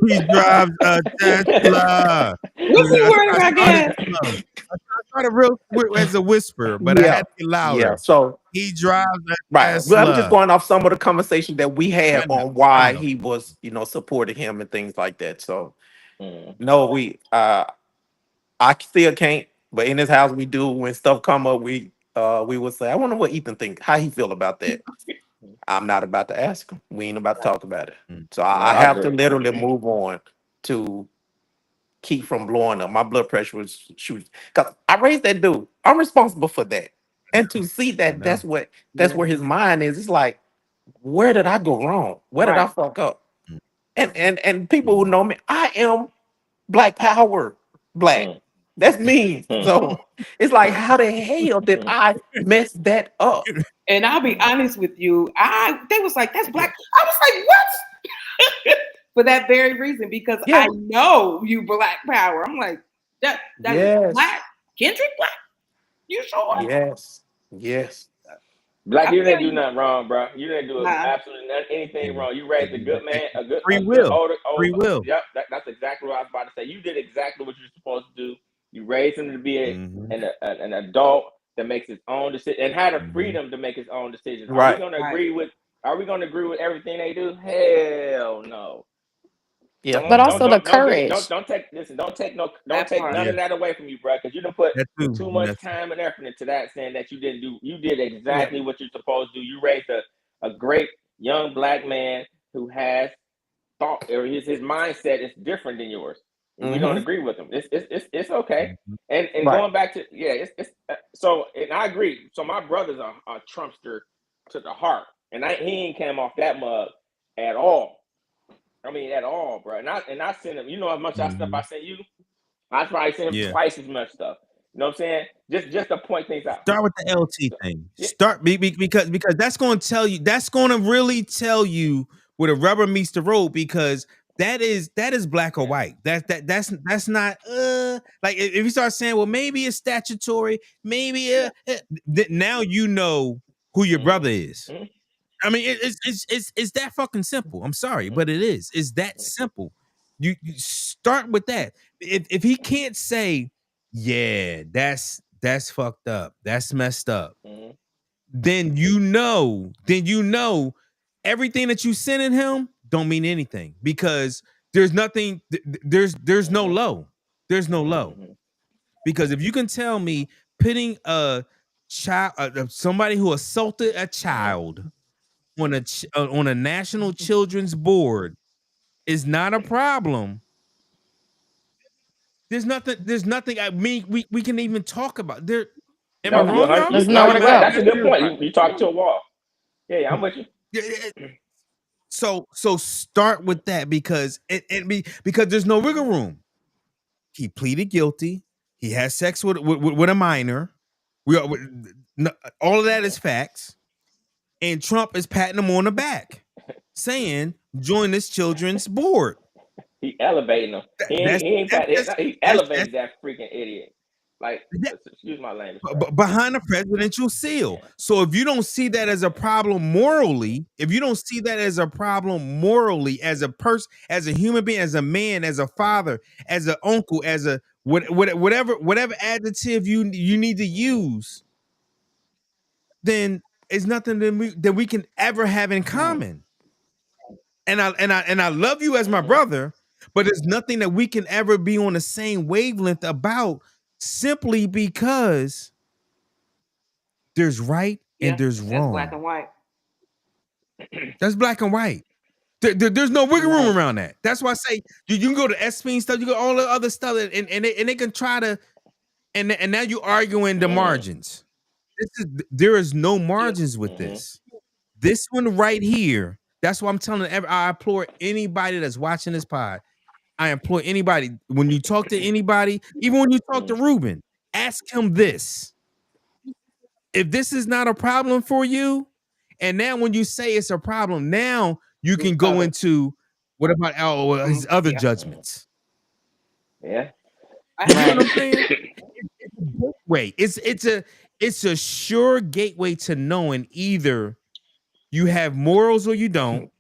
He drives a Tesla. What's he worried about gas? I started real as a whisper, but I had to be louder. Yeah. So he drives a right. Tesla. Well, I'm just going off some of the conversation that we had on why he was, supporting him and things like that. So no, I still can't, but in this house we do. When stuff come up, we would say, I wonder what Ethan think, how he feel about that. I'm not about to ask him. We ain't about to talk about it. So I have to literally move on to keep from blowing up. My blood pressure was shooting because I raised that dude. I'm responsible for that. And to see that that's where his mind is. It's like, where did I go wrong? Where did I fuck up? And people who know me, I am Black Power Black. That's me. So it's like, how the hell did I mess that up? And I'll be honest with you, they was like, that's Black. I was like, what? For that very reason, because I know you Black Power. I'm like, that is Black. Kendrick Black? You sure? Yes. Black, you didn't do nothing wrong, bro. You didn't do absolutely anything wrong. You raised a good man, a good older. Free will. Yep, that's exactly what I was about to say. You did exactly what you're supposed to do. You raised him to be an adult that makes his own decision and had the freedom to make his own decisions. Are we going to agree with? Are we going to agree with everything they do? Hell no. Yeah, but also the courage. Don't take none of that away from you, bro. Because you done put too much time and effort into that, saying that you didn't do. You did exactly what you're supposed to do. You raised a great young Black man who has thought, or his mindset is different than yours. We don't agree with him. It's okay. And going back to so, and I agree. So my brother's a Trumpster to the heart, and he ain't came off that mug at all. I mean, at all, bro. And I sent him. You know how much stuff I sent you? I probably sent him twice as much stuff. You know what I'm saying? Just to point things out. Start with the LT thing. Start because that's going to tell you. That's going to really tell you where the rubber meets the road, because that is black or white. That's not like if you start saying, well, maybe it's statutory, maybe now you know who your brother is. I mean, it's that fucking simple. I'm sorry, but it is. It's that simple. You start with that. If he can't say, yeah, that's fucked up, that's messed up, then you know everything that you sending him don't mean anything, because there's nothing. There's no low. There's no low. Because if you can tell me pitting a child, somebody who assaulted a child on a national children's board is not a problem. There's nothing. I mean, we can even talk about there. Am I wrong, y'all? There's nowhere to go. That's a good point. You talk to a wall. Yeah, I'm with you. So start with that, because because there's no wiggle room. He pleaded guilty. He has sex with a minor. All of that is facts. And Trump is patting him on the back, saying, join this children's board. He elevating him. He elevated that freaking idiot. Like, excuse my language. Behind a presidential seal. Yeah. So if you don't see that as a problem morally, as a person, as a human being, as a man, as a father, as an uncle, as a whatever adjective you need to use, then it's nothing that we can ever have in common. And I love you as my brother, but it's nothing that we can ever be on the same wavelength about, simply because there's right and there's wrong. That's black and white. That's black and white. There's no wiggle room around that. That's why I say you can go to Epstein stuff, you go all the other stuff, and they can try to, and now you're arguing the margins. There is no margins with this. This one right here. That's why I'm telling I implore anybody that's watching this pod. I implore anybody, when you talk to anybody, even when you talk to Ruben, ask him this. If this is not a problem for you, and now when you say it's a problem, now you can go into what about his other judgments? Yeah. You know what I'm saying? It's a sure gateway to knowing either you have morals or you don't.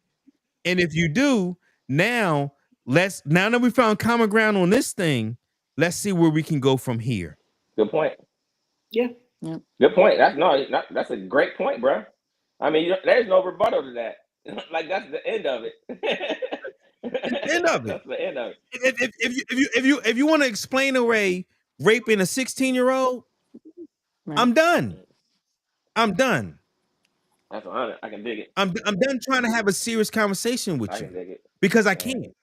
And if you do, now that we found common ground on this thing, let's see where we can go from here. Good point. Yeah. Good point. That's a great point, bro. I mean, there's no rebuttal to that. Like, that's the end of it. End of it. That's the end of it. If you want to explain away raping a 16-year-old, I'm done. That's 100. I can dig it. I'm done trying to have a serious conversation with you. I can dig it. Because I can't.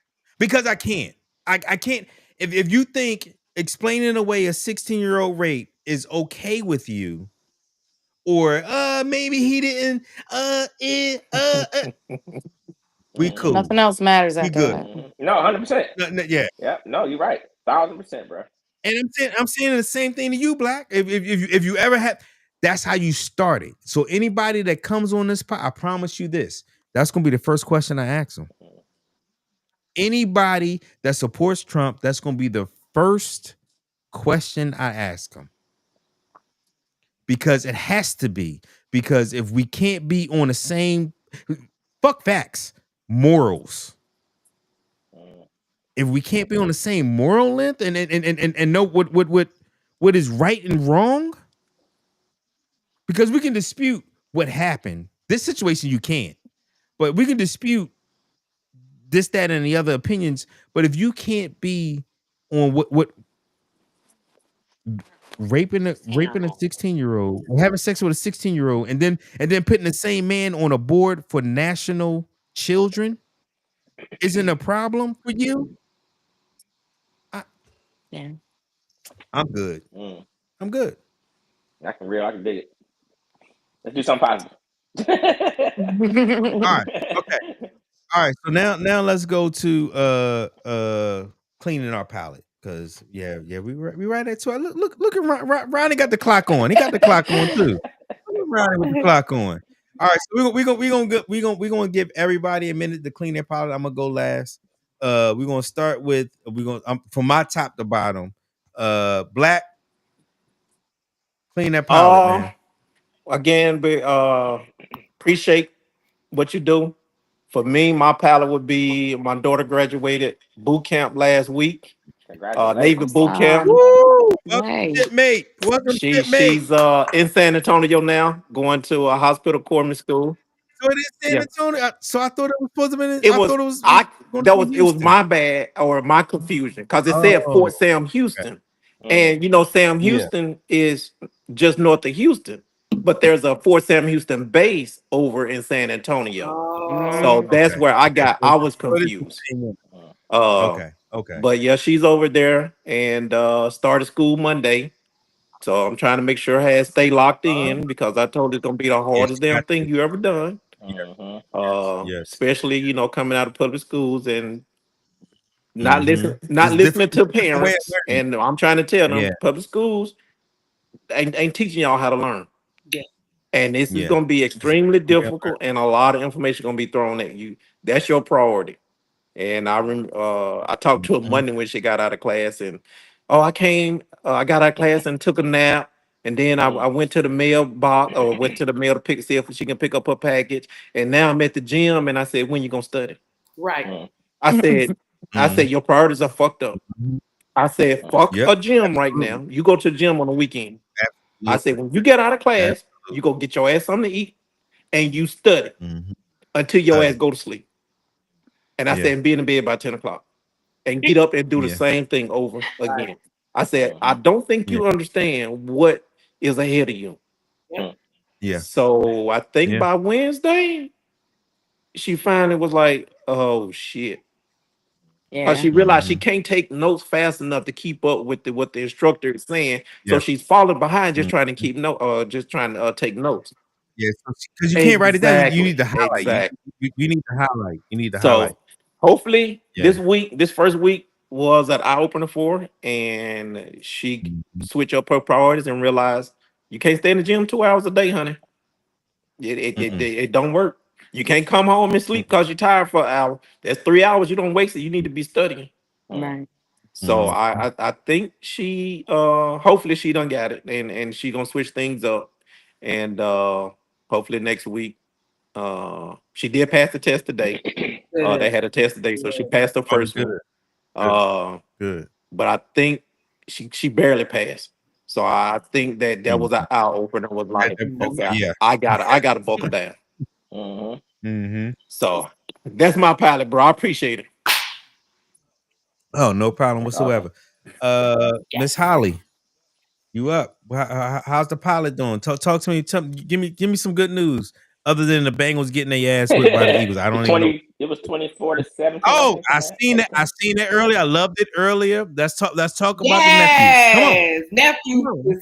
I can't. If you think explaining away a 16-year-old rape is okay with you, or maybe he didn't, we cool. Nothing else matters after that. No, 100%. Yeah. Yeah. No, you're right. 1,000%, bro. And I'm saying the same thing to you, Black. If you ever have, that's how you started. So anybody that comes on this pod, I promise you this, that's gonna be the first question I ask them. Anybody that supports Trump, that's gonna be the first question I ask them. Because it has to be. Because if we can't be on the same, fuck facts, morals. If we can't be on the same moral length and know what is right and wrong, because we can dispute what happened. This situation you can't, but we can dispute this, that, and the other opinions. But if you can't be on what raping a 16-year-old, having sex with a 16-year-old, and then putting the same man on a board for national children isn't a problem for you, I'm good. I'm good. I can dig it. Let's do something positive. All right. Okay. All right. So now let's go to cleaning our palate. Because we right at 12. Look at Ronnie got the clock on. He got the clock on too. Ronnie with the clock on. All right, so we gonna give everybody a minute to clean their palate. I'm gonna go last. We're gonna start with from my top to bottom. Black, clean that palate, man. Again, appreciate what you do. For me, my palette would be my daughter graduated boot camp last week. Navy boot camp. Welcome, shipmate. She's in San Antonio now, going to a hospital corpsman school. So it is San Antonio. So I thought it was supposed to be. It was my bad or my confusion, because it said Fort Sam Houston, and Sam Houston is just north of Houston, but there's a Fort Sam Houston base over in San Antonio. So that's where I was confused. Okay. But yeah, she's over there and started school Monday. So I'm trying to make sure her ass stay locked in, because I told her it's gonna be the hardest damn thing you ever done. Especially coming out of public schools and not listening to parents. And I'm trying to tell them public schools ain't teaching y'all how to learn. And this is gonna be extremely difficult, and a lot of information gonna be thrown at you. That's your priority. And I remember I talked to her Monday when she got out of class, and I got out of class and took a nap. And then I went to the mailbox or went to the mail to see if she can pick up her package. And now I'm at the gym, and I said, when you gonna study? Right. I said, your priorities are fucked up. I said, fuck Yep. a gym right now. You go to the gym on the weekend. I said, when you get out of class, you go get your ass something to eat and you study until your ass go to sleep. And I said, be in the bed by 10 o'clock and get up and do the same thing over again. I said, I don't think you understand what is ahead of you. Yeah. So I think by Wednesday, she finally was like, oh shit. Because she realized she can't take notes fast enough to keep up with what the instructor is saying. So she's falling behind just trying to keep just trying to take notes. Yeah, because you can't write it down. You Exactly. need to highlight. Exactly. You need to highlight. You need to highlight. So hopefully Yeah. this first week was an eye opener for her, and she switch up her priorities and realize you can't stay in the gym 2 hours a day, honey. It don't work. You can't come home and sleep because you're tired for an hour. That's 3 hours you don't waste it. You need to be studying. Right. So I think she hopefully she done got it, and she gonna switch things up, and hopefully next week she did pass the test today. They had a test today, so she passed the first one. Good. But I think she barely passed. So I think that was an eye opener. Was like, okay, I gotta buckle down. So that's my pilot, bro. I appreciate it. Oh, no problem whatsoever. Miss Holly, you up? How's the pilot doing? Talk to me. Give me some good news. Other than the Bengals getting their ass whipped by the Eagles, I don't even know. It was 24-17. Oh, I seen it. I seen it earlier. I loved it earlier. Let's talk about the nephew. Come on. Nephew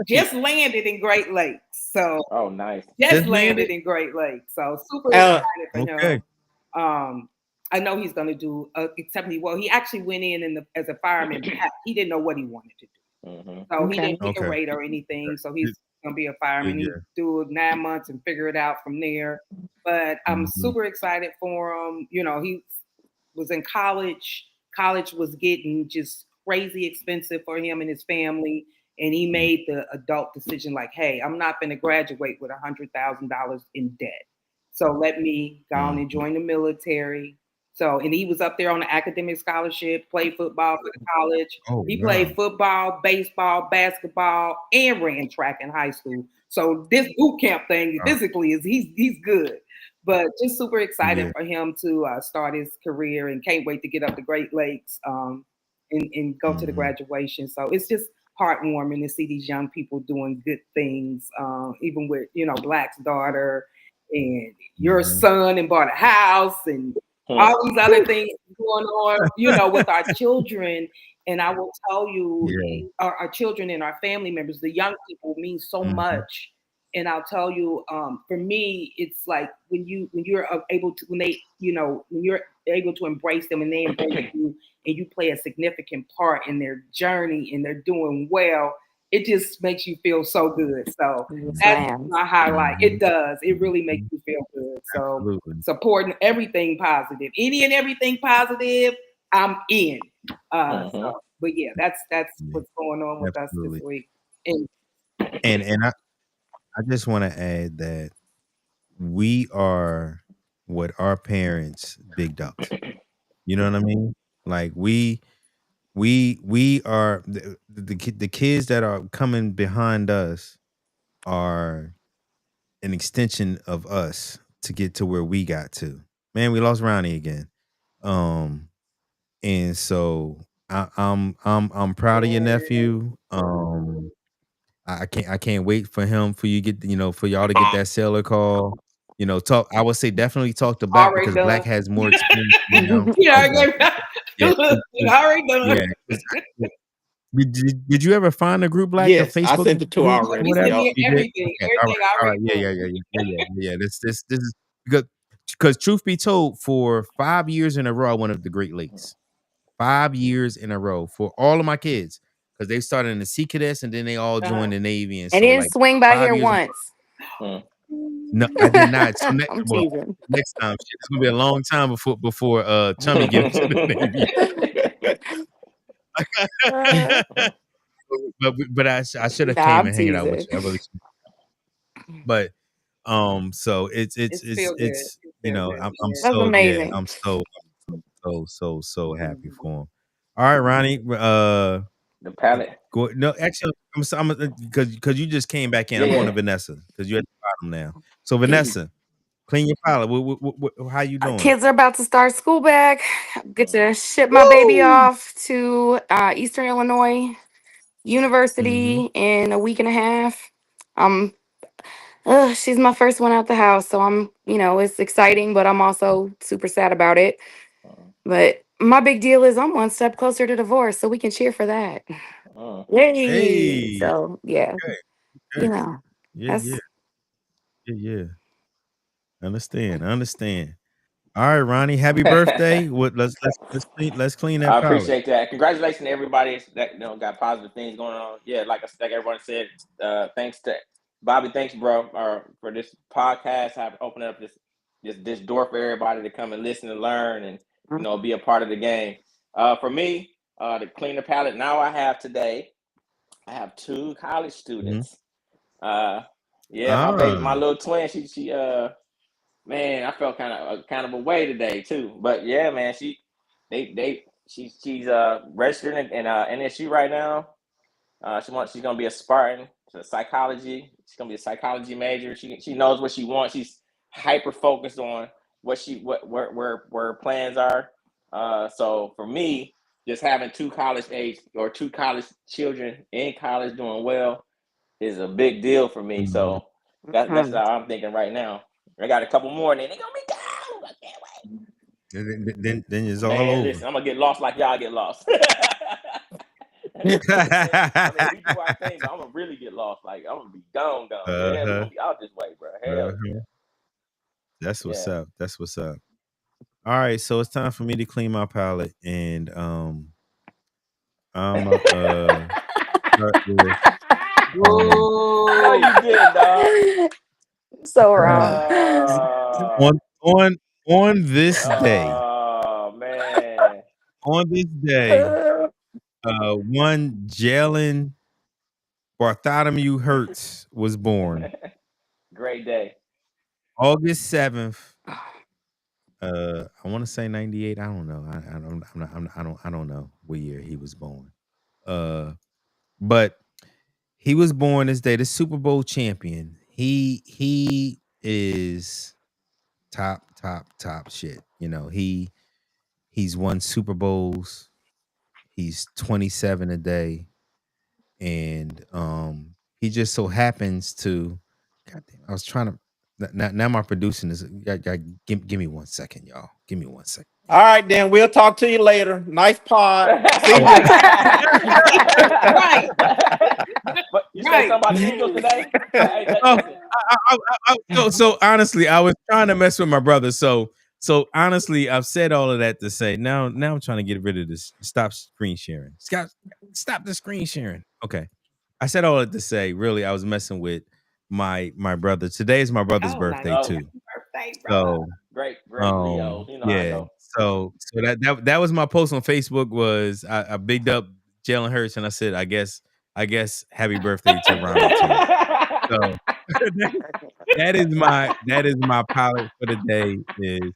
just landed in Great Lakes. So nice. Just landed in Great Lakes. So super excited for him. I know he's gonna do exceptionally well. He actually went in as a fireman. He didn't know what he wanted to do. So he didn't pick a rate or anything. So he's gonna be a fireman. He do 9 months and figure it out from there. But I'm super excited for him. You know, he was in college. College was getting just crazy expensive for him and his family. And he made the adult decision like, hey, I'm not going to graduate with $100,000 in debt. So let me go on and join the military. So, and he was up there on the academic scholarship, played football for the college. He played football, baseball, basketball, and ran track in high school. So this boot camp thing physically he's good. But just super excited for him to start his career and can't wait to get up to Great Lakes and go to the graduation. So it's just heartwarming to see these young people doing good things, even with, Black's daughter and your son and bought a house and all these other things going on, with our children. And I will tell you, our children and our family members, the young people mean so much. And I'll tell you, for me, it's like when you're able to, when you're able to embrace them and they embrace you and you play a significant part in their journey and they're doing well, it just makes you feel so good. So that's my highlight. It does. It really makes you feel good. So supporting everything positive, any and everything positive, I'm in. But yeah, that's what's going on with us this week. And I just want to add that we are what our parents big dogs. You know what I mean? Like we are the kids that are coming behind us are an extension of us to get to where we got to. Man, we lost Ronnie again. And so I'm proud of your nephew. I can't wait for you get for y'all to get that sailor call. I would say definitely talk to Black because Black has more experience than him. Already done. Yeah. Did you ever find a group Black? Yes, the Facebook I sent it to her already. Everything. All right. Yeah. This is because truth be told, for 5 years in a row, I went up the Great Lakes. 5 years in a row for all of my kids. Because they started in the Sea Cadets and then they all joined the Navy. And he didn't swing by here once. No, I did not. So I'm teasing. next time, shit, it's gonna be a long time before Chummy get into the Navy. but I should have Nah, came I'm and hanging out with teasing. you. I really should. But so it's feel good. It's you feel know good. I'm Yeah. That's so yeah amazing. I'm so happy for him. All right, Ronnie. The palette. Go, no, actually, I'm because you just came back in. I'm going to Vanessa because you're at the bottom now. So Vanessa, clean your palate. How you doing? Kids are about to start school back. Get to ship my baby Woo! off to Eastern Illinois University in a week and a half. She's my first one out the house, so it's exciting, but I'm also super sad about it. But my big deal is I'm one step closer to divorce, so we can cheer for that. Yay! Hey, So yeah, okay, you know, yeah. that's I understand. All right, Ronnie, happy birthday. Let's clean that I palate. appreciate that. Congratulations to everybody that got positive things going on. Yeah, like everyone said, thanks to Bobby. Thanks, bro, for this podcast. Have opened up this door for everybody to come and listen and learn and be a part of the game. For me, to clean the palate. Now I have 2 college students. My baby, my little twin. She man, I felt kind of a way today too. But yeah, man, she's registered in NSU right now. She's gonna be a Spartan. Psychology. She's gonna be a psychology major. She knows what she wants. She's hyper focused on where her plans are. So for me, just having 2 college children in college doing well is a big deal for me. So that's how I'm thinking right now. I got a couple more, and then they're gonna be gone. I can't wait. Then it's all over. Listen, I'm gonna get lost like y'all get lost. I mean, we do our thing, but I'm gonna really get lost. Like I'm gonna be gone. Yeah, we're gonna be out this way, bro. Hell yeah. That's what's up. That's what's up. All right, so it's time for me to clean my palate, and I'm start with, No, you did, dog. so wrong. on this day. Oh man. On this day, one Jalen Bartholomew Hurts was born. Great day. August 7th. I want to say 98. I don't know. I don't know what year he was born. But he was born this day, the Super Bowl champion. He is top shit. He's won Super Bowls. He's 27 a day. And he just so happens to I was trying to now my producing is give me 1 second, y'all. Give me 1 second. All right, then we'll talk to you later. Nice pod. See you. Right. But you said something about the Eagles today? So honestly, I was trying to mess with my brother. So honestly, I've said all of that to say now I'm trying to get rid of this. Stop screen sharing. Stop the screen sharing. Okay. I said all that to say, really, I was messing with my brother. Today is my brother's birthday too. Birthday, So great Leo. You know how I go. So that was my post on Facebook. Was I bigged up Jalen Hurts and I said, I guess happy birthday to Ronald too. So that is my pilot for the day. Is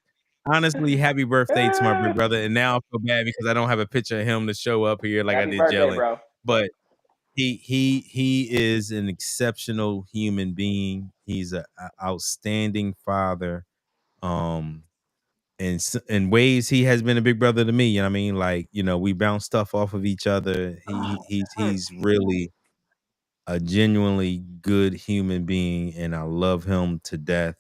honestly happy birthday to my big brother. And now I feel bad because I don't have a picture of him to show up here like happy I did birthday, Jalen. Bro. But he is an exceptional human being. He's an outstanding father. In ways he has been a big brother to me. You know what I mean? Like, we bounce stuff off of each other. He's really a genuinely good human being, and I love him to death.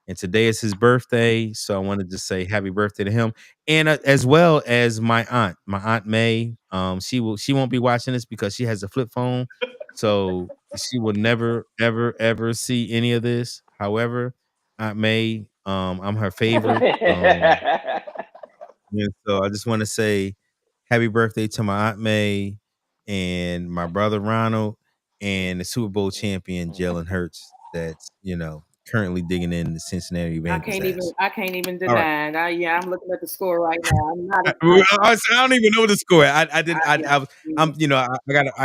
And today is his birthday, so I wanted to say happy birthday to him, and as well as my aunt May. She won't be watching this because she has a flip phone, so she will never ever see any of this. However, Aunt May, I'm her favorite. And so I just want to say happy birthday to my Aunt May and my brother Ronald and the Super Bowl champion Jalen Hurts. That's currently digging in the Cincinnati Bengals. I can't even All right. deny it. Yeah, I'm looking at the score right now. I'm not. I don't even know the score. I'm I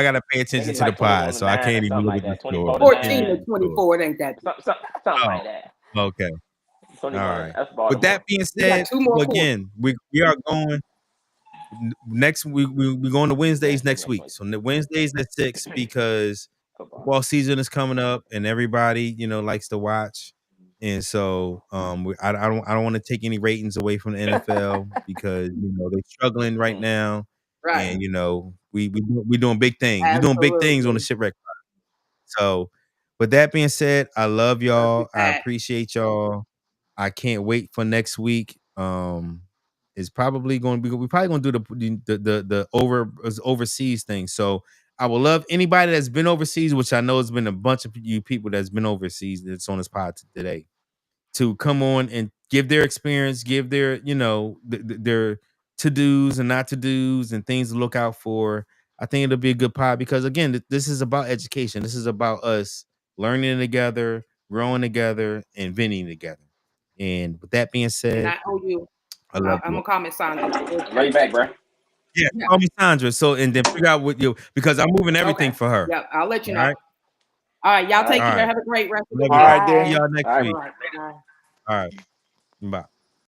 gotta pay attention to the pod, so I can't even look at the score. 14-24. It ain't that. Something like that. Okay. 21. All right. That's Baltimore. With that being said, again, we are going next. We're going to Wednesdays next week. So the Wednesdays at 6 because football season is coming up and everybody likes to watch. And so I don't want to take any ratings away from the NFL because they're struggling right now. Right. And we doing big things. We're doing big things on the Shipwreck. So with that being said, I love y'all. I appreciate y'all. I can't wait for next week. It's probably going to be we're probably going to do the overseas thing. So I would love anybody that's been overseas, which I know has been a bunch of you people that's been overseas that's on this pod today, to come on and give their experience, give their their to-dos and not to-dos and things to look out for. I think it'll be a good pod because again, this is about education. This is about us learning together, growing together, and venting together. And with that being said, and I owe you. I love I'm gonna comment Sandra. Right back, bro. Yeah, call me Sandra. So and then figure out what because I'm moving everything for her. Yeah, I'll let you know. Right? All right, y'all take care. Have a great rest of the week. All right, see y'all next week. All right. All right. Bye.